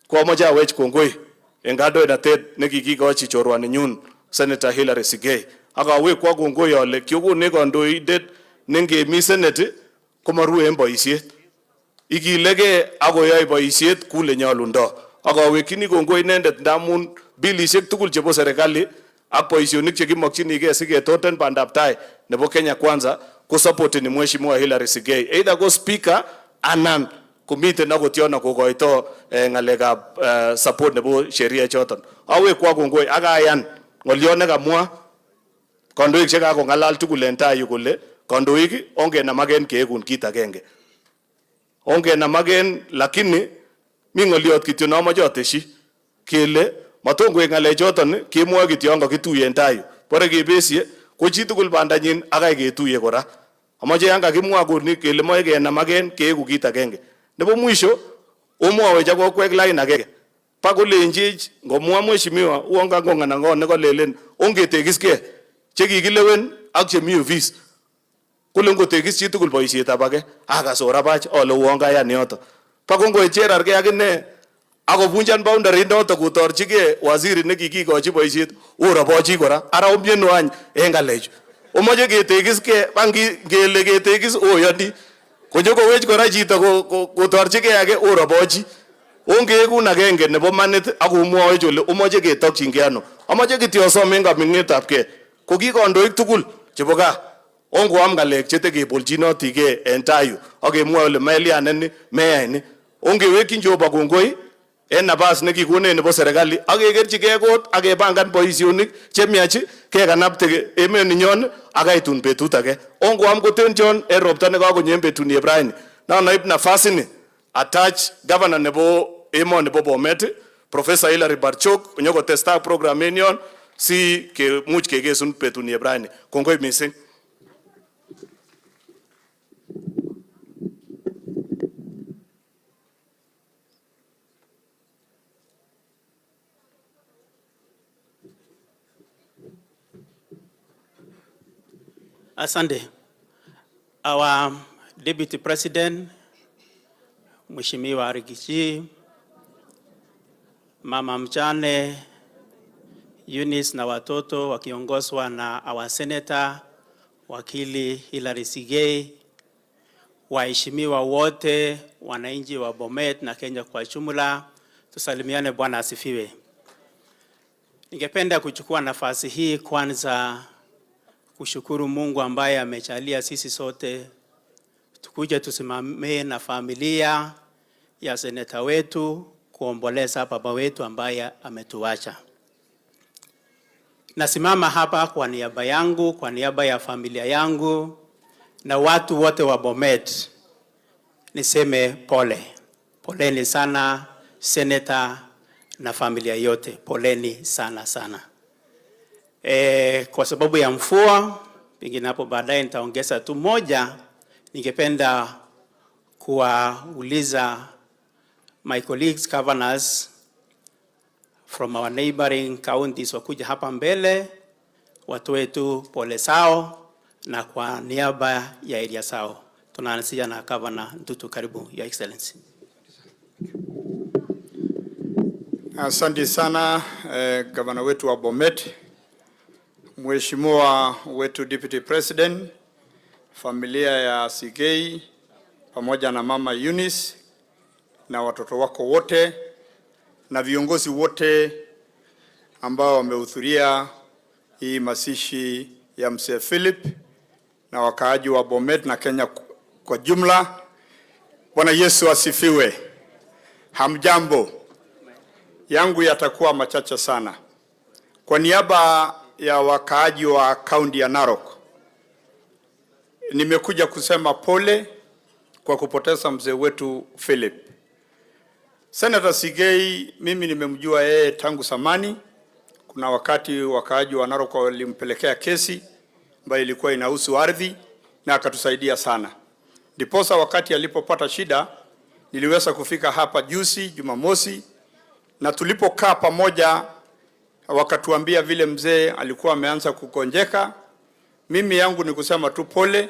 kwa moja wech kongoi engado na ted nekikikochi chorwani nyun Senator Hilary Sigei. Aka we kwa kongoi ale kyokone kandoindet nengemi Senate komaru en boisiet. Ikilege akoyoe boisiet kule nyolundo. Aka wekini kongoi inendet ndamun bilisiek tugul chebo serikali ak boisionik chekimokyinigei siketoten bandab tai nebo Kenya Kwanza ko support ni Mheshimiwa Hilary Sigei. Either go speaker anan komiten akot yono kokoito ngalekab support nebo sheria choton. Awe kwa kongoi akayan ngolion nekamwa kandoik chekakongalal tugul en tai yu kole kandoik ongenamagen keekun kit agenge. Ongenamagen lakini mi ngoliot kityo nomoche ateshi kele matongoek ngalechoton kemwoe kityo yon kakituye en tai yu. Bore kebesie ko chitugul bandanyin akai ketuye kora. Amache yan kakimwa kuni kele moe kenamagen keeku kit agenge. Nebo mwisho omwowe chako kwek line agenge. Pakolenjech ngomwa mheshimiwa uonga ngongana ngon nekolelen ongetekiske chekikilewen ak chemi office. Kole ngotekis chitugul boisietab age akasora bach ole uonga yan yoto. Pakongoecherarge akine akobunjan boundary noto kotorchige waziri nekikikochi boisiet orobochi kora ara omyeno any en ngalechu. Omoche ketekiske bangi ngele ketekis oyoni konyokowech kora chito kotorchige age orobochi. Ongeekun agenge nebo manit akomwoe ole omoche ketokyingei ano. Amoche kityo asome en kaming'etabge ko ki kandoik tugul chebo gaa ongoam ngalek chetekebolchinotige en tai yu akemwoe ole melianen meyai ni. Ongewekyin Jehova kongoi en nabas nekikonech nebo serikali akekerchigei kot akepangan boisionik chemiach kekanapte emet ninyon akaitun betut age. Ongoam kotenjon en ropta nekakonyo en betuni Ibrahim. Na naib nafasi ni attach governor nebo emoni bo Bomet Professor Hilary Barchok konyokotesta program enyon si kemuch kekesun betuni Ibrahim. Kongoi missing. Asante. Our Deputy President, Mheshimiwa Rigiji, Mama Mjane, Eunice na watoto wakiongozwa na our Senator Wakili Hilary Sigei, waheshimiwa wote, wananchi wa Bomet na Kenya kwa jumla, tusalimiane. Bwana asifiwe. Ningependa kuchukua nafasi hii kwanza kushukuru Mungu ambaye amejalia sisi sote tukuje tusimame na familia ya seneta wetu kuomboleza baba wetu ambaye ametuacha. Nasimama hapa kwa niaba yangu, kwa niaba ya familia yangu na watu wote wa Bomet. Niseme pole. Poleni sana seneta na familia yote. Poleni sana sana. Kwa sababu ya mvua, pengine hapo baadaye nitaongeza tu moja, ningependa kuwauliza my colleagues governors from our neighboring counties wakuja hapa mbele watoe tu pole sao na kwa niaba ya area sao. Tunaanzia na Governor Ndutu. Karibu, Your Excellency. Asante sana Governor wetu wa Bomet, Mheshimiwa wetu Deputy President, familia ya Sigei pamoja na Mama Eunice na watoto wako wote na viongozi wote ambao wamehudhuria hii mazishi ya Mzee Philip na wakaaji wa Bomet na Kenya kwa jumla. Bwana Yesu asifiwe. Hamjambo. Yangu yatakuwa machache sana. Kwa niaba ya wakaaji wa kaunti ya Narok, nimekuja kusema pole kwa kupoteza mzee wetu Philip. Senator Sigei, mimi nimemjua yeye tangu zamani. Kuna wakati wakaaji wa Narok walimpelekea kesi ambayo ilikuwa inahusu ardhi na akatusaidia sana. Ndiposa wakati alipopata shida niliweza kufika hapa juzi Jumamosi, na tulipokaa pamoja wakatuambia vile mzee alikuwa ameanza kukonjeka. Mimi yangu ni kusema tu pole,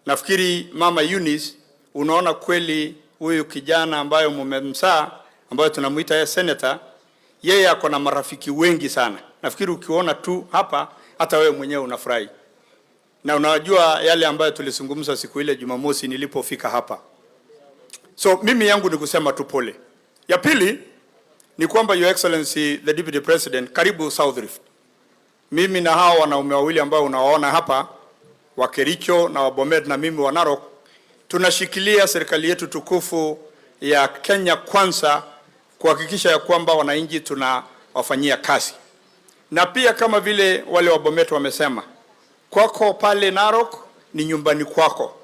nafikiri Mama Eunice, unaona kweli huyu kijana ambayo mumemsaa, ambayo tunamuita yeye senator, yeye ako na marafiki wengi sana. Nafikiri ukiona tu hapa hata wewe mwenyewe unafurahi. Na unajua yale ambayo tulizungumza siku ile Jumamosi nilipofika hapa. So mimi yangu ni kusema tu pole. Ya pili ni kwamba Your Excellency the Deputy President, karibu South Rift. Mimi na hao wanaume wawili ambao unawaona hapa, wa Kericho na wa Bomet na mimi wa Narok, tunashikilia serikali yetu tukufu ya Kenya Kwanza kuhakikisha ya kwamba wananchi tunawafanyia kazi. Na pia kama vile wale wa Bomet wamesema, kwako pale Narok ni nyumbani kwako.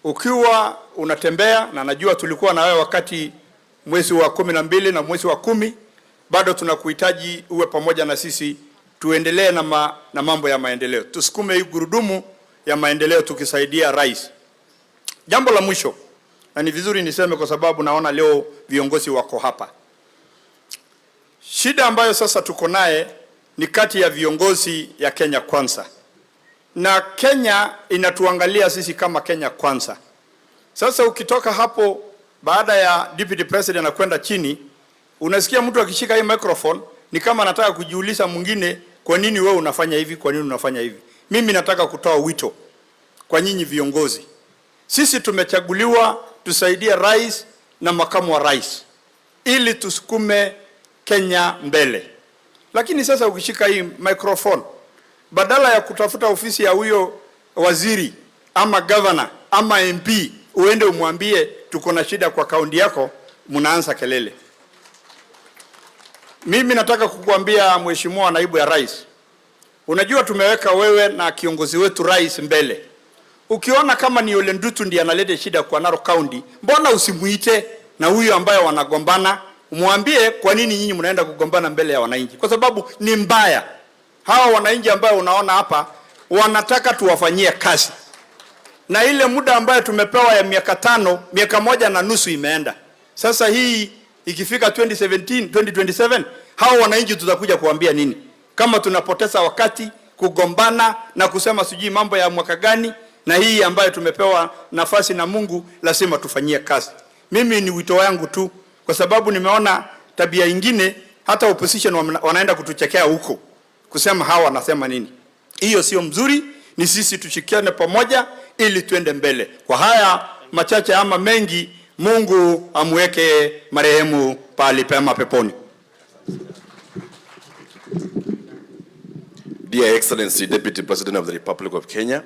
Ukiwa unatembea, na najua tulikuwa na wewe wakati mwezi wa 12 na mwezi wa 10, bado tunakuhitaji uwe pamoja na sisi, tuendelee na mambo ya maendeleo. Tusukume hii gurudumu ya maendeleo tukisaidia rais. Jambo la mwisho, na ni vizuri niseme kwa sababu naona leo viongozi wako hapa. Shida ambayo sasa tuko naye ni kati ya viongozi ya Kenya Kwanza. Na Kenya inatuangalia sisi kama Kenya Kwanza. Sasa ukitoka hapo baada ya Deputy President na kwenda chini, unasikia mtu akishika hii microphone ni kama anataka kujiuliza mwingine, kwa nini wewe unafanya hivi, kwa nini unafanya hivi. Mimi nataka kutoa wito kwa nyinyi viongozi. Sisi tumechaguliwa tusaidie rais na makamu wa rais ili tusukume Kenya mbele. Lakini sasa ukishika hii microphone, badala ya kutafuta ofisi ya huyo waziri ama governor ama MP uende umwambie tuko na shida kwa kaunti yako, mnaanza kelele. Mimi nataka kukuambia Mheshimiwa Naibu ya Rais, unajua tumeweka wewe na kiongozi wetu rais mbele. Ukiona kama ni Ole Ndutu ndiye analeta shida kwa Narok County, mbona usimuite na huyo ambaye wanagombana, umwambie kwa nini nyinyi mnaenda kugombana mbele ya wananchi? Kwa sababu ni mbaya. Hawa wananchi ambao unaona hapa wanataka tuwafanyie kazi. Na ile muda ambayo tumepewa ya miaka 5, miaka 1.5 imeenda. Sasa hii ikifika 2027, hawa wananchi tutakuja kuambia nini? Kama tunapoteza wakati kugombana na kusema sijui mambo ya mwaka gani, na hii ambayo tumepewa nafasi na Mungu lazima tufanyie kazi. Mimi ni wito wangu tu, kwa sababu nimeona tabia ingine hata opposition wanaenda kutuchekea huko kusema hawa wanasema nini. Hiyo sio mzuri, ni sisi tushikiane pamoja ili tuende mbele. Kwa haya machache ama mengi, Mungu amweke marehemu pali pema peponi. Dear Excellency, Deputy President of the Republic of Kenya,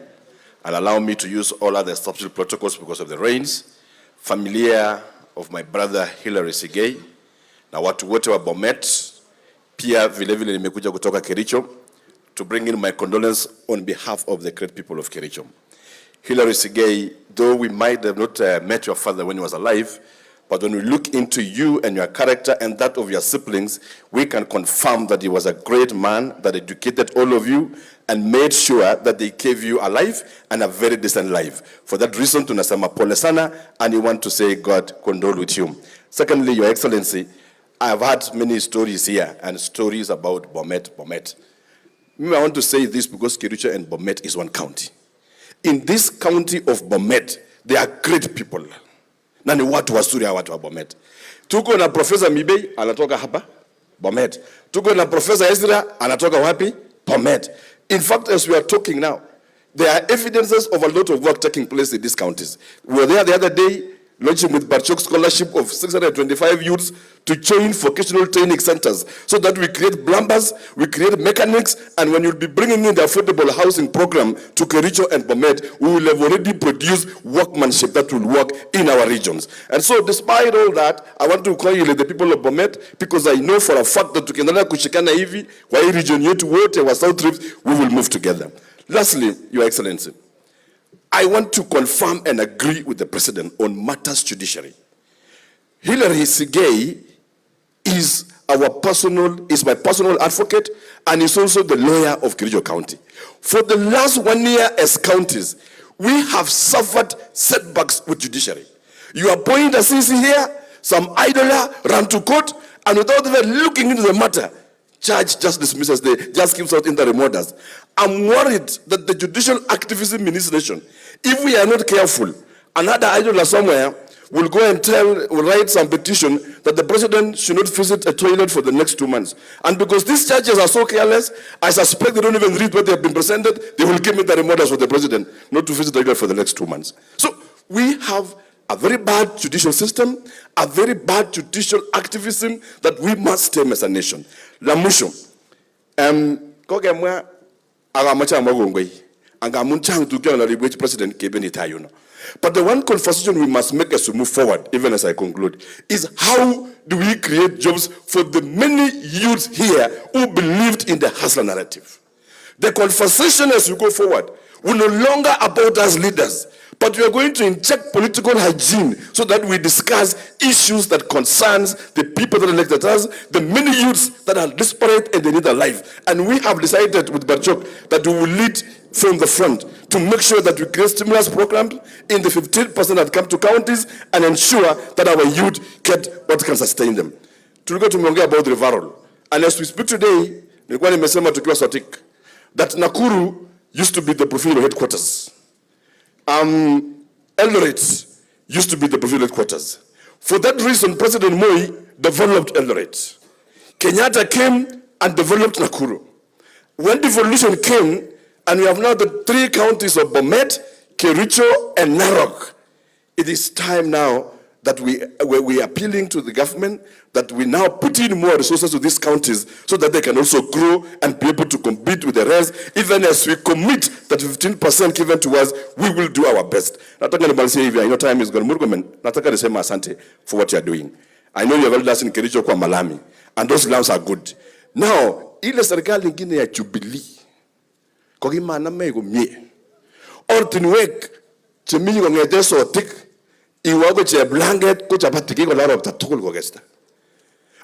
and allow me to use all other substitute protocols because of the rains. Familia of my brother Hilary Sigei, na watu wote wa Bomet, pia vile vile nimekuja kutoka Kericho to bring in my condolence on behalf of the great people of Kericho. Hilary Sigei, though we might have not met your father when he was alive, but when we look into you and your character and that of your siblings, we can confirm that he was a great man that educated all of you and made sure that they gave you a life and a very decent life. For that reason, tunasema pole sana, and we want to say God condole with you. Secondly, Your Excellency, I have had many stories here and stories about Bomet. I want to say this because Kericho and Bomet is one county. In this county of Bomet, there are great people. Na ni watu wazuri hawa watu wa Bomet. Tuko na Professor Mibei anatoka hapa Bomet. Tuko na Professor Ezra anatoka wapi? Bomet. In fact, as we are talking now, there are evidences of a lot of work taking place in these counties. We were there the other day launching with Barchok scholarship of 625 youths to join vocational training centers so that we create plumbers, we create mechanics, and when you'll be bringing in the affordable housing program to Kericho and Bomet, we will have already produced workmanship that will work in our regions. And so despite all that, I want to congratulate the people of Bomet because I know for a fact that tukiendelea kushikana hivi kwa hii region yetu wote wa South Rift, we will move together. Lastly, Your Excellency, I want to confirm and agree with the President on matters judiciary. Hilary Sigei is my personal advocate and is also the lawyer of Kericho County. For the last 1 year as counties, we have suffered setbacks with judiciary. You appoint a CC here, some idler run to court, and without even looking into the matter, judge just dismisses, just gives out interim orders. I'm worried that the judicial activism in this nation If we are not careful, another idler somewhere will go and will write some petition that the president should not visit a toilet for the next 2 months. And because these churches are so careless, I suspect they don't even read what they have been presented. They will give me the reminders for the president not to visit the toilet for the next 2 months. So we have a very bad judicial system, a very bad judicial activism that we must tame as a nation. La mwisho, kogemwa agamacha magongwe, angamunchang tukyo na ribwechi president kebeni tayuno. But the one conversation we must make as we move forward, even as I conclude, is how do we create jobs for the many youths here who believed in the hustler narrative? The conversation as we go forward will no longer about us leaders, but we are going to inject political hygiene so that we discuss issues that concerns the people that elected us, the many youths that are desperate and they need a life. And we have decided with Barchok that we will lead from the front to make sure that we create stimulus programs in the 15% that come to counties and ensure that our youth get what can sustain them. Tulikuwa tumeongea about the referral. And as we speak today, nilikuwa nimesema tukiwa Sotik, that Nakuru used to be the provincial headquarters. Eldoret used to be the provincial headquarters. For that reason, President Moi developed Eldoret. Kenyatta came and developed Nakuru. When devolution came, and we have now the 3 counties of Bomet, Kericho, and Narok, it is time now that we are appealing to the government that we now put in more resources to these counties so that they can also grow and be able to compete with the rest. Even as we commit that 15% given to us, we will do our best. Nataka nimalizie hivi, I know time is gone. Murkomen, nataka nisema asante for what you are doing. I know you have elders in Kericho kwa Malami, and those lands are good. Now, ile serikali nyingine ya Jubilee, kwa gimana mego mie, ortinwek chemini kwa ngete Sotik, iwago che blanket ko chapatiki ko laro tatukul ko gesta.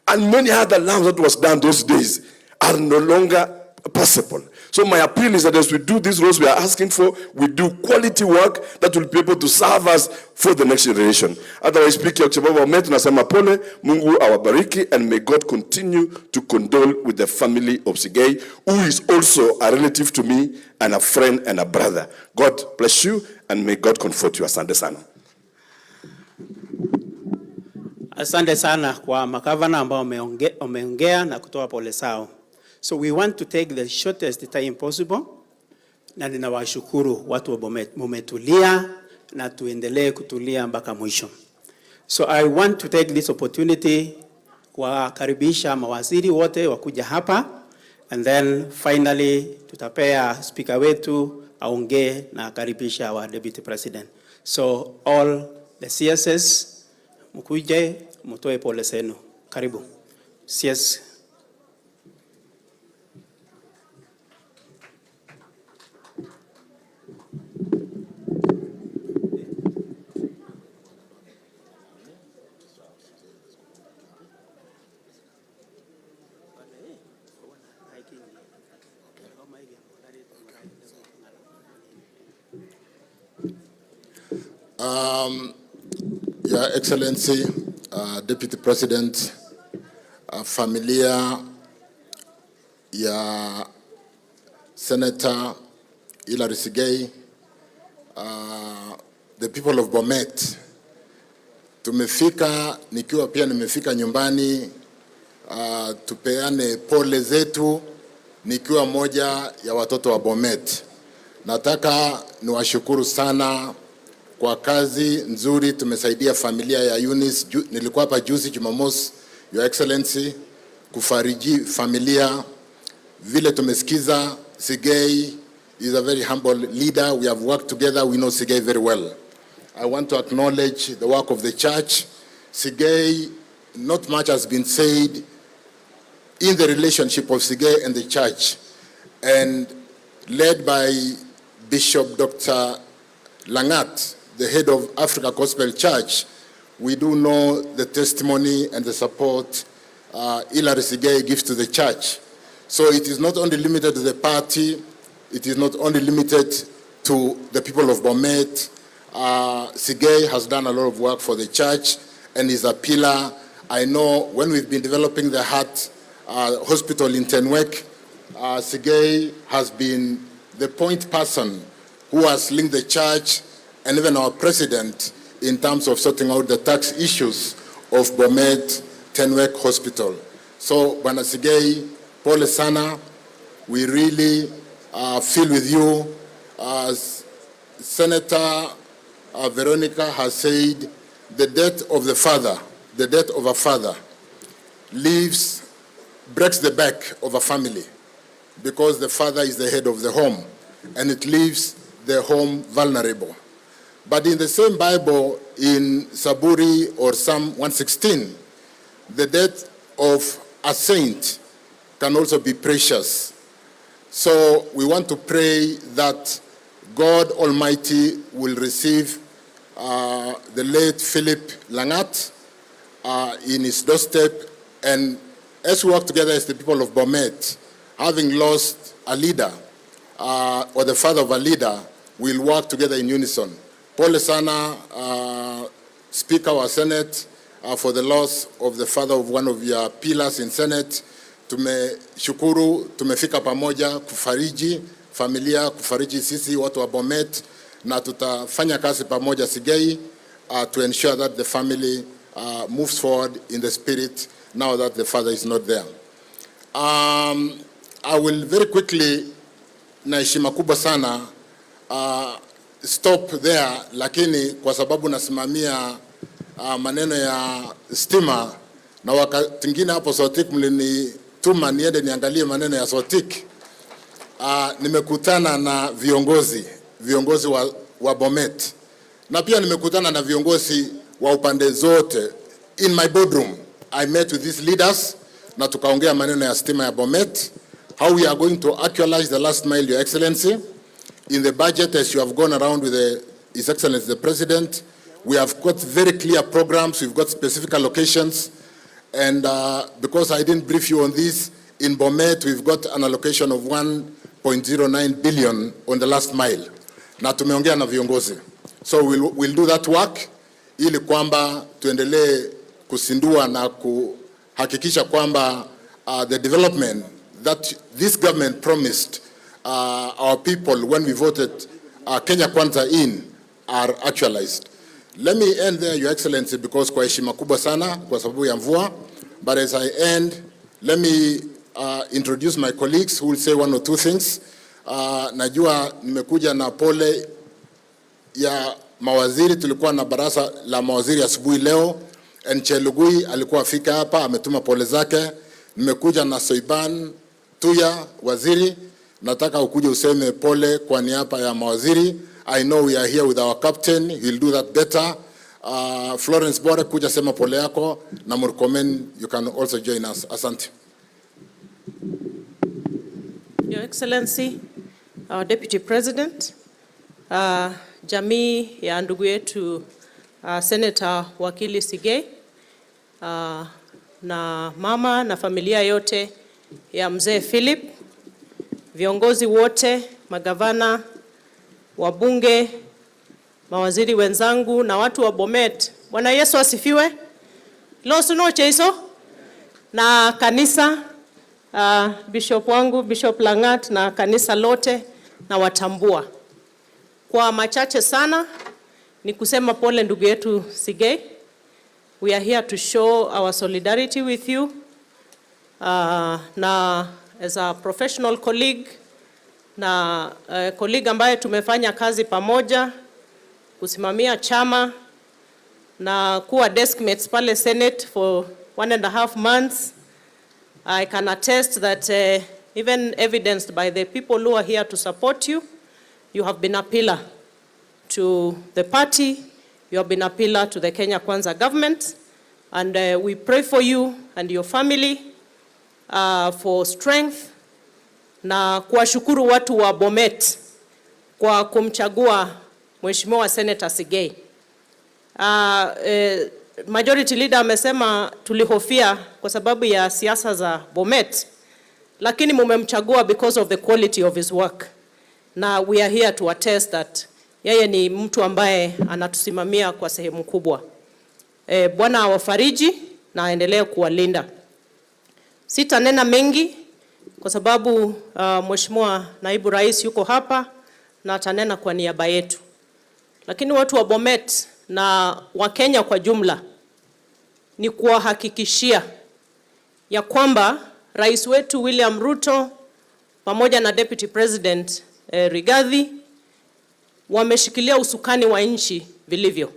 And many other lambs that was done those days are no longer possible. So my appeal is that as we do these roles we are asking for, we do quality work that will be able to serve us for the next generation. Otherwise, speaking of Bomet, tunasema pole, Mungu awabariki, and may God continue to condole with the family of Sigei, who is also a relative to me and a friend and a brother. God bless you, and may God comfort you. Asante sana. Asante sana kwa magavana ambao wameongea na kutoa pole sao. So we want to take the shortest time possible, na ninawashukuru watu wa Bomet, mumetulia na tuendelee kutulia mpaka mwisho. So I want to take this opportunity kuwakaribisha mawaziri wote wakuja hapa, and then finally tutapea speaker wetu aongee na karibisha wa deputy president. So all the CSS mkuje mtoe pole zenu. Karibu. CS. Your Excellency, Deputy President, familia ya Senator Hilary Sigei, the people of Bomet, tumefika, nikiwa pia nimefika nyumbani, tupeane pole zetu, nikiwa moja ya watoto wa Bomet. Nataka niwashukuru sana kwa kazi nzuri tumesaidia familia ya Eunice. Nilikuwa hapa juzi Jumamosi, Your Excellency, kufariji familia. Vile tumesikiza, Sigei is a very humble leader. We have worked together. We know Sigei very well. I want to acknowledge the work of the church. Sigei, not much has been said in the relationship of Sigei and the church. And led by Bishop Dr. Langat, the head of Africa Gospel Church, we do know the testimony and the support Hilary Sigei gives to the church. So it is not only limited to the party, it is not only limited to the people of Bomet. Sigei has done a lot of work for the church and is a pillar. I know when we've been developing the heart hospital in Tenwek, Sigei has been the point person who has linked the church and even our president in terms of sorting out the tax issues of Bomet Tenwek Hospital. So, Bwana Sigei, pole sana. We really feel with you. As Senator Veronica has said, the death of the father, the death of a father, breaks the back of a family, because the father is the head of the home, and it leaves the home vulnerable. But in the same Bible, in Saburi or Psalm 116, the death of a saint can also be precious. So we want to pray that God Almighty will receive the late Philip Langat in his doorstep, and as we work together as the people of Bomet, having lost a leader or the father of a leader, we'll work together in unison. Pole sana, Speaker wa Senate, for the loss of the father of one of your pillars in Senate. Tumeshukuru, tumefika pamoja kufariji familia, kufariji sisi watu wa Bomet, na tutafanya kazi pamoja Sigei to ensure that the family moves forward in the spirit now that the father is not there. I will very quickly, na heshima kubwa sana, stop there, lakini kwa sababu nasimamia maneno ya stima, na wakati mwingine hapo Sotik mlinituma niende niangalie maneno ya Sotik. Nimekutana na viongozi wa Bomet, na pia nimekutana na viongozi wa upande zote. In my boardroom, I met with these leaders, na tukaongea maneno ya stima ya Bomet, how we are going to actualize the last mile, Your Excellency. In the budget, as you have gone around with His Excellency the President, we have got very clear programs, we've got specific allocations, and because I didn't brief you on this, in Bomet, we've got an allocation of 1.09 billion on the last mile. Na tumeongea na viongozi. So we'll do that work, ili kwamba tuendelee kusindua na kuhakikisha kwamba the development that this government promised our people when we voted Kenya Kwanza in are actualized. Let me end there, Your Excellency, because kwa heshima kubwa sana kwa sababu ya mvua. But as I end, let me introduce my colleagues who will say one or two things. Najua nimekuja na pole ya mawaziri, tulikuwa na baraza la mawaziri asubuhi leo, and Chelugui alikuwa afika hapa, ametuma pole zake. Nimekuja na Soiban Tuya, waziri, nataka ukuje useme pole kwa niaba ya mawaziri. I know we are here with our captain, he'll do that better. Florence Bore, kuja sema pole yako, na Murkomen, you can also join us. Asante. Your Excellency, our Deputy President, jamii ya ndugu yetu Senator Wakili Sigei, na mama na familia yote ya mzee Philip, viongozi wote, magavana, wabunge, mawaziri wenzangu na watu wa Bomet. Bwana Yesu asifiwe. Losu no cheiso. Na kanisa, Bishop wangu, Bishop Langat, na kanisa lote na watambua. Kwa machache sana ni kusema pole ndugu yetu Sigei. We are here to show our solidarity with you. Na as a professional colleague, na colleague ambaye tumefanya kazi pamoja kusimamia chama na kuwa desk mates pale Senate for 1.5 months, I can attest that even evidenced by the people who are here to support you, you have been a pillar to the party, you have been a pillar to the Kenya Kwanza government, and we pray for you and your family for strength, na kuwashukuru watu wa Bomet kwa kumchagua Mheshimiwa Senator Sigei. Majority leader amesema tulihofia kwa sababu ya siasa za Bomet, lakini mumemchagua because of the quality of his work. Na we are here to attest that yeye ni mtu ambaye anatusimamia kwa sehemu kubwa. Bwana awafariji na aendelee kuwalinda. Sitanena mengi kwa sababu Mheshimiwa Naibu Rais yuko hapa na atanena kwa niaba yetu. Lakini watu wa Bomet na Wakenya kwa jumla ni kuwahakikishia ya kwamba rais wetu William Ruto pamoja na Deputy President Rigathi wameshikilia usukani wa nchi vilivyo.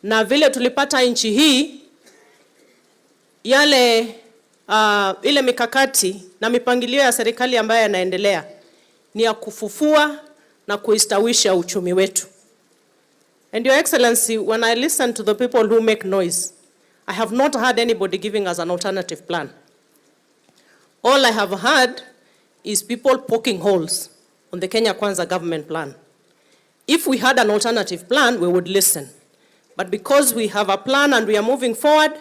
Na vile tulipata nchi hii, ile mikakati na mipangilio ya serikali ambayo yanaendelea ni ya kufufua na kuistawisha uchumi wetu. And Your Excellency, when I listen to the people who make noise, I have not heard anybody giving us an alternative plan. All I have heard is people poking holes on the Kenya Kwanza government plan. If we had an alternative plan, we would listen. But because we have a plan and we are moving forward,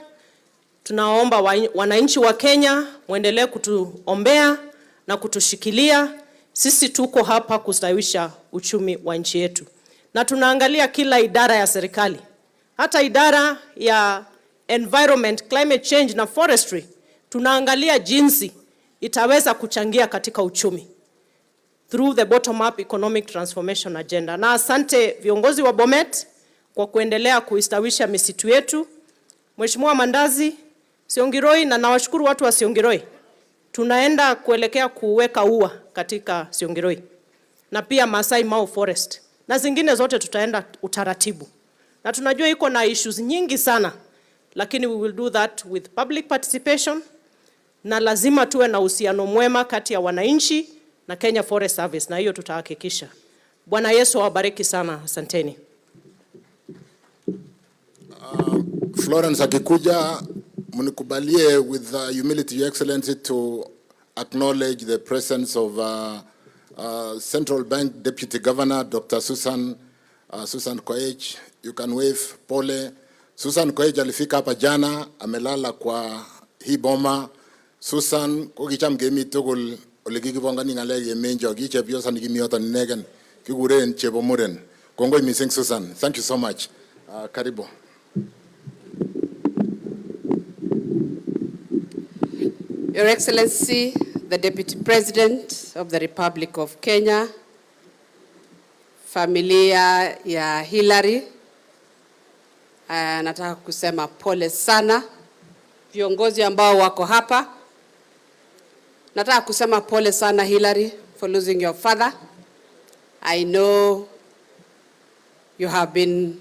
tunaomba wananchi wa Kenya muendelee kutuombea na kutushikilia. Sisi tuko hapa kustawisha uchumi wa nchi yetu. Na tunaangalia kila idara ya serikali. Hata idara ya environment, climate change na forestry, tunaangalia jinsi itaweza kuchangia katika uchumi through the bottom-up economic transformation agenda. Na asante viongozi wa Bomet kwa kuendelea kuistawisha misitu yetu. Mheshimiwa Mandazi, Siongiroi, na nawashukuru watu wa Siongiroi. Tunaenda kuelekea kuweka ua katika Siongiroi. Na pia Masai Mau Forest. Na zingine zote tutaenda utaratibu. Na tunajua iko na issues nyingi sana. Lakini we will do that with public participation. Na lazima tuwe na uhusiano mwema kati ya wananchi na Kenya Forest Service. Na hiyo tutahakikisha. Bwana Yesu awabariki sana. Asanteni. Florence akikuja, munikubalie with humility, Your Excellency, to acknowledge the presence of Central Bank Deputy Governor Dr. Susan Koech. You can wave pole. Susan Koech alifika hapa jana, amelala kwa hii boma. Susan, kokicham gemi tugul olikikibongani ngalek yemenjo kiche biosa nikimiota ninegen kiguren chebo muren. Kongoi missing Susan. Thank you so much. Karibu. Your Excellency, the Deputy President of the Republic of Kenya, familia ya Hillary, nataka kusema pole sana. Viongozi ambao wako hapa, nataka kusema pole sana Hillary for losing your father. I know you have been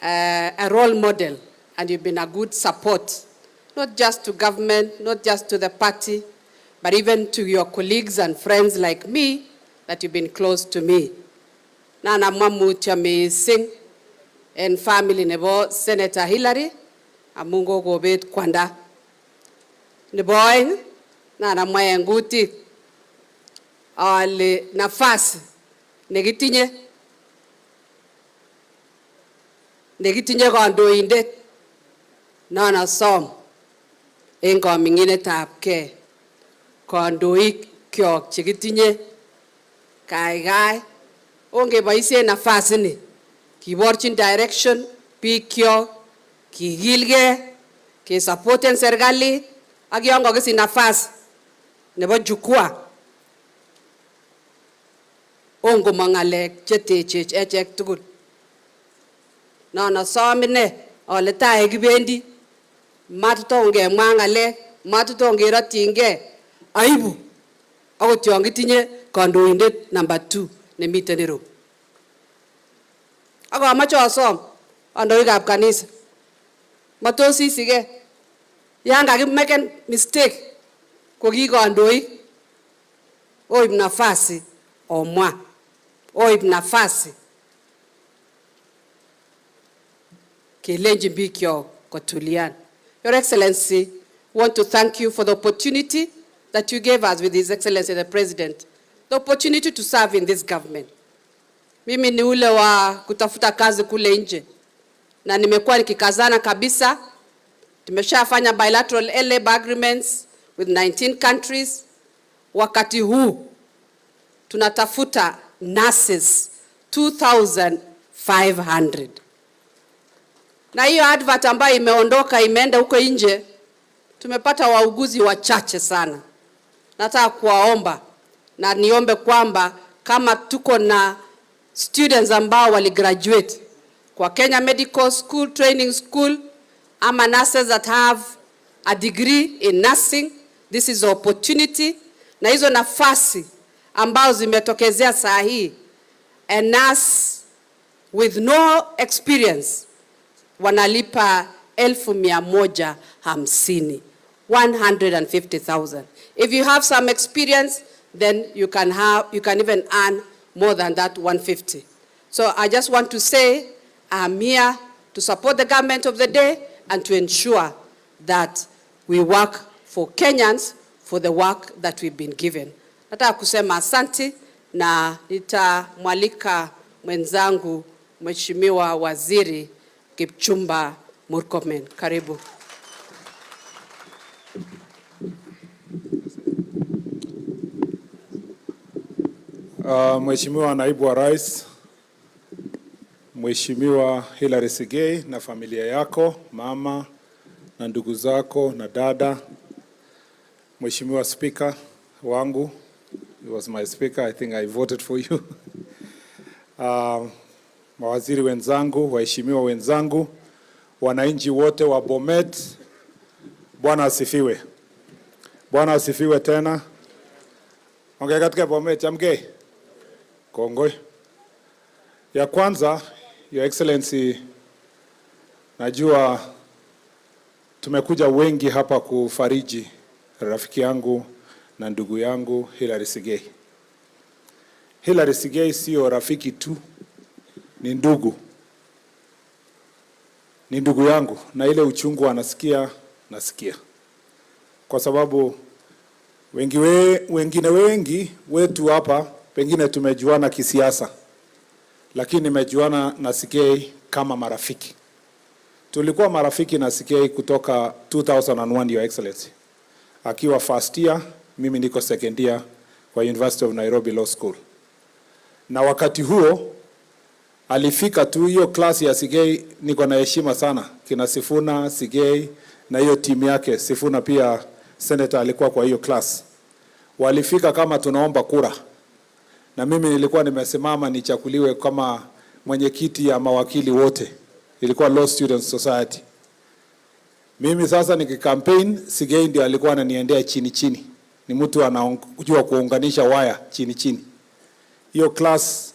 a role model and you've been a good support, not just to government, not just to the party, but even to your colleagues and friends like me, that you've been close to me. Nana mamu chami sing and family nebo Senator Hillary, amungo gobet kwanda. Neboing, nana mayanguti, ale nafasi, negitinye kandoindet, nana som, engo mingine tapke, kandoik kyok chegitinye, kai, onge baisye nafasi ni, kiborchin direction, biik kyok, kigilge, ke supporten serikali, ak yon kakisi nafasi nebo jukwaa, ongo mangalek chetechech echek tugul. Nana somine, ole tae kibendi, matutonge ngalek, matutonge ratinge, aibu, akot yon kitinye kandoindet number 2 nemiten iro. Ako amache asom kandoikab kanisa, matos isige, yan kakimeken mistake ko ki kandoik, oib nafasi omwa, oib nafasi kelenji biik kyok kotulian. Your Excellency, we want to thank you for the opportunity that you gave us with His Excellency the President, the opportunity to serve in this government. Mimi ni ule wa kutafuta kazi kule nje, na nimekuwa nikikazana kabisa. Tumeshafanya bilateral labor agreements with 19 countries. Wakati huu tunatafuta nurses 2,500. Na hiyo advert ambayo imeondoka imeenda huko nje, tumepata wauguzi wachache sana. Nataka kuwaomba na niombe kwamba kama tuko na students ambao wali graduate kwa Kenya Medical School, Training School, ama nurses that have a degree in nursing. This is an opportunity. Na hizo nafasi ambao zimetokezea saa hii, a nurse with no experience wanalipa 150,000, 150,000. If you have some experience, then you can even earn more than that 150. So I just want to say I'm here to support the government of the day and to ensure that we work for Kenyans for the work that we've been given. Nataka kusema asante na nitamwalika mwenzangu Mheshimiwa Waziri Kipchumba Murkomen. Karibu. Mheshimiwa Naibu wa Rais, Mheshimiwa Hilary Sigei na familia yako, mama na ndugu zako na dada, Mheshimiwa Speaker wangu, he was my speaker, I think I voted for you. Mawaziri wenzangu, waheshimiwa wenzangu, wananchi wote wa Bomet, Bwana asifiwe. Bwana asifiwe tena. Ongea katika Bomet, amge. Kongoi. Ya kwanza, Your Excellency, najua tumekuja wengi hapa kufariji rafiki yangu na ndugu yangu Hilary Sigei. Hilary Sigei sio rafiki tu, ni ndugu. Ni ndugu yangu na ile uchungu anasikia nasikia. Kwa sababu wengine wengi wetu hapa pengine tumejuana kisiasa, lakini nimejuana na Sigei kama marafiki. Tulikuwa marafiki na Sigei kutoka 2001, Your Excellency. Akiwa first year, mimi niko second year kwa University of Nairobi Law School. Na wakati huo alifika tu hiyo klasi ya Sigei, niko na heshima sana. Kina Sifuna, Sigei na hiyo timu yake. Sifuna pia senator alikuwa kwa hiyo class. Walifika kama tunaomba kura. Na mimi nilikuwa nimesimama nichakuliwe kama mwenyekiti ya mawakili wote. Ilikuwa Law Students Society. Mimi sasa nikikampaign, Sigei ndio alikuwa ananiendea chini chini. Ni mtu anajua kuunganisha waya chini chini. Hiyo class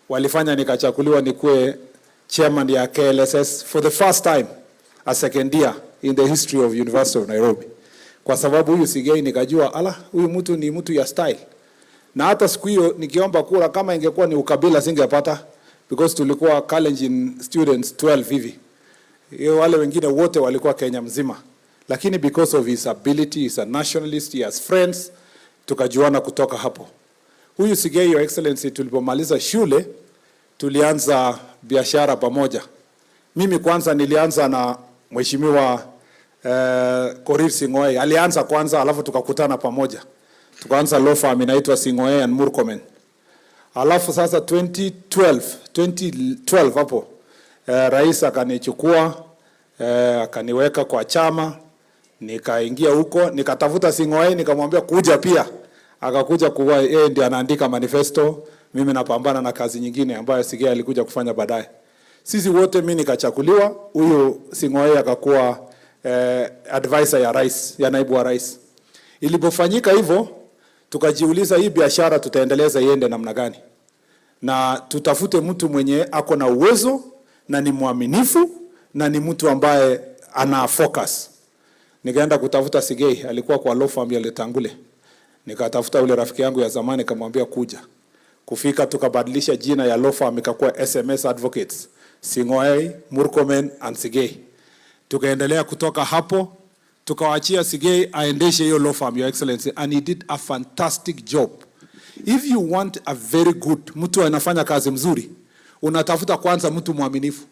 walifanya nikachakuliwa nikuwe chairman ya KLSS for the first time a second year in the history of University of Nairobi. Kwa sababu huyu Sigei nikajua huyu mtu ni mtu ya style. Na hata siku hiyo nikiomba kura kama ingekuwa ni ukabila singepata, because tulikuwa Kalenjin students 12 hivi. Wale wengine wote walikuwa Kenya mzima. Lakini because of his ability, he's a nationalist, he has friends, tukajuana kutoka hapo. Huyu Sigei, Your Excellency, tulipomaliza shule, tulianza biashara pamoja. Mimi kwanza nilianza na Mheshimiwa Korir Sing'oei. Alianza kwanza, alafu tukakutana pamoja. Tukaanza law firm inaitwa Sing'oei and Murkomen. Alafu sasa 2012 hapo, rais akanichukua, akaniweka kwa chama, nikaingia huko, nikatafuta Sing'oei, nikamwambia kuja pia. Akakuja kuwa yeye ndiye anaandika manifesto, mimi napambana na kazi nyingine ambayo Sigei alikuja kufanya baadaye. Sisi wote mimi nikachakuliwa, huyu Sing'oei akakuwa advisor ya rais, ya naibu wa rais. Ilipofanyika hivyo, tukajiuliza hii biashara tutaendeleza iende namna gani? Na tutafute mtu mwenye ako na uwezo na ni mwaminifu na ni mtu ambaye ana focus. Nikaenda kutafuta Sigei, alikuwa kwa law firm ya Letangule. Nikatafuta ule rafiki yangu ya zamani, nikamwambia kuja. Kufika tukabadilisha jina ya law firm ikakuwa SMS Advocates, Sing'oei, Murkomen and Sigei. Tukaendelea kutoka hapo, tukawaachia Sigei aendeshe hiyo law firm, Your Excellency, and he did a fantastic job. If you want a very good, mtu anafanya kazi mzuri, unatafuta kwanza mtu mwaminifu.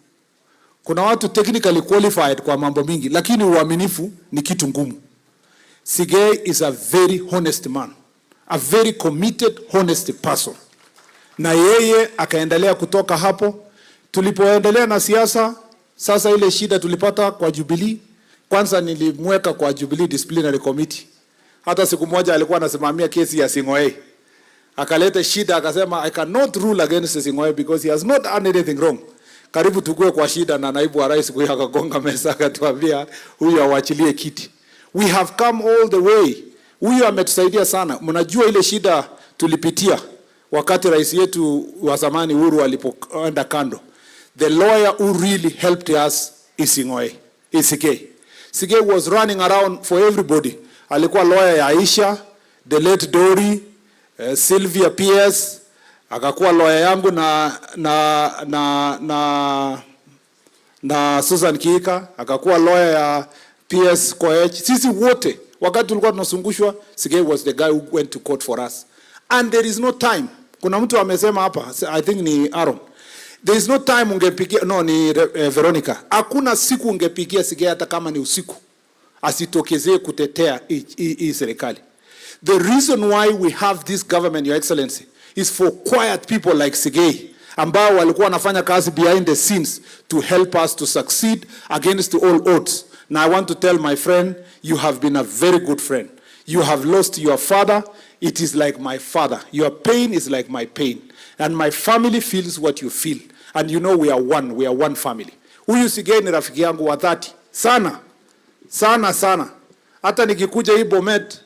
Kuna watu technically qualified kwa mambo mingi, lakini uaminifu ni kitu ngumu. Sigei is a very honest man, a very committed, honest person. Na yeye akaendelea kutoka hapo. Tulipoendelea na siasa, sasa ile shida tulipata kwa Jubilee, kwanza nilimweka kwa Jubilee Disciplinary Committee. Hata siku moja alikuwa anasimamia kesi ya Sing'oei. akaleta shida, akasema I cannot rule against Sigei'S because he has not done anything wrong. Karibu tukue kwa shida na naibu wa rais kuya akagonga meza akatuambia huyu awachilie kiti. We have come all the way. Huyu ametusaidia sana. Mnajua ile shida tulipitia wakati rais yetu wa zamani Uhuru alipoenda kando. The lawyer who really helped us is Sigei'S. Sigei'S was running around for everybody. Alikuwa lawyer ya Aisha, the late Dory, Sylvia PS, akakuwa lawyer yangu na Susan Kika, akakuwa lawyer ya PS Koech. Sisi wote wakati tulikuwa tunasungushwa, Sigei'S was the guy who went to court for us. And there is no time. Kuna mtu amesema hapa, I think ni Aaron. There is no time ungepigia, no ni Veronica. Hakuna siku ungepigia Sigei'S hata kama ni usiku asitokezee kutetea hii serikali. The reason why we have this government, Your Excellency, is for quiet people like Sigei'S ambao walikuwa wanafanya kazi behind the scenes to help us to succeed against all odds. Now I want to tell my friend, you have been a very good friend. You have lost your father. It is like my father. Your pain is like my pain. And my family feels what you feel. And you know we are one. We are one family. Huyu Sigei'S ni rafiki yangu wa dhati. Sana. Sana sana. Hata nikikuja hii Bomet,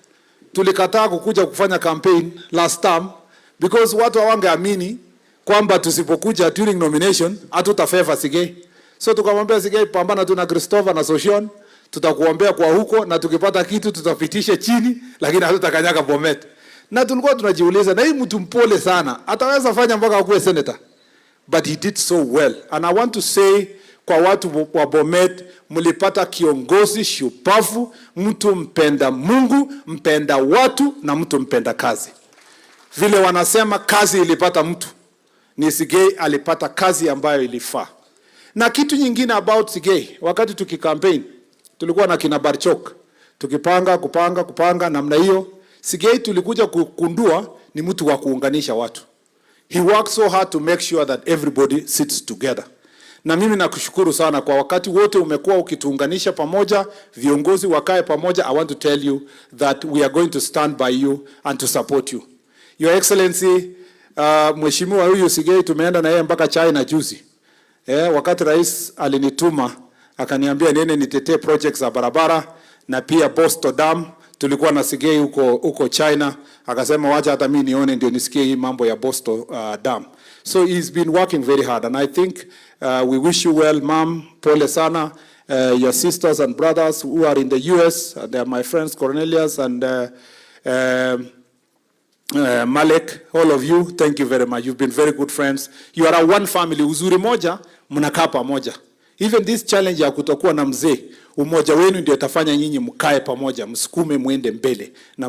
tulikataa kukuja kufanya campaign last term because watu hawangeamini kwamba tusipokuja during nomination hatutafavor Sigei'S. So tukamwambia Sigei'S, pambana tu na Christopher na Soshon, tutakuombea kwa huko na tukipata kitu tutapitisha chini, lakini hatutakanyaga Bomet. Na tulikuwa tunajiuliza, na hii mtu mpole sana, ataweza fanya mpaka akuwe senator. But he did so well. And I want to say kwa watu wa Bomet, mlipata kiongozi shupavu, mtu mpenda Mungu, mpenda watu na mtu mpenda kazi. Vile wanasema kazi ilipata mtu, ni Sigei'S alipata kazi ambayo ilifaa. Na kitu nyingine about Sigei'S, wakati tukikampaign, tulikuwa na kina Barchok, kupanga namna hiyo. Sigei'S tulikuja kukundua ni mtu wa kuunganisha watu. He worked so hard to make sure that everybody sits together. Na mimi nakushukuru sana kwa wakati wote umekuwa ukituunganisha pamoja, viongozi wakae pamoja. I want to tell you that we are going to stand by you and to support you. Your Excellency, mheshimiwa huyu Sigei'S tumeenda na yeye mpaka China juzi. Wakati rais alinituma akaniambia nene nitetee projects za barabara na pia Bosto Dam, tulikuwa na Sigei'S huko China, akasema wacha hata mimi nione ndio nisikie hii mambo ya Bosto Dam. So he's been working very hard and I think we wish you well, ma'am. Pole sana. Your sisters and brothers who are in the US, they are my friends Cornelius and Malek, all of you, thank you very much. You've been very good friends. You are a one family. Uzuri moja, mnakaa pamoja. Even this challenge ya kutokuwa na mzee, umoja wenu ndio tafanya nyinyi mkae pamoja, msukume muende mbele na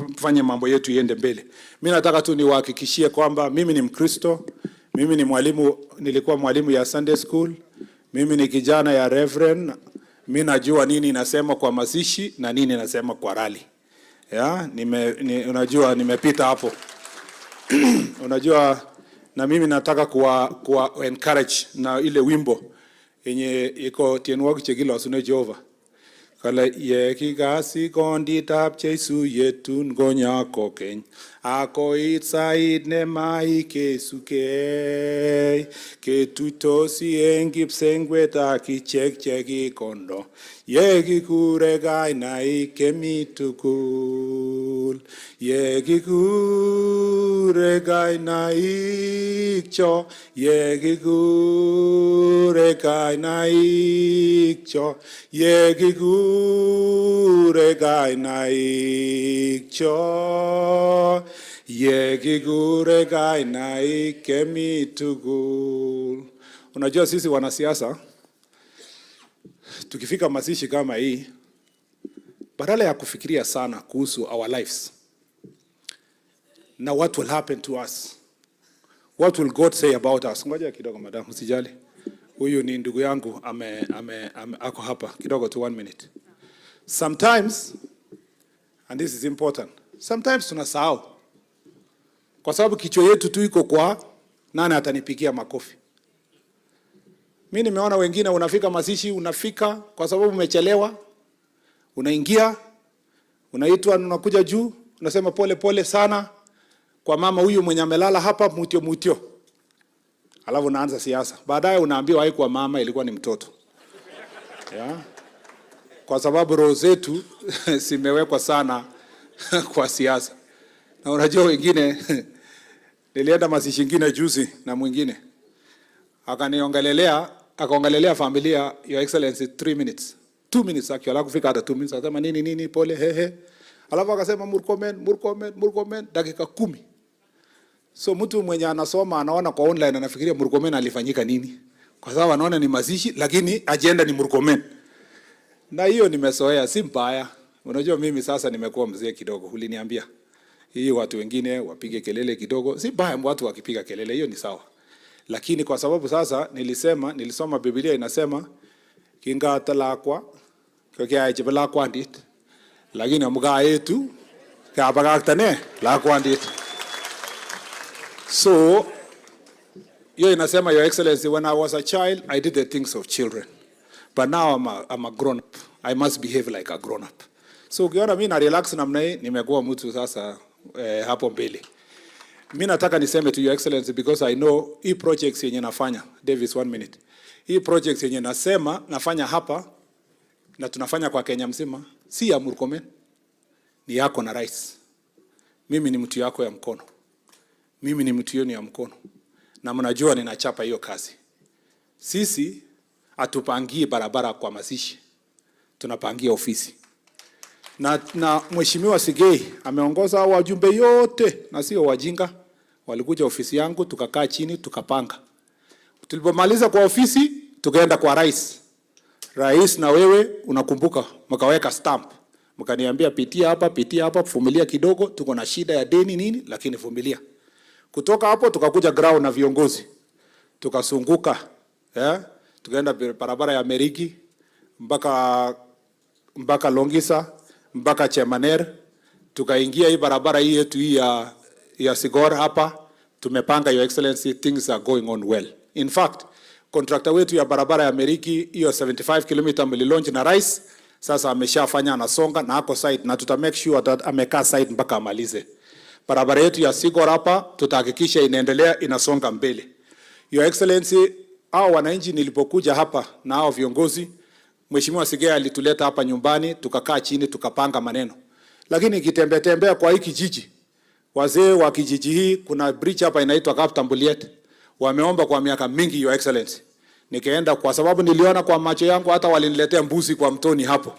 mfanye mambo yetu iende mbele. Mimi nataka tu niwahakikishie kwamba mimi ni Mkristo, mimi ni mwalimu, nilikuwa mwalimu ya Sunday school, mimi ni kijana ya Reverend, mimi najua nini nasema kwa mazishi na nini nasema kwa rally. Unajua nimepita hapo. Unajua na mimi nataka kuwa encourage na ile wimbo yenye iko tienwog chekilo asune Jehova. Kala ye kigasi kondi tap Jesu yetun gonya kokeny. Ako itsait ne mai kesuke. Ketutosi engip sengweta kichek cheki kondo. Ye kikure gaina ikemi tukul. Ye kikure gaina ikcho. Ye kikure gaina ikcho. Ye kikure gaina ikcho. Ye kikure gaina ikemi tukul. Unajua sisi wanasiasa tukifika mazishi kama hii, badala ya kufikiria sana kuhusu our lives na what will happen to us, what will God say about us. Ngoja kidogo madam, usijali. Huyu ni ndugu yangu ako hapa kidogo tu 1 minute. Sometimes, and this is important, sometimes tunasahau kwa sababu kichwa yetu tu iko kwa nani atanipigia makofi. Mimi nimeona wengine unafika mazishi, unafika kwa sababu umechelewa, unaingia, unaitwa, unakuja juu, unasema pole pole sana, kwa mama huyu mwenye amelala hapa mutio. Alafu unaanza siasa. Baadaye unaambiwa haikuwa mama, ilikuwa ni mtoto. Yeah. Kwa sababu roho zetu zimewekwa sana kwa siasa. Na unajua wengine nilienda mazishi ingine juzi na mwingine akaongelelea familia, Your Excellency, 3 minutes. 2 minutes actually, kufika hata 2 minutes. Akasema nini pole hehe. Alafu akasema Murkomen dakika 10. So mtu mwenye anasoma anaona kwa online anafikiria Murkomen alifanyika nini? Kwa sababu anaona ni mazishi lakini agenda ni Murkomen. Na hiyo nimezoea, si mbaya. Unajua mimi sasa nimekuwa mzee kidogo, uliniambia. Hii watu wengine wapige kelele kidogo, si mbaya watu wakipiga kelele, hiyo ni sawa. Lakini kwa sababu sasa nilisoma Biblia inasema kinga talakwa kwa jibala kwandit. Lakini mga yetu kabagaktane la kwandit. So hiyo inasema, Your Excellency, when I was a child I did the things of children. But now I'm a grown up. I must behave like a grown up. So ukiona mimi na relax namna hii, nimekuwa mtu sasa hapo mbele. Mimi nataka niseme to Your Excellency, because I know hii projects yenye nafanya, Davis 1 minute. Hii projects yenye nafanya hapa na tunafanya kwa Kenya mzima, si ya Murkomen, ni yako na rais. Mimi ni mtu yako ya mkono. Mimi ni mtu yenu ya mkono. Na mnajua ninachapa hiyo kazi. Sisi hatupangie barabara kwa mazishi. Tunapangia ofisi. Na Mheshimiwa Sigei ameongoza wajumbe yote na sio wajinga. Walikuja ofisi yangu, tukakaa chini, tukapanga. Tulipomaliza kwa ofisi, tukaenda kwa rais. Rais na wewe unakumbuka, mkaweka stamp. Mkaniambia pitia hapa, vumilia kidogo, tuko na shida ya deni nini, lakini vumilia. Kutoka hapo tukakuja ground na viongozi. Tukasunguka, tukaenda barabara ya Meriki mpaka Longisa, mpaka Chemaner, tukaingia hii barabara hii yetu hii ya Sigor hapa. Tumepanga, Your Excellency, things are going on well. In fact, contractor wetu ya barabara ya Meriki hiyo 75 km mlilaunch na rais, sasa ameshafanya, anasonga na ako site, na tuta make sure that amekaa site mpaka amalize. Barabara yetu ya Sigor hapa tutahakikisha inaendelea, inasonga mbele. Your Excellency, hao wananchi nilipokuja hapa na hao viongozi, Mheshimiwa Sigei alituleta hapa nyumbani, tukakaa chini, tukapanga maneno. Lakini kitembea kwa hii kijiji, wazee wa kijiji hii, kuna bridge hapa inaitwa Kaptambuliet, wameomba kwa miaka mingi, Your Excellency. Nikaenda kwa sababu niliona kwa macho yangu, hata waliniletea mbuzi kwa mtoni hapo.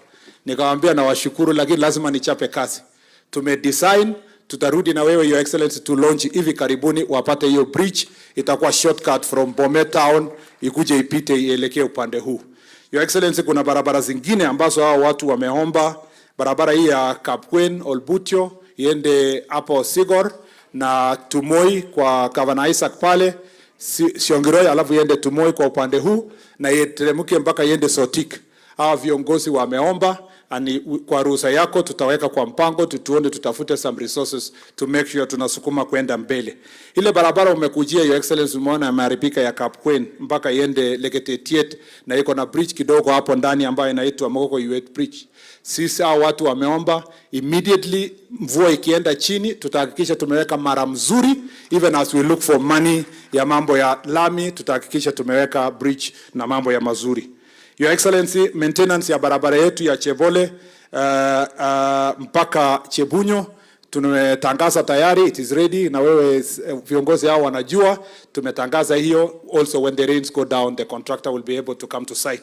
Nikawaambia na washukuru, lakini lazima nichape kazi. Tumedesign, tutarudi na wewe, Your Excellency, to launch hivi karibuni, wapate hiyo bridge. Itakuwa shortcut from Bomet town, ikuje ipite ielekee upande huu. Your Excellency, kuna barabara zingine ambazo hao watu wameomba. Barabara hii ya Kapkwen, Olbutio, iende hapo Sigor, na Tumoi kwa Gavana Isaac pale, Siongiroi, alafu iende Tumoi kwa upande huu, na iteremke mpaka iende Sotik. Hao viongozi wameomba, ani kwa ruhusa yako tutaweka kwa mpango, tutuone tutafute some resources to make sure tunasukuma kwenda mbele. Ile barabara umekujia, Your Excellency, umeona imeharibika ya Kapkwen mpaka iende Leketetiet, na iko na bridge kidogo hapo ndani ambayo inaitwa Mogoko Yuet Bridge. Sisi hao watu wameomba immediately mvua ikienda chini tutahakikisha tumeweka mara mzuri, even as we look for money ya mambo ya lami, tutahakikisha tumeweka bridge na mambo ya mazuri. Your Excellency, maintenance ya barabara yetu ya Chebole mpaka Chebunyo tumetangaza tayari, it is ready, na wewe viongozi hao wanajua, tumetangaza hiyo. Also when the rains go down, the contractor will be able to come to site.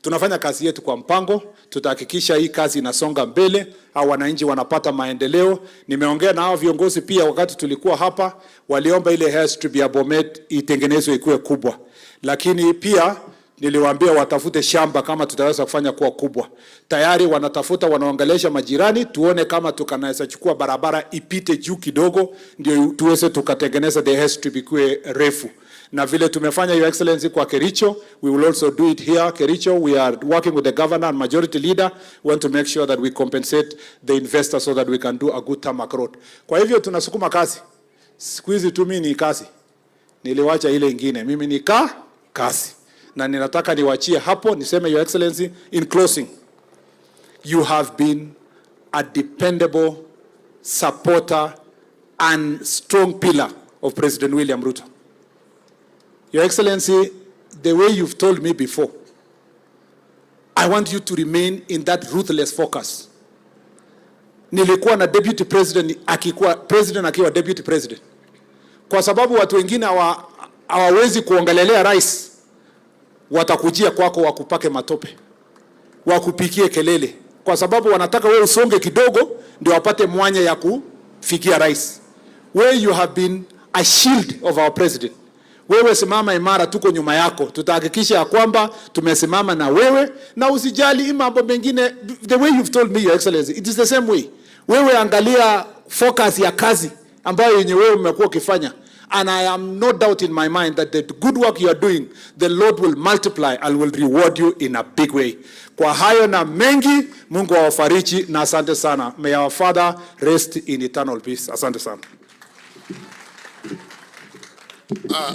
Tunafanya kazi yetu kwa mpango, tutahakikisha hii kazi inasonga mbele, au wananchi wanapata maendeleo. Nimeongea na hao viongozi pia wakati tulikuwa hapa, waliomba ile airstrip ya Bomet itengenezwe ikuwe kubwa. Lakini pia niliwaambia watafute shamba kama tutaweza kufanya kuwa kubwa. Tayari wanatafuta, wanaongelesha majirani, tuone kama tukanaweza chukua barabara ipite juu kidogo, ndio tuweze tukatengeneza the airstrip ikuwe refu. Na vile tumefanya, Your Excellency, kwa Kericho, we will also do it here. Kericho, we are working with the governor and majority leader. We want to make sure that we compensate the investor so that we can do a good tarmac road. Kwa hivyo tunasukuma kazi. Siku hizi tu mimi ni kazi. Niliwacha ile ingine. Mimi ni kazi. Na ninataka niwachie hapo niseme, Your Excellency, in closing, you have been a dependable supporter and strong pillar of President William Ruto. Your Excellency, the way you've told me before, I want you to remain in that ruthless focus. Nilikuwa na deputy president akiwa deputy president. Kwa sababu watu wengine hawawezi kuongelelea rais, watakujia kwako wakupake matope, wakupikie kelele, kwa sababu wanataka wewe usonge kidogo ndio wapate mwanya ya kufikia rais. Where you have been a shield of our president. Wewe simama imara, tuko nyuma yako. Tutahakikisha ya kwamba tumesimama na wewe, na usijali mambo mengine. The way you've told me, Your Excellency, it is the same way. Wewe angalia focus ya kazi ambayo yenye wewe umekuwa ukifanya. And I am no doubt in my mind that the good work you are doing, the Lord will multiply and will reward you in a big way. Kwa hayo na mengi, Mungu awafariji na asante sana. May our Father rest in eternal peace. Asante sana.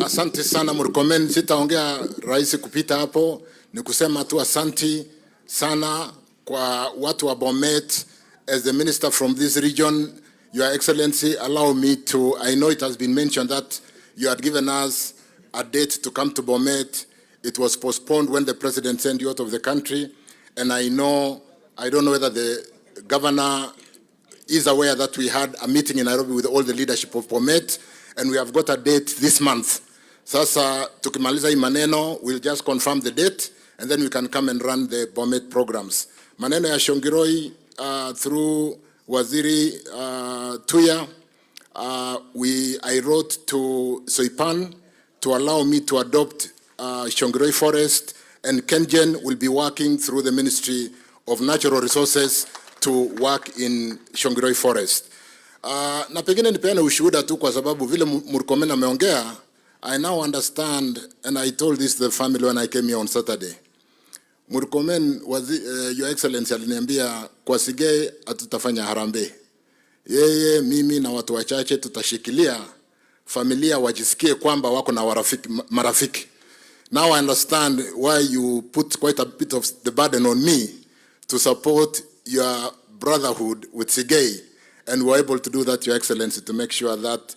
Asante sana Murkomen, sitaongea rais kupita hapo, ni kusema tu asante sana kwa watu wa Bomet. As the minister from this region, Your Excellency, allow me to, I know it has been mentioned that you had given us a date to come to Bomet. It was postponed when the president sent you out of the country, and I don't know whether the governor is aware that we had a meeting in Nairobi with all the leadership of Bomet, and we have got a date this month. Sasa tukimaliza hii maneno, we'll just confirm the date, and then we can come and run the Bomet programs. Maneno ya Shongiroi through Waziri Tuya, I wrote to Soipan to allow me to adopt Shongiroi Forest, and Kenjen will be working through the Ministry of Natural Resources to work in Shongiroi Forest. Na pengine nipeane ushuhuda tu kwa sababu vile Murkomen ameongea, I now understand, and I told this to the family when I came here on Saturday. Murkomen, Your Excellency, aliniambia kwa Sigei hatutafanya harambee. Yeye, mimi na watu wachache tutashikilia familia wajisikie kwamba wako na marafiki. Now I understand why you put quite a bit of the burden on me to support your brotherhood with Sigei. And we're able to do that, Your Excellency, to make sure that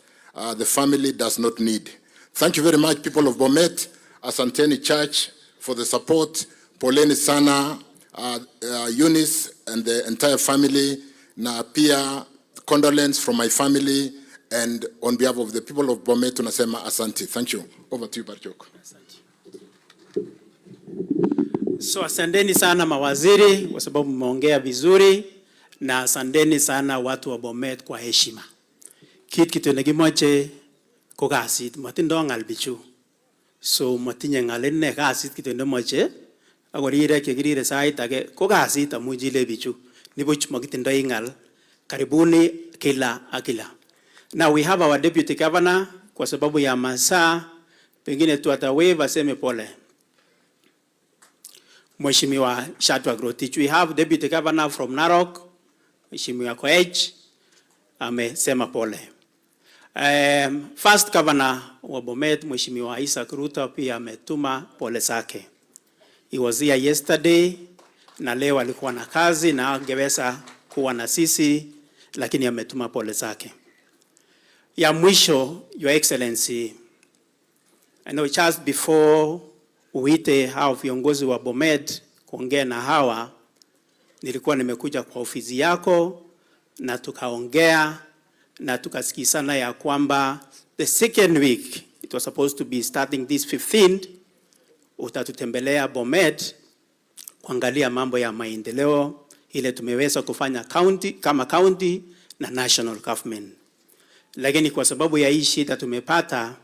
the family does not need. Thank you very much, people of Bomet, Asanteni Church, for the support. Poleni sana, Eunice and the entire family. Na pia condolence from my family, and on behalf of the people of Bomet, tunasema asante. Thank you. Over to you, Barchok. So asanteni sana mawaziri kwa sababu mmeongea vizuri, na asanteni sana watu wa Bomet kwa heshima. Kitu negimoche ko kasit matindo ngal bichu. So matinye ngalene kasit kitu nemoche agorire kegirire sait age ko kasit amujile bichu. Nibuch magitindoi ngal. Karibuni kila akila. Now we have our deputy governor kwa sababu ya masaa pengine tu ataweva seme pole. Mheshimiwa Shatwa Grotich. We have deputy governor from Narok, Mheshimiwa Koech, amesema pole. First governor wa Bomet, Mheshimiwa Ruto, pia ametuma pole zake. He was here yesterday, na leo alikuwa na kazi na angeweza kuwa na sisi, lakini ametuma pole zake. Ya mwisho, Your Excellency, I know just before uite hao viongozi wa Bomet kuongea na hawa, nilikuwa nimekuja kwa ofisi yako na tukaongea na tukasikizana ya kwamba the second week, it was supposed to be starting this 15th, utatutembelea Bomet kuangalia mambo ya maendeleo ile tumeweza kufanya kama county na national government. Lakini kwa sababu ya hii shida tumepata,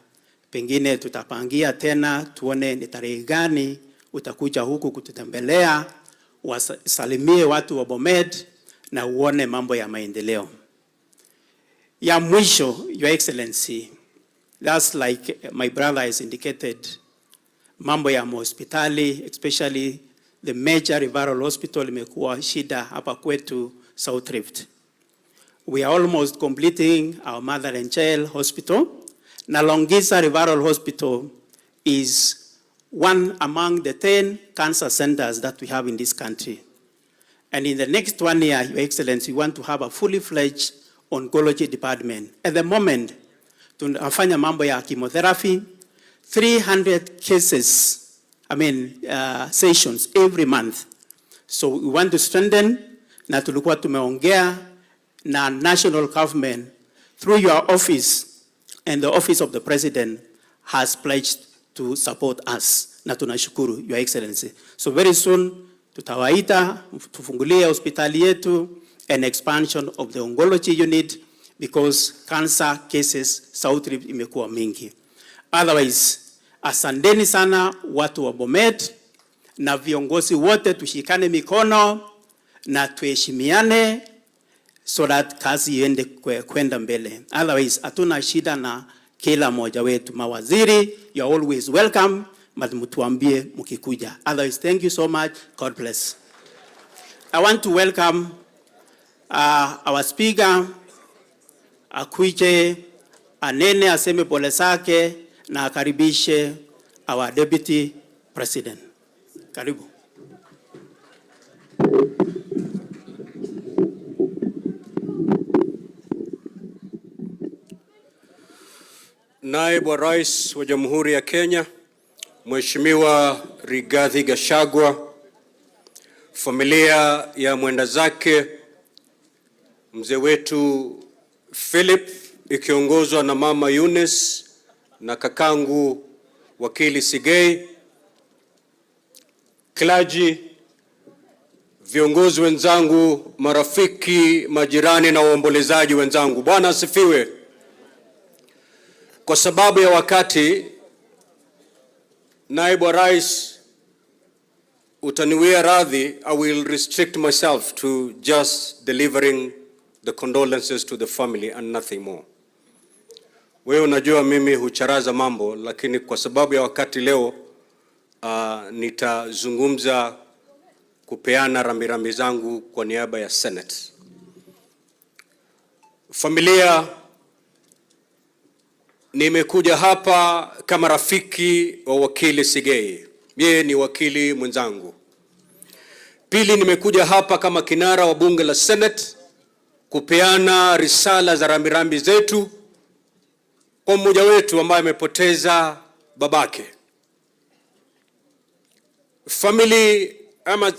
pengine tutapangia tena tuone ni tarehe gani utakuja huku kututembelea, wasalimie watu wa Bomet na uone mambo ya maendeleo. Ya mwisho, Your Excellency, that's like my brother has indicated, mambo ya hospitali, especially the major referral hospital imekuwa shida hapa kwetu South Rift. We are almost completing our mother and child hospital. Na Longisa Referral Hospital is one among the 10 cancer centers that we have in this country. And in the next 1 year, Your Excellency, we want to have a fully fledged oncology department. At the moment, tunafanya mambo ya chemotherapy, 300 cases, sessions every month. So we want to strengthen, na tulikuwa tumeongea na national government through your office, and the office of the president has pledged to support us. Na tunashukuru, Your Excellency. So very soon, tutawaita, tufungulie hospitali yetu, an expansion of the oncology unit, because cancer cases South Rift imekuwa mingi. Otherwise, asanteni sana watu wa Bomet, na viongozi wote tushikane mikono na tuheshimiane, so that kazi iende kwenda mbele. Otherwise, hatuna shida na kila moja wetu. Mawaziri, you are always welcome, but mtuambie mkikuja. Otherwise, thank you so much. God bless. I want to welcome our speaker, akuje anene aseme pole zake na akaribishe our deputy president. Karibu. Naibu wa Rais wa Jamhuri ya Kenya, Mheshimiwa Rigathi Gachagua, familia ya mwenda zake mzee wetu Philip ikiongozwa na mama Eunice na kakangu Wakili Sigei'S, clergy, viongozi wenzangu, marafiki, majirani na waombolezaji wenzangu. Bwana asifiwe. Kwa sababu ya wakati, Naibu wa Rais, utaniwia radhi, I will restrict myself to just delivering the condolences to the family and nothing more. Wewe unajua mimi hucharaza mambo, lakini kwa sababu ya wakati leo nitazungumza kupeana rambirambi zangu kwa niaba ya Senate. Familia, nimekuja hapa kama rafiki wa Wakili Sigei'S. Yeye ni wakili mwenzangu. Pili, nimekuja hapa kama kinara wa bunge la Senate kupeana risala za rambirambi zetu kwa mmoja wetu ambaye amepoteza babake. Family ama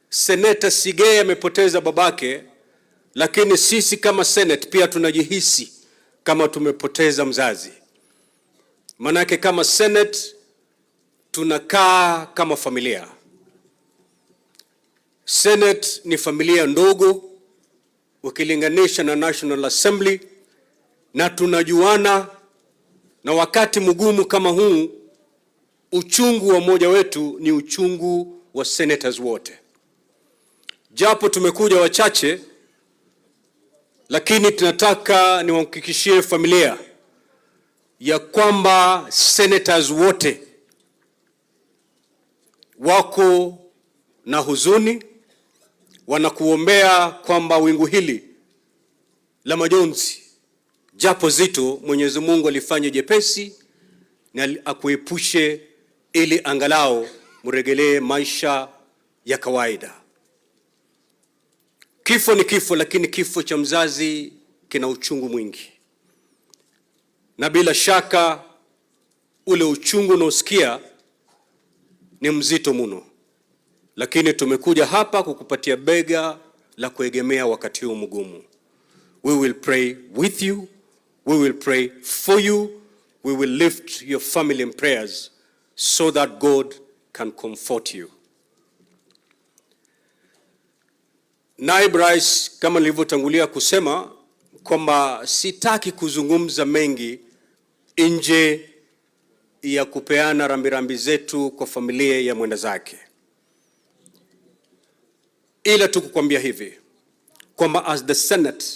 Senator Sigei'S amepoteza babake, lakini sisi kama Senate pia tunajihisi kama tumepoteza mzazi. Manake kama Senate tunakaa kama familia. Senate ni familia ndogo ukilinganisha na National Assembly, na tunajuana, na wakati mgumu kama huu uchungu wa mmoja wetu ni uchungu wa senators wote. Japo tumekuja wachache, lakini tunataka niwahakikishie familia ya kwamba senators wote wako na huzuni, wanakuombea kwamba wingu hili la majonzi japo zito Mwenyezi Mungu alifanye jepesi na akuepushe ili angalau muregelee maisha ya kawaida. Kifo ni kifo, lakini kifo cha mzazi kina uchungu mwingi. Na bila shaka ule uchungu unaosikia ni mzito mno. Lakini tumekuja hapa kukupatia bega la kuegemea wakati huu mgumu. We will pray with you. We will pray for you. We will lift your family in prayers so that God can comfort you. Naibu Rais, kama nilivyotangulia kusema kwamba sitaki kuzungumza mengi nje ya kupeana rambirambi zetu kwa familia ya mwenda zake. Ila tu kukwambia hivi kwamba as the Senate,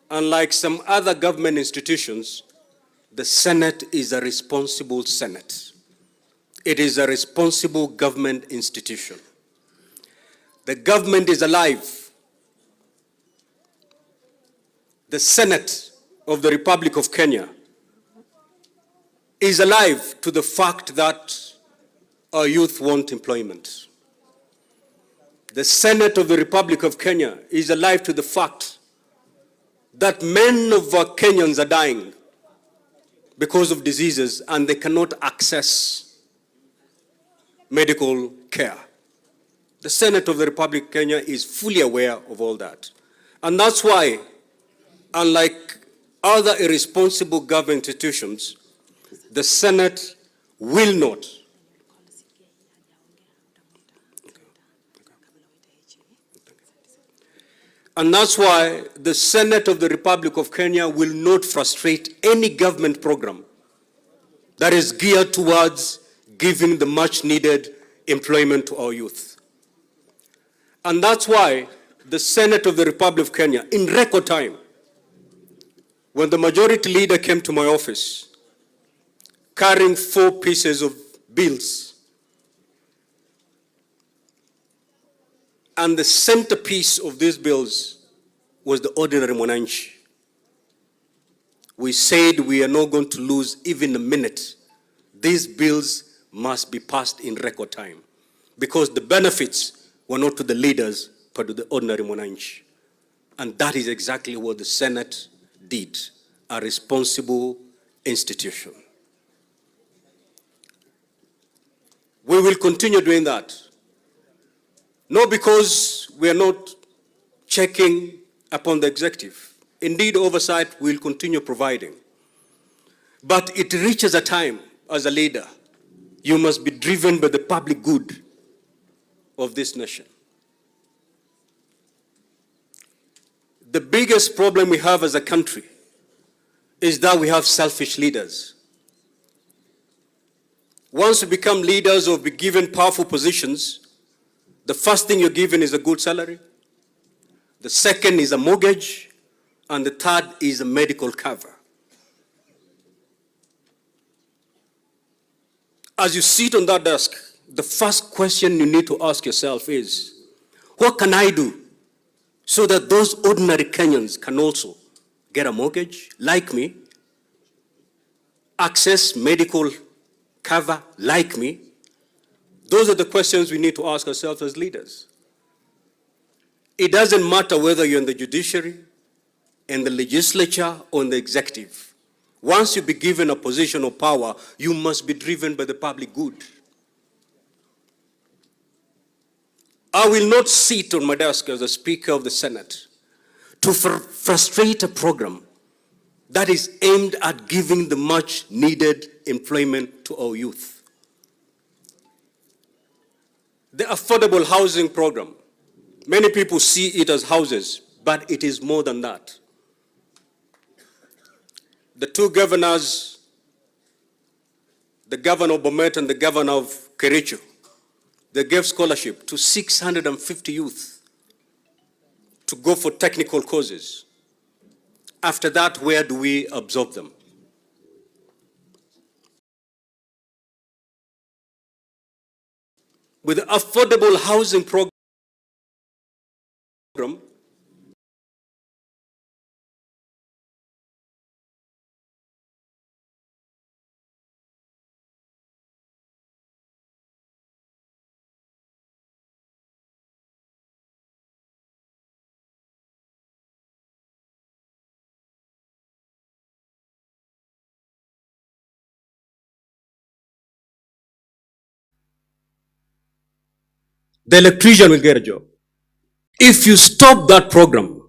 unlike some other government institutions, the Senate is a responsible Senate. It is a responsible government institution. The government is alive. The Senate of the Republic of Kenya is alive to the fact that our youth want employment. The Senate of the Republic of Kenya is alive to the fact that many of our Kenyans are dying because of diseases and they cannot access medical care. The Senate of the Republic of Kenya is fully aware of all that. And that's why, unlike other irresponsible government institutions, the Senate will not And that's why the Senate of the Republic of Kenya will not frustrate any government program that is geared towards giving the much needed employment to our youth. And that's why the Senate of the Republic of Kenya, in record time, when the majority leader came to my office, carrying 4 pieces of bills, and the centerpiece of these bills was the ordinary mwananchi. We said we are not going to lose even a minute. These bills must be passed in record time because the benefits were not to the leaders, but to the ordinary mwananchi. And that is exactly what the Senate did, a responsible institution. We will continue doing that. Not because we are not checking upon the executive. Indeed, oversight will continue providing. But it reaches a time, as a leader, you must be driven by the public good of this nation. The biggest problem we have as a country is that we have selfish leaders. Once you become leaders or be given powerful positions, the first thing you're given is a good salary. The second is a mortgage. And the third is a medical cover. As you sit on that desk, the first question you need to ask yourself is, what can I do so that those ordinary Kenyans can also get a mortgage like me, access medical cover like me? Those are the questions we need to ask ourselves as leaders. It doesn't matter whether you're in the judiciary, in the legislature, or in the executive. Once you be given a position of power, you must be driven by the public good. I will not sit on my desk as a Speaker of the Senate to frustrate a program that is aimed at giving the much needed employment to our youth. The affordable housing program, many people see it as houses, but it is more than that. The 2 governors, the governor of Bomet and the governor of Kericho, they gave scholarship to 650 youth to go for technical courses. After that, where do we absorb them? With the affordable housing program, the electrician will get a job. If you stop that program,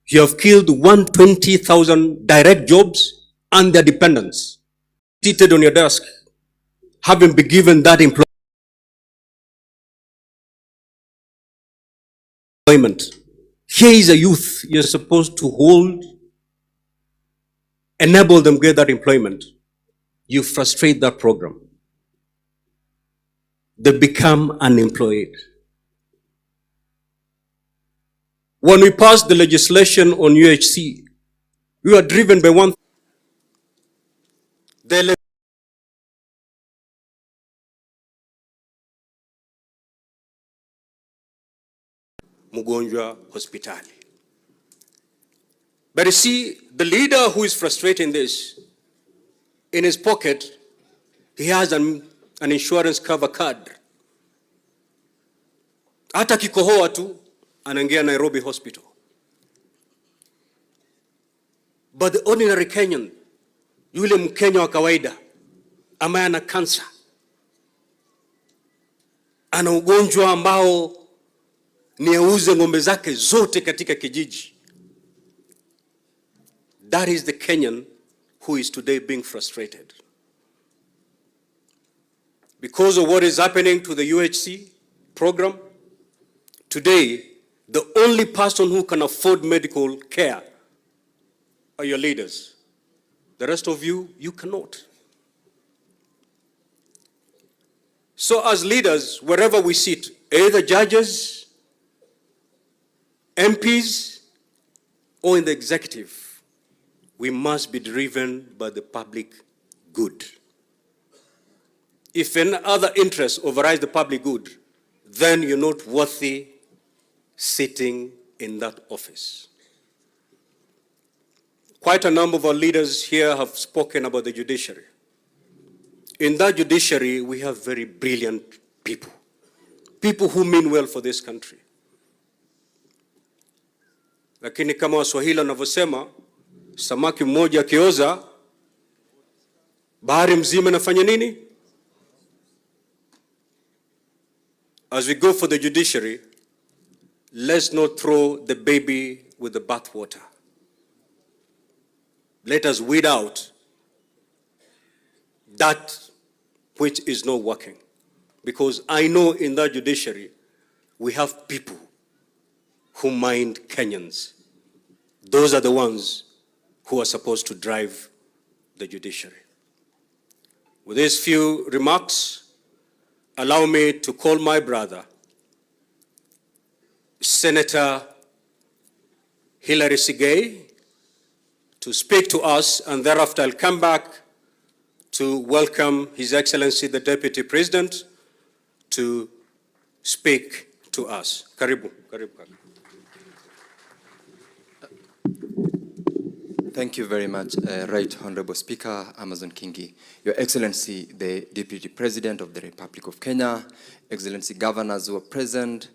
you have killed 120,000 direct jobs and their dependents. Seated on your desk, having been given that employment. Here is a youth you're supposed to hold, enable them get that employment. You frustrate that program. They become unemployed. When we passed the legislation on UHC, we were driven by one thing. Mugonjwa hospitali. But you see, the leader who is frustrating this, in his pocket, he has an insurance cover card. Hata kikohoa tu, anaingia Nairobi hospital. But the ordinary Kenyan, yule Mkenya wa kawaida ambaye ana kansa, ana ugonjwa ambao ni auze ng'ombe zake zote katika kijiji. That is the Kenyan who is today being frustrated. Because of what is happening to the UHC program, today, the only person who can afford medical care are your leaders. The rest of you, you cannot. So as leaders, wherever we sit, either judges, MPs, or in the executive, we must be driven by the public good. If any other interest overrides the public good, then you're not worthy sitting in that office. Quite a number of our leaders here have spoken about the judiciary. In that judiciary, we have very brilliant people, people who mean well for this country. Lakini kama Waswahili wanavyosema, samaki mmoja akioza, bahari mzima inafanya nini? As we go for the judiciary, let's not throw the baby with the bathwater. Let us weed out that which is not working. Because I know in that judiciary, we have people who mind Kenyans. Those are the ones who are supposed to drive the judiciary. With these few remarks, allow me to call my brother, Senator Hilary Sigei'S, to speak to us, and thereafter I'll come back to welcome His Excellency the Deputy President to speak to us. Karibu, karibu. Thank you very much, Right Honorable Speaker Amazon Kingi. Your Excellency, the Deputy President of the Republic of Kenya, Excellency Governors who are present,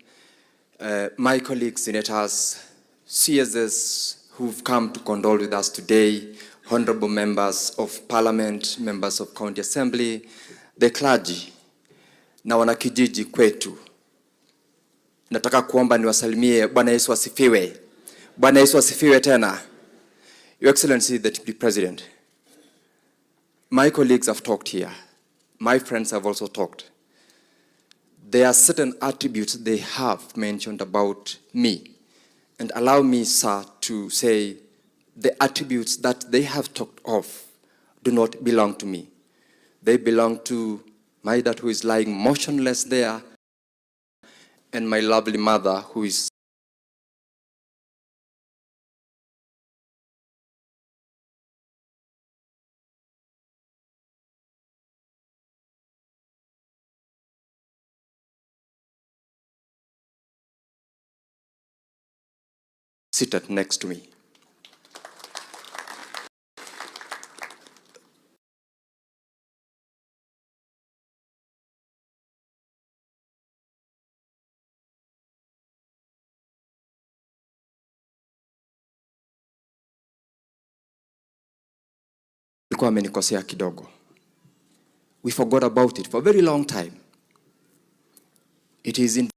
my colleagues, Senators, CSS who've come to condole with us today, Honorable Members of Parliament, Members of County Assembly, the clergy, na wanakijiji kwetu. Nataka kuomba niwasalimie. Bwana Yesu asifiwe. Bwana Yesu asifiwe tena. Your Excellency, the Deputy President, my colleagues have talked here. My friends have also talked. There are certain attributes they have mentioned about me. And allow me, sir, to say the attributes that they have talked of do not belong to me. They belong to my dad, who is lying motionless there, and my lovely mother, who is seated next to me. Alikuwa amenikosea kidogo. We forgot about it for a very long time. It is in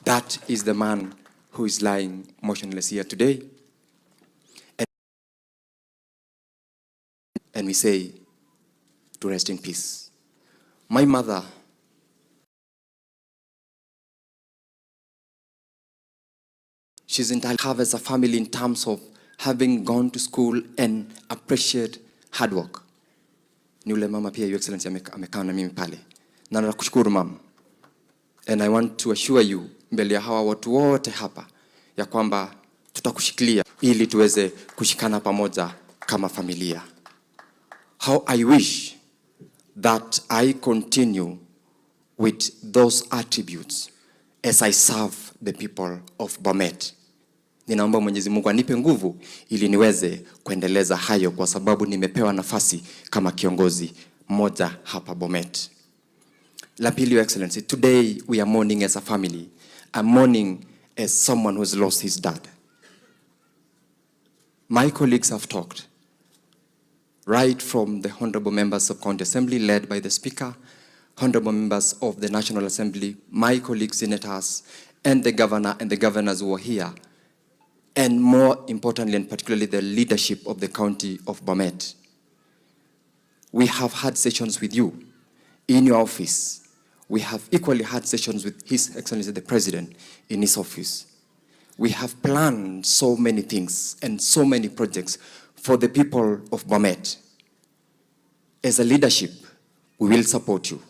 that is the man who is lying motionless here today. And we say to rest in peace. My mother she's entitled to have as a family in terms of having gone to school and appreciate hard work. Ni ule mama pia, Your Excellency, amekaa na mimi pale. Na nakushukuru mama. And I want to assure you, mbele ya hawa watu wote hapa, ya kwamba tutakushikilia ili tuweze kushikana pamoja kama familia. How I wish that I continue with those attributes as I serve the people of Bomet. Ninaomba Mwenyezi Mungu anipe nguvu ili niweze kuendeleza hayo, kwa sababu nimepewa nafasi kama kiongozi mmoja hapa Bomet. La pili, Your Excellency, today we are mourning as a family. I'm mourning as someone who's lost his dad. My colleagues have talked, right from the honorable members of County Assembly led by the Speaker, honorable members of the National Assembly, my colleagues senators, and the governor and the governors who are here, and more importantly and particularly the leadership of the county of Bomet. We have had sessions with you in your office. We have equally had sessions with His Excellency the President in his office. We have planned so many things and so many projects for the people of Bomet. As a leadership, we will support you.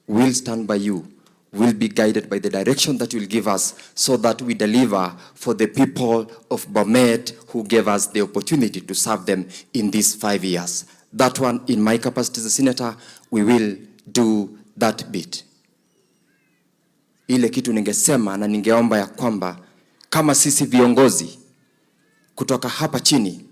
We will stand by you. We will be guided by the direction that you will give us so that we deliver for the people of Bomet who gave us the opportunity to serve them in these 5 years. That one, in my capacity as a senator, we will do that bit. Ile kitu ningesema na ningeomba ya kwamba kama sisi viongozi kutoka hapa chini,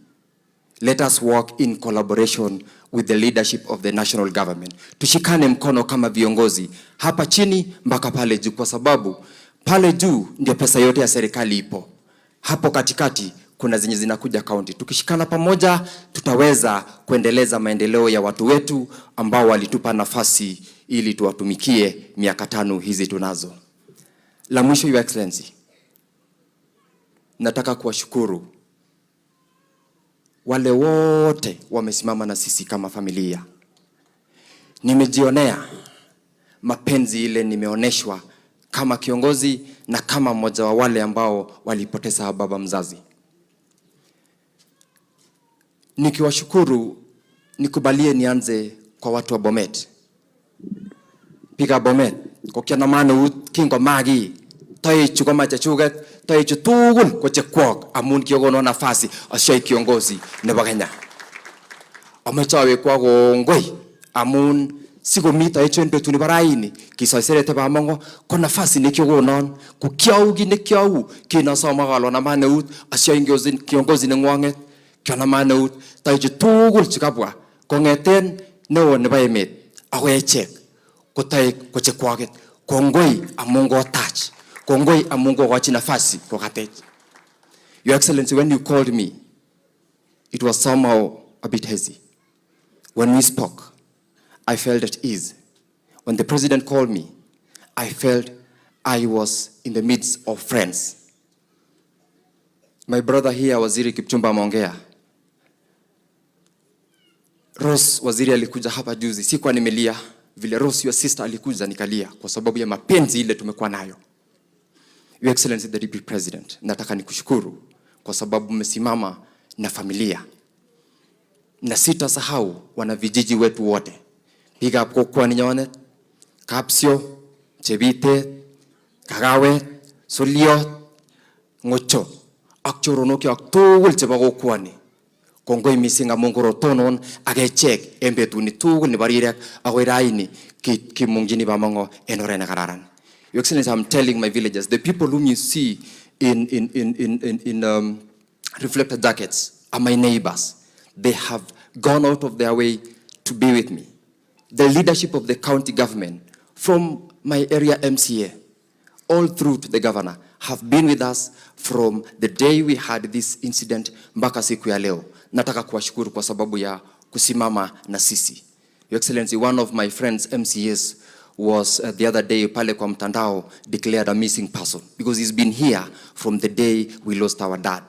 let us work in collaboration with the leadership of the national government. Tushikane mkono kama viongozi hapa chini mpaka pale juu, kwa sababu pale juu ndio pesa yote ya serikali ipo. Hapo katikati kuna zenye zinakuja county. Tukishikana pamoja tutaweza kuendeleza maendeleo ya watu wetu ambao walitupa nafasi ili tuwatumikie miaka 5 hizi tunazo. La mwisho, Your Excellency, nataka kuwashukuru wale wote wamesimama na sisi kama familia. Nimejionea mapenzi ile nimeoneshwa kama kiongozi na kama mmoja wa wale ambao walipoteza baba mzazi. Nikiwashukuru, nikubalie nianze kwa watu wa Bomet. Piga Bomet, kokiana manu kingo magi, toi chukoma chachugat, toi chutugul kwa chekwok, amun kiyogono nafasi, asyai kiongozi nebo Kenya. Amechawe kwa gongoi, amun sigo mita echo nbetu ni baraini, kisoiserete ba mongo, kwa nafasi ni kiyogonon, kukiaugi ni kiau, kinasoma galo na maneut, asyai kiongozi ni ngwanget, kiana maneut, toi chutugul chikabwa, kongeten newo nebo emet, ako echek, kotai kochekwaget, kongoi amungo touch, kongoi amungo wachi nafasi kokatech. Your Excellency, when you called me, it was somehow a bit hazy. When we spoke, I felt at ease. When the President called me, I felt I was in the midst of friends. My brother here, Waziri Kipchumba Mongea. Rose Waziri alikuja hapa juzi, sikuwa nimelia. Vile Rose, your sister, alikuja nikalia kwa sababu ya mapenzi ile tumekuwa nayo. Your Excellency the Deputy President, nataka nikushukuru kwa sababu mmesimama na familia. Na sitasahau wana vijiji wetu wote. Piga up kwa Ninyonet, Kapsio, Chebite, Kagawe, Solio, Ngocho, Akchoronoki aktugul chebo kokwani. Kongoi mising amongoro tonon agechek embetuni tugul ni barirek agoi raini kimungjini bamongo enorena kararan. Your Excellency, I'm telling my villagers, the people whom you see in reflected jackets are my neighbors. They have gone out of their way to be with me. The leadership of the county government, from my area MCA, all through to the governor, have been with us from the day we had this incident mpaka siku ya leo. Nataka kuwashukuru kwa sababu ya kusimama na sisi. Your Excellency, one of my friends MCAs was the other day pale kwa mtandao declared a missing person because he's been here from the day we lost our dad.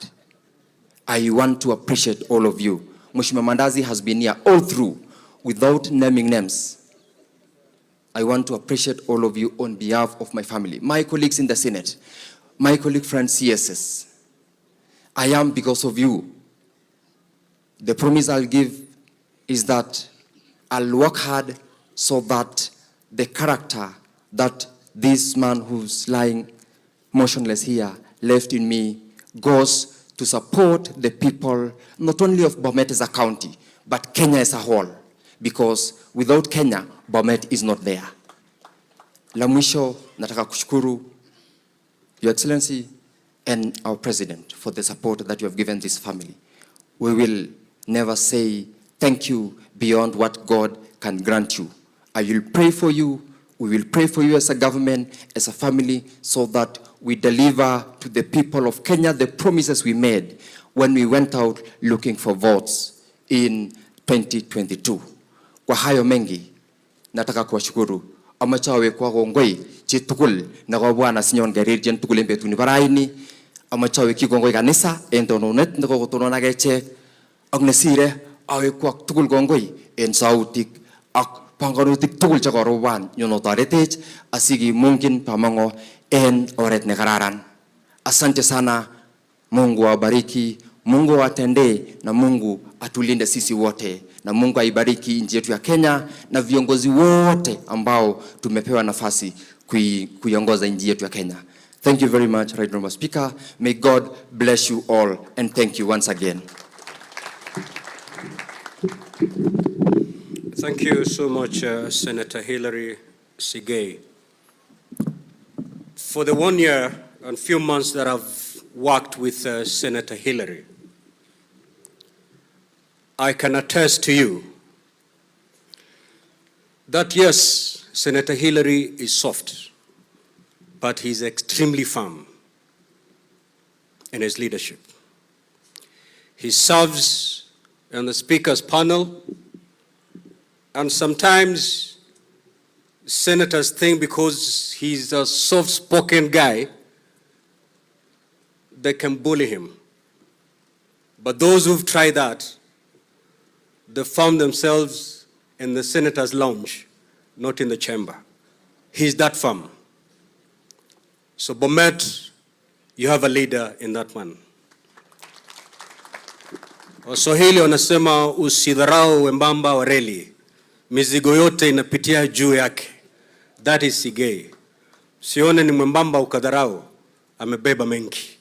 I want to appreciate all of you. Mheshimiwa Mandazi has been here all through without naming names. I want to appreciate all of you on behalf of my family, my colleagues in the Senate, my colleague friends CSS. I am because of you. The promise I'll give is that I'll work hard so that the character that this man who's lying motionless here left in me goes to support the people, not only of Bomet as a county, but Kenya as a whole. Because without Kenya, Bomet is not there. La mwisho, nataka kushukuru Your Excellency and our President for the support that you have given this family. We will never say thank you beyond what God can grant you. I will pray for you, We will pray for you as a government, as a family, so that we deliver to the people of Kenya the promises we made when we went out looking for votes in 2022. Kwa hayo mengi, nataka kuwashukuru. Amachawe kwa gongoi chitukul na kwa bwana sinyon garirjen tukul mbetu ni baraini. Amachawe ki gongoi kanisa entononet na kwa tono nagechek. Ang nasire awe kwa tukul gongoi en sautik ak panganutik tukul chakoroban yonotaretech asigi mungkin pamango en oret ne kararan. Asante sana. Mungu awabariki, Mungu awatendee na Mungu atulinde sisi wote, na Mungu aibariki nchi yetu ya Kenya na viongozi wote ambao tumepewa nafasi kuiongoza nchi yetu ya Kenya. Thank you very much, Right Honorable Speaker. May God bless you all and thank you once again. Thank you so much, Senator Hilary Sigei's. For the 1 year and few months that I've worked with Senator Hilary, I can attest to you that yes, Senator Hilary is soft, but he's extremely firm in his leadership. He serves on the Speaker's panel, and sometimes senators think because he's a soft-spoken guy, they can bully him. But those who've tried that, they found themselves in the senator's lounge, not in the chamber. He's that firm. So Bomet, you have a leader in that man. Waswahili wanasema usidharau wembamba wa reli, mizigo yote inapitia juu yake. That is Sigei's. Sione ni mwembamba ukadharau, amebeba mengi.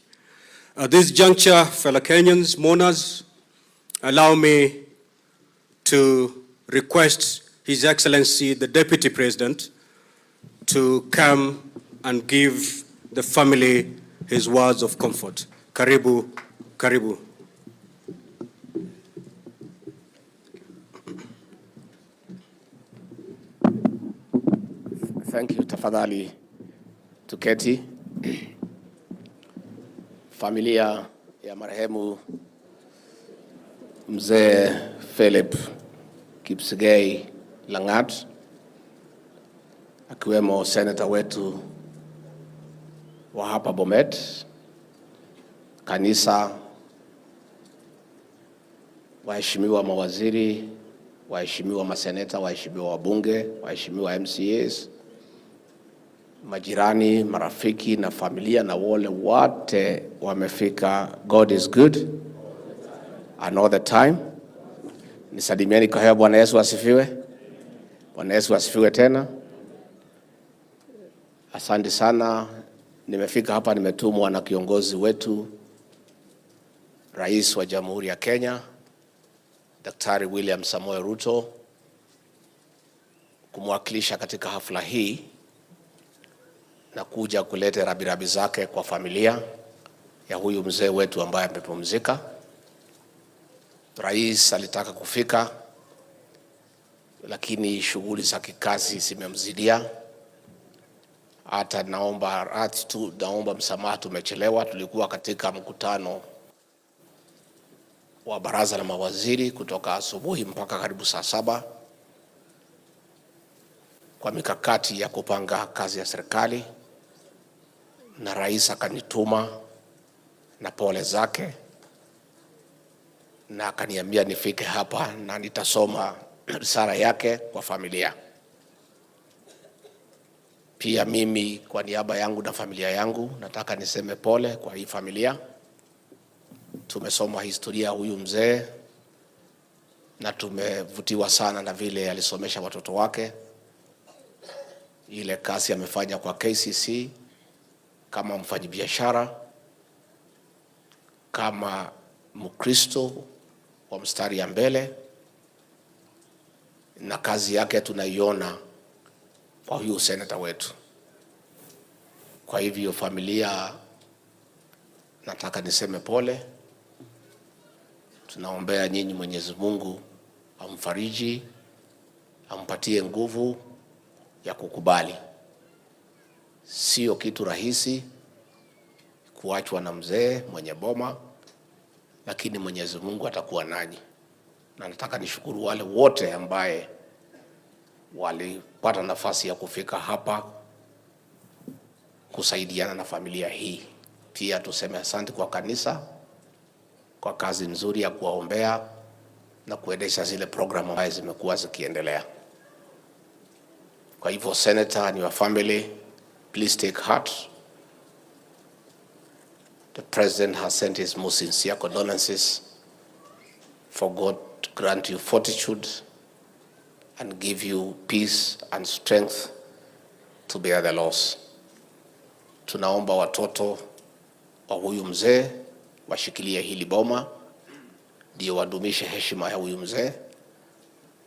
At this juncture, fellow Kenyans, mourners, allow me to request His Excellency, the Deputy President, to come and give the family his words of comfort. Karibu, karibu. Thank you. Tafadhali tuketi. Familia ya marehemu Mzee Philip Sigei's Langat, akiwemo senator wetu wa hapa Bomet, kanisa, waheshimiwa mawaziri, waheshimiwa maseneta, waheshimiwa wabunge, waheshimiwa MCAs, majirani, marafiki na familia na wale wote wamefika. God is good and all the time. Nisalimieni kwa hewa. Bwana Yesu asifiwe. Bwana Yesu asifiwe tena. Asante sana. Nimefika hapa, nimetumwa na kiongozi wetu, Rais wa Jamhuri ya Kenya, Daktari William Samoei Ruto, kumwakilisha katika hafla hii na kuja kuleta rabirabi zake kwa familia ya huyu mzee wetu ambaye amepumzika. Rais alitaka kufika, lakini shughuli za kikazi zimemzidia. Hata naomba msamaha, tumechelewa. Tulikuwa katika mkutano wa baraza la mawaziri kutoka asubuhi mpaka karibu saa 7 kwa mikakati ya kupanga kazi ya serikali, na rais akanituma na pole zake na akaniambia nifike hapa na nitasoma risala yake kwa familia. Pia mimi kwa niaba yangu na familia yangu nataka niseme pole kwa hii familia. Tumesoma historia huyu mzee na tumevutiwa sana na vile alisomesha watoto wake, ile kazi amefanya kwa KCC kama mfanyabiashara, kama Mkristo wa mstari ya mbele, na kazi yake tunaiona kwa huyu senator wetu. Kwa hivyo familia, nataka niseme pole. Tunaombea nyinyi Mwenyezi Mungu amfariji, ampatie nguvu ya kukubali. Sio kitu rahisi kuachwa na mzee mwenye boma, lakini Mwenyezi Mungu atakuwa nanyi. Na nataka nishukuru wale wote ambaye walipata nafasi ya kufika hapa kusaidiana na familia hii. Pia tuseme asante kwa kanisa kwa kazi nzuri ya kuwaombea na kuendesha zile programu ambazo zimekuwa zikiendelea. Kwa hivyo, Senator and your family, please take heart. The President has sent his most sincere condolences. For God to grant you fortitude and give you peace and strength to bear the loss. Tunaomba watoto wa huyu mzee washikilie hili boma, ndio wadumishe heshima ya huyu mzee,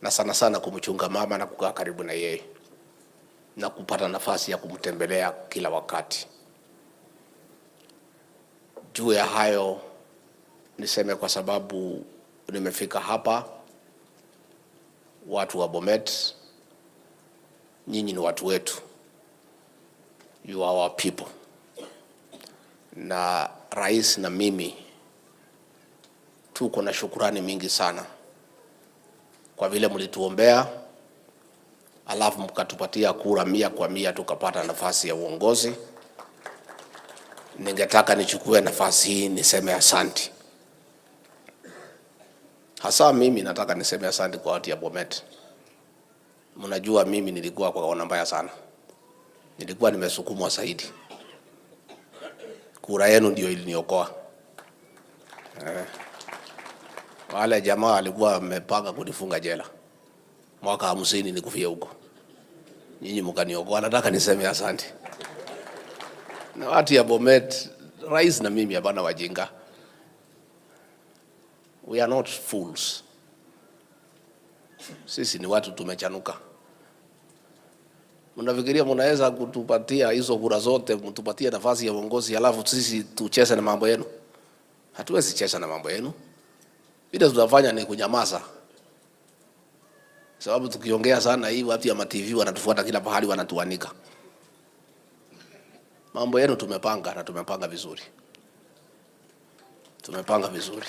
na sana sana kumchunga mama na kukaa karibu na yeye na kupata nafasi ya kumtembelea kila wakati. Juu ya hayo niseme, kwa sababu nimefika hapa, watu wa Bomet, nyinyi ni watu wetu. You are our people. Na rais na mimi tuko na shukrani mingi sana kwa vile mlituombea, alafu mkatupatia kura 100% tukapata nafasi ya uongozi. Ningetaka nichukue nafasi hii niseme asante. Hasa mimi nataka niseme asante kwa watu ya Bomet. Mnajua mimi nilikuwa kwa kona mbaya sana. Nilikuwa nimesukumwa zaidi. Kura yenu ndio iliniokoa. Wale jamaa walikuwa wamepanga kunifunga jela. Mwaka 50 nikufia huko. Nyinyi mkaniokoa. Nataka niseme asante. Na watu ya Bomet, rais na mimi hapana wajinga. We are not fools. Sisi ni watu tumechanuka. Mnafikiria mnaweza kutupatia hizo kura zote, mtupatie nafasi ya uongozi, alafu sisi tucheze na mambo yenu? Hatuwezi cheza na mambo yenu. Vile tunafanya ni kunyamaza. Sababu tukiongea sana hii watu ya TV wanatufuata kila pahali, wanatuanika. Mambo yenu tumepanga na tumepanga vizuri. Tumepanga vizuri.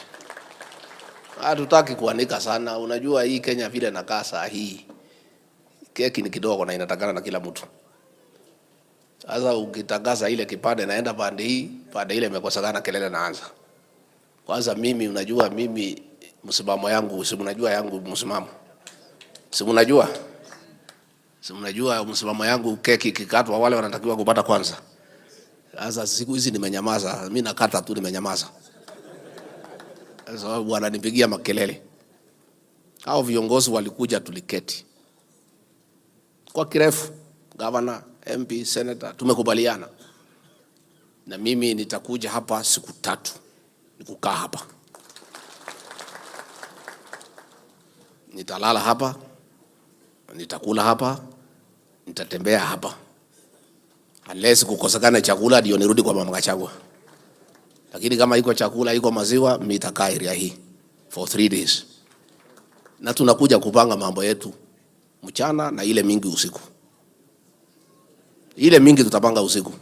Hatutaki kuanika sana. Unajua hii Kenya vile nakaa saa hii, keki ni kidogo na inatakana na kila mtu. Sasa ukitangaza ile kipande naenda pande hii, pande ile imekosekana, kelele naanza. Kwanza mimi, unajua mimi msimamo yangu, si mnajua yangu msimamo. Si mnajua? Si mnajua msimamo yangu, keki kikatwa wale wanatakiwa kupata kwanza. Sasa siku hizi nimenyamaza, mimi nakata tu nimenyamaza. Sababu wananipigia makelele. Hao viongozi walikuja tuliketi kwa kirefu, governor, MP, senator, tumekubaliana. Na mimi nitakuja hapa siku 3. Nikukaa hapa. Nitalala hapa, nitakula hapa, nitatembea hapa. Unless kukosekana chakula ndio nirudi kwa mama Gachagua. Lakini kama iko chakula, iko maziwa, mimi nitakaa area hii for 3 days. Na tunakuja kupanga mambo yetu mchana na ile mingi usiku. Ile mingi tutapanga usiku.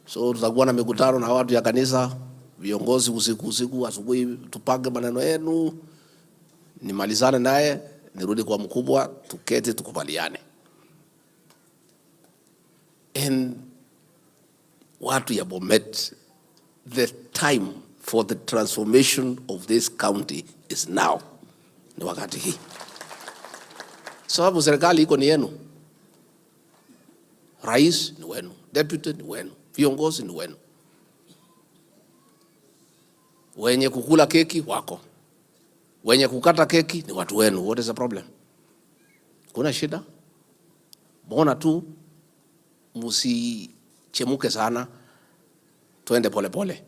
So tutakuwa na mikutano na watu ya kanisa, viongozi usiku, asubuhi tupange maneno yenu. Nimalizane naye, nirudi kwa mkubwa, tuketi tukubaliane. And watu ya Bomet, the time for the transformation of this county is now. Ni wakati hii. Sababu serikali iko ni yenu. Rais ni wenu, deputy ni wenu, viongozi ni wenu. Wenye kukula keki wako. Wenye kukata keki ni watu wenu. What is the problem? Kuna shida? Mbona tu msichemuke sana, tuende pole pole.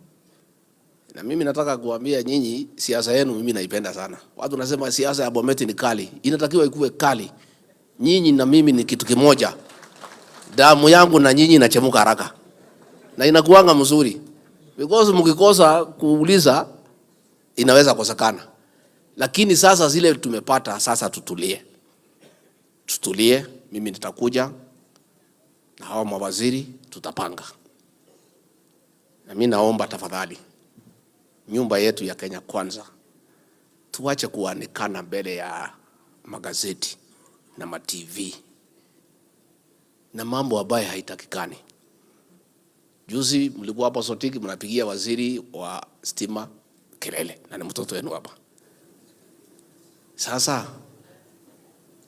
Na mimi nataka kuambia nyinyi, siasa yenu mimi naipenda sana. Watu nasema siasa ya Bomet ni kali. Inatakiwa ikuwe kali. Nyinyi na mimi ni kitu kimoja. Damu yangu na nyinyi inachemuka haraka. Na inakuanga mzuri. Because mkikosa kuuliza inaweza kosekana. Lakini sasa zile tumepata, sasa tutulie. Tutulie. mimi nitakuja na hawa mawaziri tutapanga. Na mimi naomba tafadhali, nyumba yetu ya Kenya Kwanza tuache kuonekana mbele ya magazeti na ma-TV na mambo ambayo haitakikani. Juzi mlikuwa hapa Sotiki mnapigia waziri wa stima kelele na ni mtoto wenu hapa. Sasa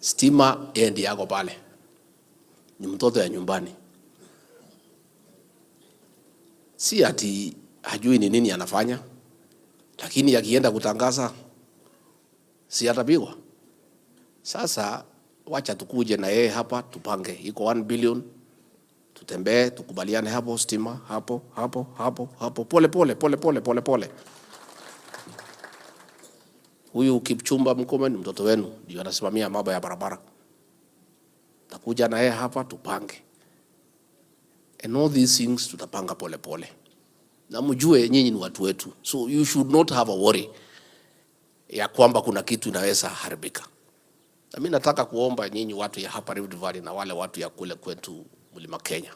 stima endi yako pale, ni mtoto ya nyumbani. Si ati hajui ni nini anafanya, lakini akienda kutangaza si atapigwa. Sasa wacha tukuje na yeye hapa tupange, iko 1 billion, tutembee tukubaliane hapo, stima hapo pole. Huyu Kipchumba Murkomen mtoto wenu ndio anasimamia mambo ya barabara. Takuja na yeye hapa tupange. And all these things tutapanga pole. Na mjue nyinyi ni watu wetu. So you should not have a worry ya kwamba kuna kitu inaweza haribika. Na mimi nataka kuomba nyinyi watu ya hapa Rift Valley na wale watu ya kule kwetu Mlima Kenya,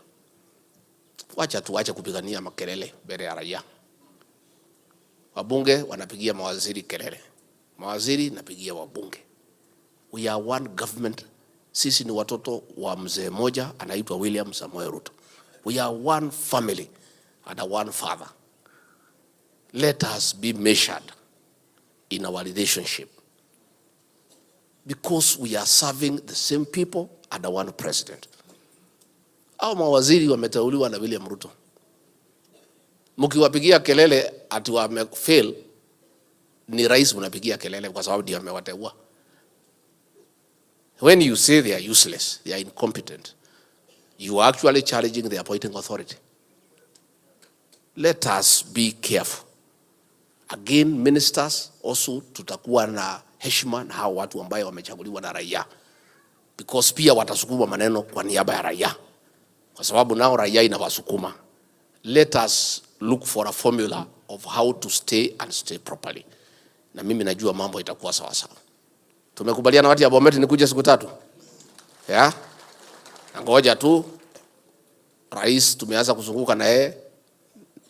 tuache kupigania makelele mbele ya raia. Wabunge wanapigia mawaziri kelele, mawaziri napigia wabunge. We are one government. Sisi ni watoto wa mzee moja anaitwa William Samoei Ruto. We are one family and a one father. Let us be measured in our relationship, because we are serving the same people and one president. Au mawaziri wameteuliwa na William Ruto. Mkiwapigia kelele ati wamefail, ni rais mnapigia kelele kwa sababu ndiye amewateua. When you say they are useless, they are incompetent, you are actually challenging the appointing authority. Let us be careful. Again, ministers also tutakuwa na heshima na hao watu ambao wamechaguliwa na raia, because pia watasukuma maneno kwa niaba ya raia, kwa sababu nao raia inawasukuma. Let us look for a formula of how to stay and stay properly. Na mimi najua mambo itakuwa sawa sawa. Tumekubaliana watu ya Bomet ni kuja siku 3. Yeah? Ngoja tu rais tumeanza kuzunguka na yeye,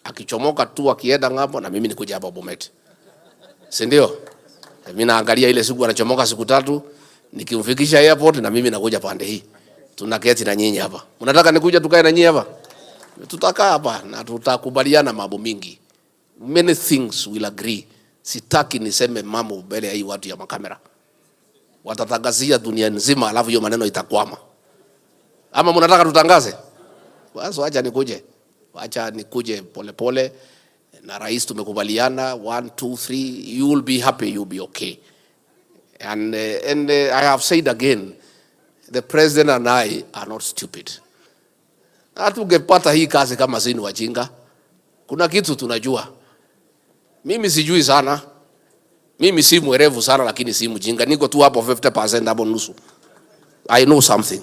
akichomoka tu akienda ngapo na mimi nikuja hapa Bomet. Si ndio? Mimi naangalia ile siku anachomoka siku 3, nikimfikisha airport na mimi nakuja pande hii. Tunaketi na nyinyi hapa. Mnataka nikuja tukae na nyinyi hapa? Tutakaa hapa na tutakubaliana mambo mingi. Many things will agree. Sitaki niseme mambo mbele ya hii watu ya makamera. Watatangazia dunia nzima alafu hiyo maneno itakwama. Ama mnataka tutangaze? Basi acha nikuje. Acha nikuje pole na rais tumekubaliana 1 2 3, you will be happy, you will be okay. And I have said again, the president and I are not stupid. Hatungepata hii kazi kama sisi ni wajinga. Kuna kitu tunajua. Mimi sijui sana. Mimi si mwerevu sana, lakini si mjinga. Niko tu hapo 50% hapo nusu. I know something.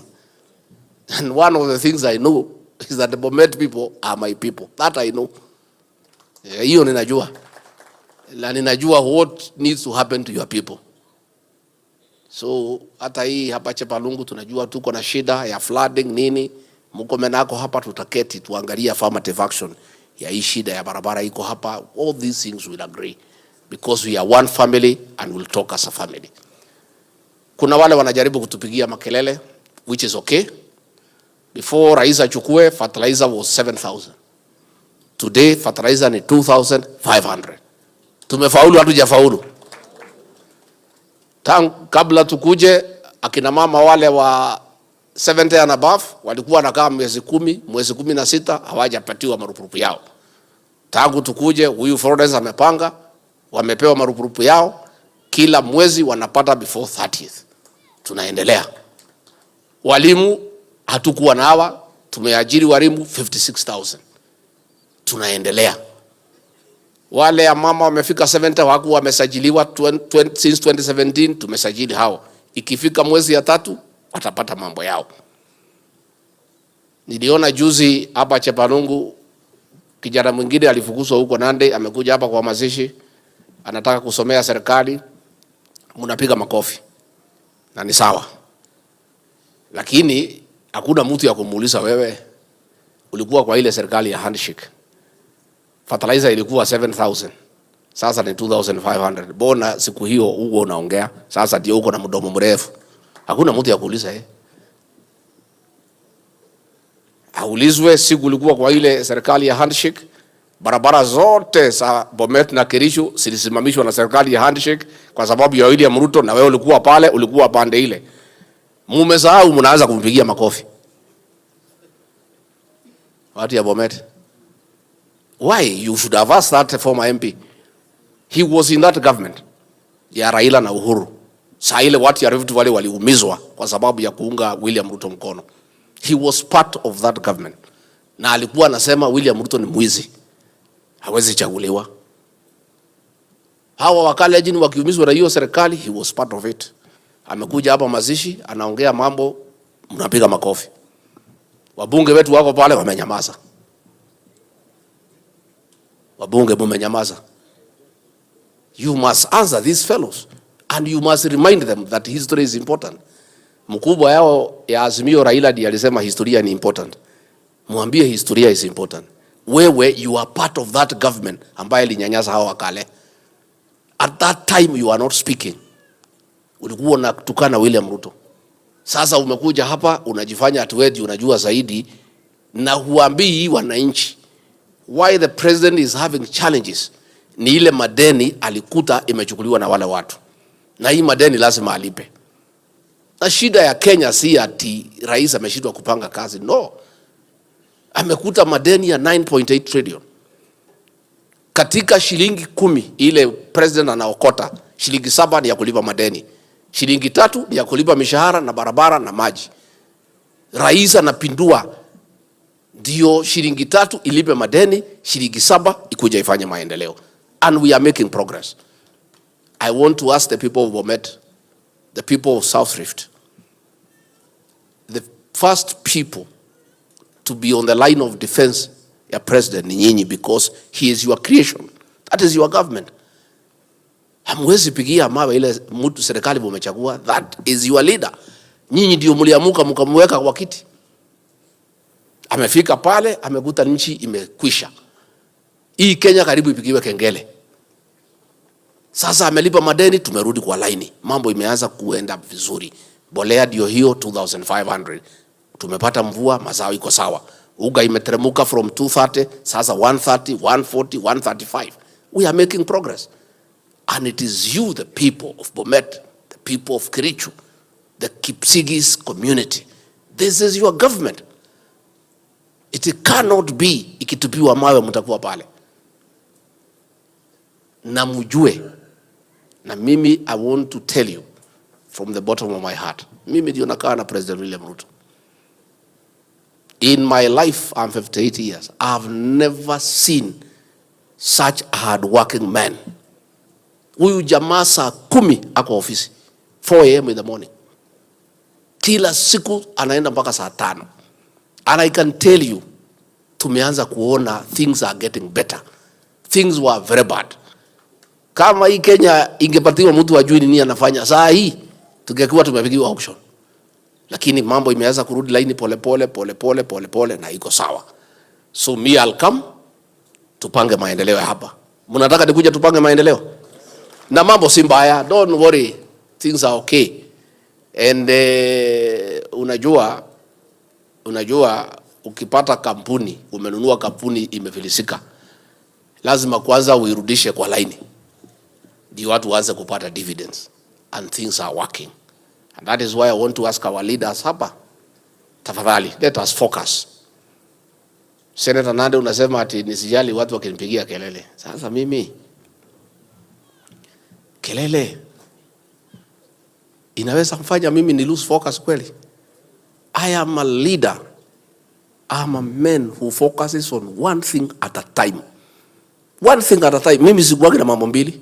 And one of the things I know is that the Bomet people are my people. That I know. Hiyo ninajua. Na ninajua what needs to happen to your people. So hata hii hapa Chepalungu tunajua tuko na shida ya flooding nini. Murkomen ako hapa, tutaketi tuangalia affirmative action ya hii shida ya barabara iko hapa. All these things will agree, because we are one family and we'll talk as a family. Kuna wale wanajaribu kutupigia makelele, which is okay. Before rais achukue, fertilizer was 7,000. Today fertilizer ni 2,500. Tumefaulu hatujafaulu? Kabla tukuje, akina mama wale wa 70 and above walikuwa wanakaa mwezi 10, mwezi 16 hawajapatiwa marupurupu yao. Tangu tukuje, huyu Florence amepanga, wamepewa marupurupu yao, kila mwezi wanapata before 30th. Tunaendelea. Walimu hatukuwa na hawa, tumeajiri walimu 56,000. Tunaendelea. Wale ya mama wamefika 70 waku wamesajiliwa since 2017, tumesajili hao. Ikifika mwezi ya 3 watapata mambo yao. Niliona juzi hapa Chepalungu kijana mwingine alifukuzwa huko Nandi, amekuja hapa kwa mazishi, anataka kusomea serikali. Mnapiga makofi. Na ni sawa. lakini hakuna mtu ya kumuuliza wewe ulikuwa kwa ile serikali ya handshake. Fertilizer ilikuwa 7,000. Sasa ni 2,500. Bona siku hiyo uko unaongea, sasa ndio uko na mdomo mrefu. Hakuna mtu ya kuuliza Aulizwe siku ulikuwa kwa ile serikali ya handshake. Barabara zote za Bomet na Kericho zilisimamishwa na serikali ya handshake kwa sababu ya William Ruto, na wewe ulikuwa pale, ulikuwa pande ile. Mumesahau, mnaanza kumpigia makofi. Watu ya Bomet. Why? You should have asked that former MP. He was in that government ya Raila na Uhuru. Saa ile watu ya Rift Valley waliumizwa kwa sababu ya kuunga William Ruto mkono. He was part of that government. Na alikuwa anasema William Ruto ni mwizi, hawezi chaguliwa. Hawa Wakale wakiumizwa na hiyo serikali, he was part of it. Amekuja hapa mazishi, anaongea mambo, mnapiga makofi. Wabunge wetu wako pale wamenyamaza. Wabunge mumenyamaza. You must answer these fellows and you must remind them that history is important. Mkubwa yao ya Azimio Raila ndiye alisema historia ni important. Mwambie historia is important. Wewe you are part of that government ambaye ilinyanyasa hao Wakale. At that time you are not speaking. Ulikuwa unatukana William Ruto. Sasa umekuja hapa unajifanya atuweji unajua zaidi na huambii wananchi why the president is having challenges. Ni ile madeni alikuta imechukuliwa na wale watu. Na hii madeni lazima alipe. Na shida ya Kenya si ati rais ameshindwa kupanga kazi. No. Amekuta madeni ya 9.8 trillion. Katika shilingi 10 ile president anaokota, shilingi 7 ni ya kulipa madeni. Shilingi 3 ni ya kulipa mishahara na barabara na maji. Rais anapindua ndio shilingi 3 ilipe madeni, shilingi 7 ikuja ifanye maendeleo. And we are making progress. I want to ask the people of Bomet, the people of South Rift, the first people to be on the line of defense ya president ni nyinyi, because he is your creation. That is your government. Hamwezi pigia mawe ile mtu serikali mmechagua. That is your leader. Nyinyi ndio mliamuka mkamweka kwa kiti. Amefika pale, amekuta nchi imekwisha. Hii Kenya karibu ipigiwe kengele. Sasa amelipa madeni, tumerudi kwa laini. Mambo imeanza kuenda vizuri. Bolea ndio hiyo 2,500. Tumepata mvua, mazao iko sawa. Uga imeteremuka from 230, sasa 130, 140, 135. We are making progress. And it is you, the people of Bomet, the people of Kericho, the Sigei'S community. This is your government. It cannot be ikitupiwa mawe mtakuwa pale. Na mjue, na mimi I want to tell you from the bottom of my heart, mimi ndio nakaa na President William Ruto. In my life, I'm 58 years. I've never seen such a hard-working man. Huyu jamaa saa 10 ako ofisi, 4 a.m. in the morning. Kila siku anaenda mpaka saa 5. And I can tell you, tumeanza kuona things are getting better. Things were very bad. Kama hii Kenya ingepatiwa mtu ajui nini anafanya, saa hii tungekuwa tumepigiwa auction. Lakini mambo imeanza kurudi laini pole na iko sawa. So me I'll come, tupange maendeleo hapa. Mnataka nikuja tupange maendeleo? Na mambo si mbaya, don't worry, things are okay. And unajua ukipata kampuni, umenunua kampuni imefilisika, lazima kwanza uirudishe kwa laini ndio watu waanze kupata dividends, and things are working. And that is why I want to ask our leaders hapa, tafadhali let us focus. Senator Nande unasema ati nisijali watu wakinipigia kelele. Sasa mimi kelele inaweza kufanya mimi ni lose focus kweli? I am a leader. I'm a man who focuses on one thing at a time. One thing at a time. Mimi sikuwagi na mambo mbili.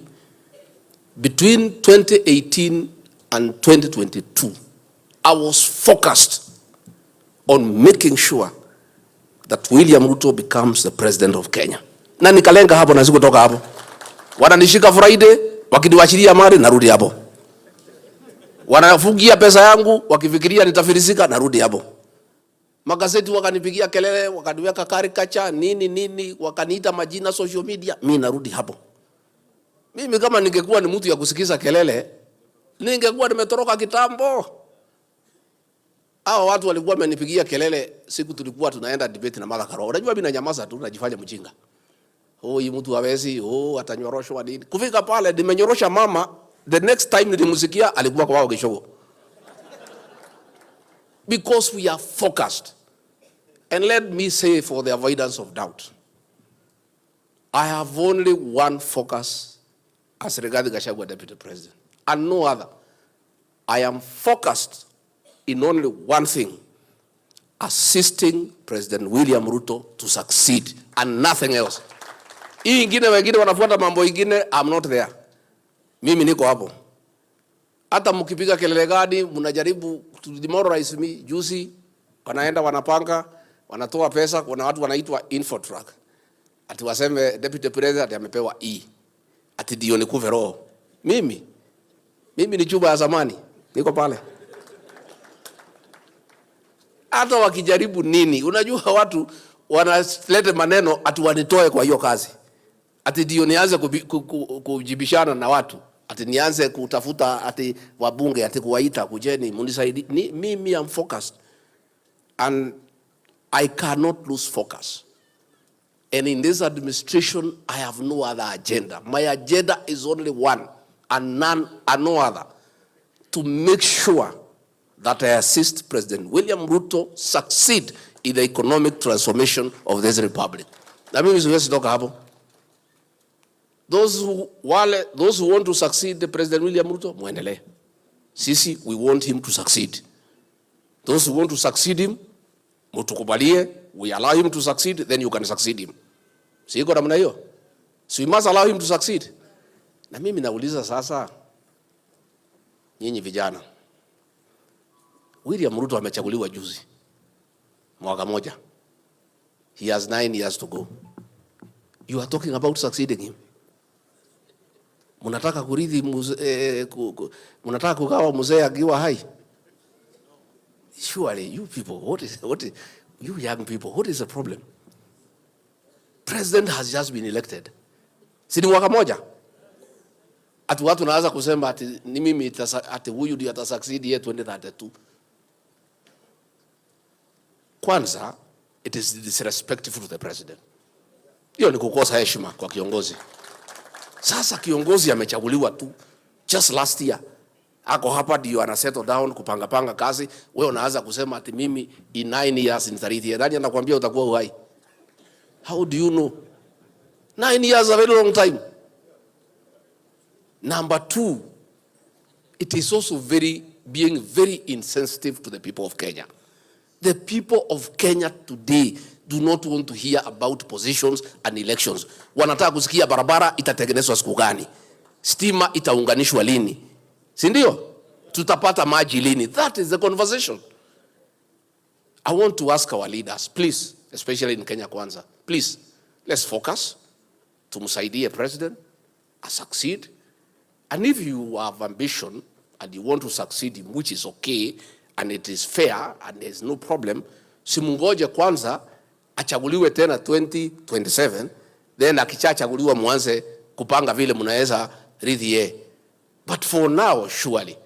Between 2018 and 2022, I was focused on making sure that William Ruto becomes the president of Kenya. Na nikalenga hapo na sikutoka hapo. Wananishika Friday, wakiniwachilia mali narudi hapo. wanafungia pesa yangu wakifikiria nitafilisika, narudi hapo. Magazeti wakanipigia kelele, wakaniweka caricature nini, wakaniita majina social media, mimi narudi hapo. Mimi kama ningekuwa ni mtu ya kusikiza kelele, ningekuwa nimetoroka kitambo. Hao watu walikuwa wamenipigia kelele siku tulikuwa tunaenda debate na Martha Karua. Unajua mimi nanyamaza tu, najifanya mjinga. Hii mtu hawezi, atanyoroshwa nini. Kufika pale nimenyorosha mama, the next time nilimsikia alikuwa kwa wao Gishogo. Because we are focused. And let me say, for the avoidance of doubt, I have only one focus as Rigathi Gachagua Deputy President, and no other. I am focused in only one thing: assisting President William Ruto to succeed, and nothing else. Hii ingine wengine wanafuata mambo ingine, I'm not there. Mimi niko hapo. Hata mkipiga kelele gani, mnajaribu to demoralize me. Juzi wanaenda wanapanga, wanatoa pesa, kuna watu wanaitwa infotruck. Ati waseme Deputy President amepewa ati ndio nikuve roho. Mimi ni chuba ya zamani, niko pale. Hata wakijaribu nini, unajua watu wanaleta maneno ati wanitoe kwa hiyo kazi. Ati ndio nianze kujibishana na watu. Ati nianze kutafuta ati wabunge ati kuwaita kujeni munisaidie. Mimi am focused, and I cannot lose focus. And in this administration I have no other agenda. My agenda is only one and no other: to make sure that I assist President William Ruto succeed in the economic transformation of this republic. Na mimi siwezi toka hapo. Those who want to succeed the President William Ruto, muendelee. Sisi, we want him to succeed. Those who want to succeed him, mutukubalie, we allow him to succeed, then you can succeed him. Siko namna hiyo. So we must allow him to succeed. Na mimi nauliza sasa, nyinyi vijana, William Ruto amechaguliwa juzi, mwaka moja. He has 9 years to go. You are talking about succeeding him. Munataka kurithi munataka kugawa mzee akiwa hai. Surely you people, what is you young people, what is the problem? President has just been elected. Si ni mwaka moja. Ati watu naanza kusema ati ni mimi ati huyu ndiye atasucceed yeye 2032. Kwanza, it is disrespectful to the president. Hiyo ni kukosa heshima kwa kiongozi. Sasa kiongozi amechaguliwa tu just last year. Ako hapa ndio ana settle down kupanga kazi. Wewe unaanza kusema ati mimi in 9 years nitarithia. Nani anakuambia utakuwa uhai? How do you know? 9 years is a very long time. Number 2, it is also being very insensitive to the people of Kenya. The people of Kenya today do not want to hear about positions and elections. Wanataka kusikia barabara itatengenezwa siku gani, stima itaunganishwa lini, si ndio? Tutapata maji lini? That is the conversation. I want to ask our leaders, please, especially in Kenya Kwanza, please, let's focus. Tumsaidie president succeed. And if you have ambition and you want to succeed him, which is okay and it is fair and there's no problem, simungoje kwanza achaguliwe tena 2027, then akichaguliwa mwanze kupanga vile mnaweza rithi. But for now, surely,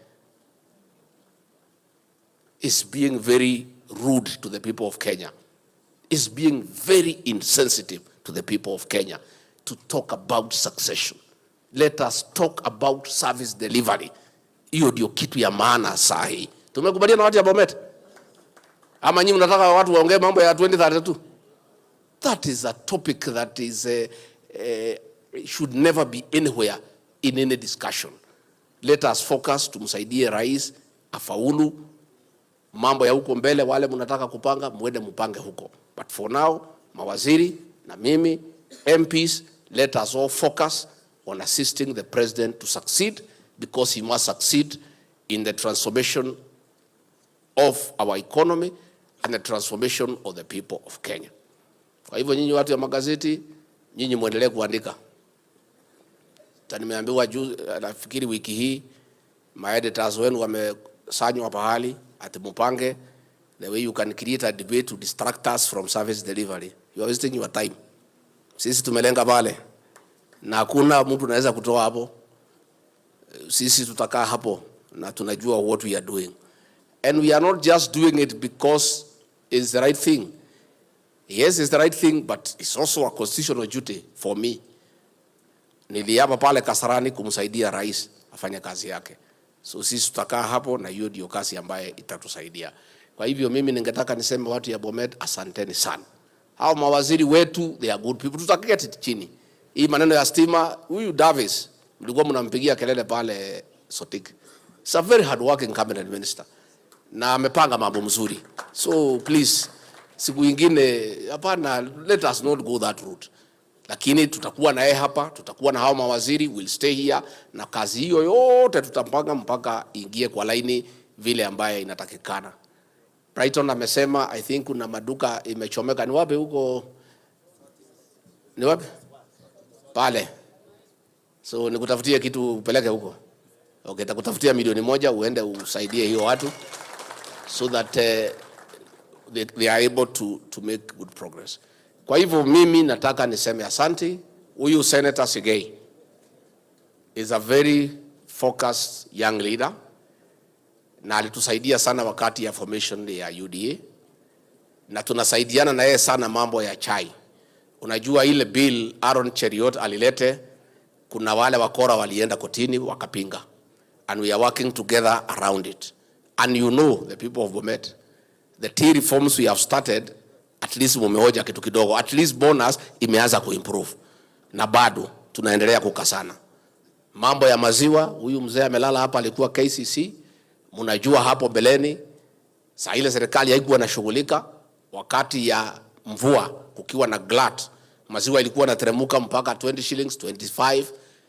it's being very rude to the people of Kenya. It's being very insensitive to the people of Kenya to talk about succession. Let us talk about service delivery. Hiyo ndio kitu ya maana sahi. Tumekubaliana na watu ya Bomet? Ama nyinyi mnataka watu waongee mambo ya 2032? That is a topic that is should never be anywhere in any discussion. Let us focus, tumsaidie rais afaulu. Mambo ya huko mbele wale mnataka kupanga, muende mpange huko. But for now, mawaziri na mimi, MPs, let us all focus on assisting the president to succeed, because he must succeed in the transformation of our economy and the transformation of the people of Kenya. Kwa hivyo nyinyi watu ya magazeti, nyinyi muendelee kuandika. Nimeambiwa nafikiri wiki hii My editors wenu wamesanywa pahali ati mupange the way you can create a debate to distract us from service delivery. You are wasting your time. Sisi tumelenga pale na hakuna mtu anaweza kutoa hapo. Sisi tutakaa hapo na tunajua what we are doing. And we are not just doing it because it's the right thing. Yes, it's the right thing, but it's also a constitutional duty for me. Niliapa pale Kasarani kumsaidia rais afanye kazi yake. So sisi tutakaa hapo na hiyo ndio kazi ambaye itatusaidia. Kwa hivyo mimi ningetaka niseme watu ya Bomet, asanteni sana. Hao mawaziri wetu, they are good people. Tutaketi chini. Hii maneno ya stima, huyu Davis, mlikuwa mnampigia kelele pale Sotik. It's a very hard working cabinet minister. Na amepanga mambo mzuri. So please, siku ingine hapana, let us not go that route. Lakini tutakuwa na yeye hapa, tutakuwa na hao mawaziri, will stay here, na kazi hiyo yote tutapanga mpaka ingie kwa laini vile ambaye inatakikana. Brighton amesema I think kuna maduka imechomeka. Ni wapi huko? Ni wapi? Pale. So nikutafutie kitu upeleke huko. Okay, takutafutia milioni 1 uende usaidie hiyo watu so that they are able to make good progress. Kwa hivyo mimi nataka niseme asante. Huyu Senator Sigei's is a very focused young leader. Na alitusaidia sana wakati ya formation ya UDA. Na tunasaidiana na yeye sana mambo ya chai. Unajua ile bill Aaron Cheriot alilete, kuna wale wakora walienda kotini wakapinga. And we are working together around it. And you know, the people of Bomet, the tea reforms we have started, at least mumehoja kitu kidogo, at least bonus imeanza kuimprove. Na bado tunaendelea kukasana. Mambo ya maziwa, huyu mzee amelala hapa alikuwa KCC, mnajua hapo beleni, saa ile serikali haikuwa inashughulika, wakati ya mvua kukiwa na glut, maziwa ilikuwa inateremka mpaka 20 shillings, 25.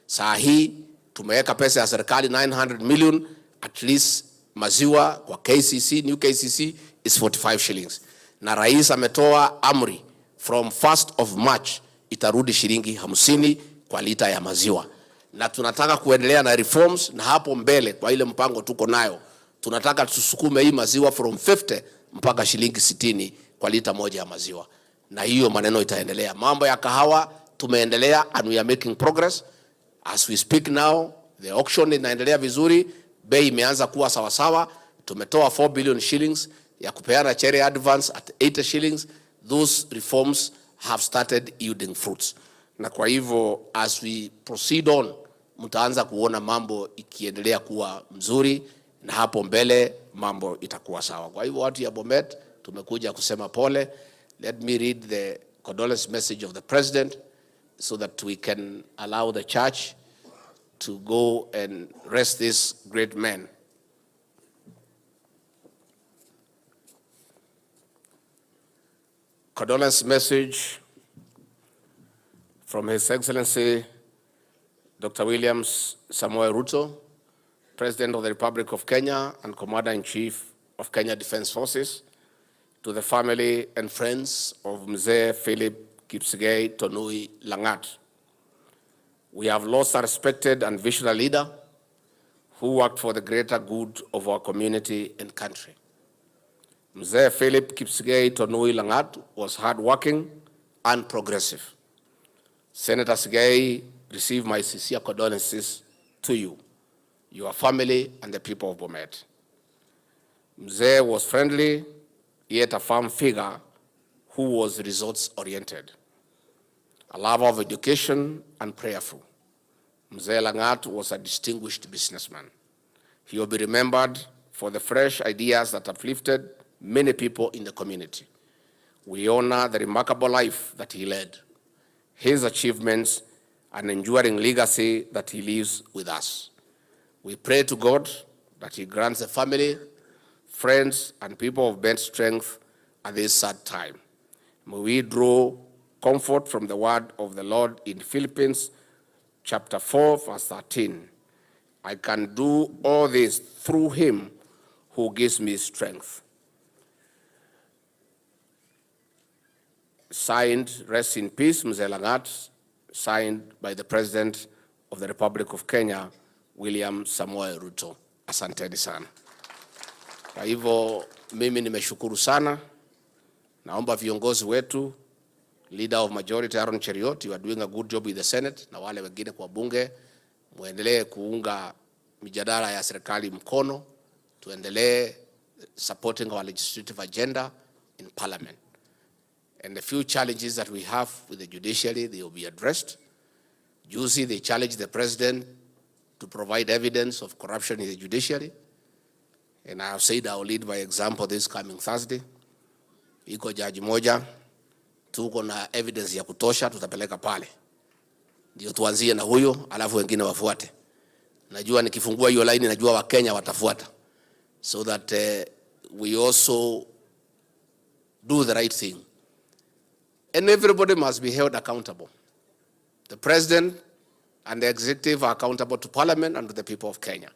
Saa hii tumeweka pesa ya serikali 900 million, at least maziwa kwa KCC, new KCC is 45 shillings. Na rais ametoa amri from 1st of March itarudi shilingi 50 kwa lita ya maziwa. Na tunataka kuendelea na reforms, na hapo mbele kwa ile mpango tuko nayo tunataka tusukume hii maziwa from 50 mpaka shilingi 60 kwa lita moja ya maziwa. Na hiyo maneno itaendelea. Mambo ya kahawa tumeendelea and we are making progress. As we speak now, the auction inaendelea vizuri, bei imeanza kuwa sawa sawa. Tumetoa 4 billion shillings ya kupeana cherry advance at 80 shillings. Those reforms have started yielding fruits. Na kwa hivyo as we proceed on, mtaanza kuona mambo ikiendelea kuwa mzuri, na hapo mbele mambo itakuwa sawa. Kwa hivyo watu ya Bomet tumekuja kusema pole. Let me read the condolence message of the president so that we can allow the church to go and rest this great man. Condolence message from His Excellency Dr. William Samoei Ruto, President of the Republic of Kenya and Commander-in-Chief of Kenya Defence Forces, to the family and friends of Mzee Philip Kipsigei Tonui Langat. We have lost a respected and visionary leader who worked for the greater good of our community and country. Mzee Philip Kipsigei Tonui Langat was hardworking and progressive. Senator Sigei's receive my sincere condolences to you, your family, and the people of Bomet. Mzee was friendly, yet a firm figure who was results-oriented, a lover of education and prayerful. Mzee Langat was a distinguished businessman. He will be remembered for the fresh ideas that uplifted many people in the community. We honor the remarkable life that he led, his achievements, an enduring legacy that he leaves with us. We pray to God that he grants the family, friends, and people of bent strength at this sad time. May we draw comfort from the word of the Lord in Philippians chapter 4, verse 13. I can do all this through him who gives me strength. Signed, rest in peace, Mzee Langat, signed by the President of the Republic of Kenya, William Samoei Ruto. Asanteni sana. Kwa hivyo mimi nimeshukuru sana. Naomba viongozi wetu, Leader of Majority Aaron Cheriot, you are doing a good job with the Senate, na wale wengine kwa bunge, muendelee kuunga mijadala ya serikali mkono, tuendelee supporting our legislative agenda in Parliament. And the few challenges that we have with the judiciary, they will be addressed. Juzi, they challenged the president to provide evidence of corruption in the judiciary. And I have said I will lead by example this coming Thursday. Iko jaji moja, tuko na evidence ya kutosha, tutapeleka pale. Ndio tuanzie na huyo, alafu wengine wafuate. Najua nikifungua hiyo line, najua Wakenya watafuata. So that we also do the right thing. And everybody must be held accountable. The president and the executive are accountable to Parliament and to the people of Kenya.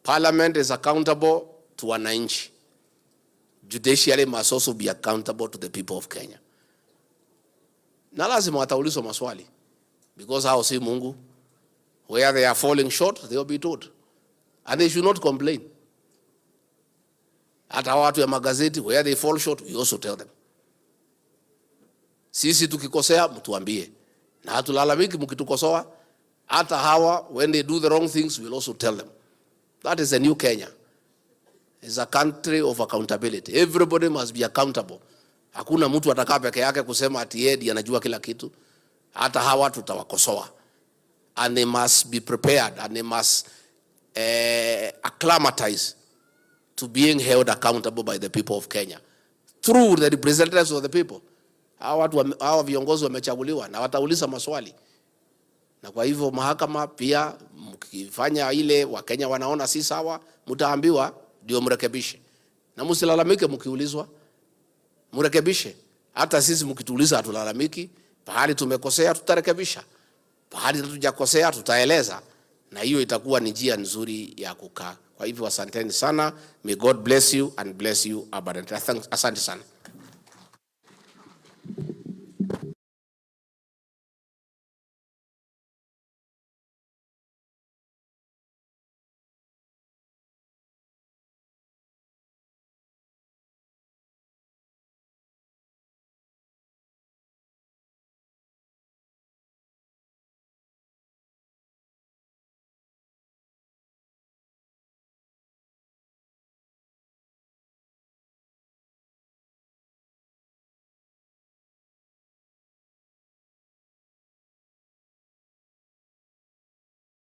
Parliament is accountable to wananchi. Judiciary must also be accountable to the people of Kenya. Na lazima wataulizwa maswali. Because hao si Mungu. Where they are falling short, they will be told. And they should not complain. Hata watu ya magazeti, where they fall short, we also tell them. Sisi tukikosea, mtuambie. Na hatulalamiki mkitukosoa. Hata hawa, when they do the wrong things, we'll also tell them. That is a new Kenya. It's a country of accountability. Everybody must be accountable. Hakuna mtu atakaa peke yake kusema ati yeye anajua kila kitu. Hata hawa tutawakosoa. And they must be prepared and they must acclimatize to being held accountable by the people of Kenya through the representatives of the people. Hawa viongozi wamechaguliwa na watauliza maswali. Na kwa hivyo mahakama pia mkifanya ile Wakenya wanaona si sawa, mtaambiwa ndio mrekebishe. Na msilalamike mkiulizwa, mrekebishe. Hata sisi mkituuliza hatulalamiki, pahali tumekosea tutarekebisha. Pahali hatujakosea tutaeleza, na hiyo itakuwa ni njia nzuri ya kukaa. Kwa hivyo asanteni sana. May God bless you and bless you abundantly. Asante sana.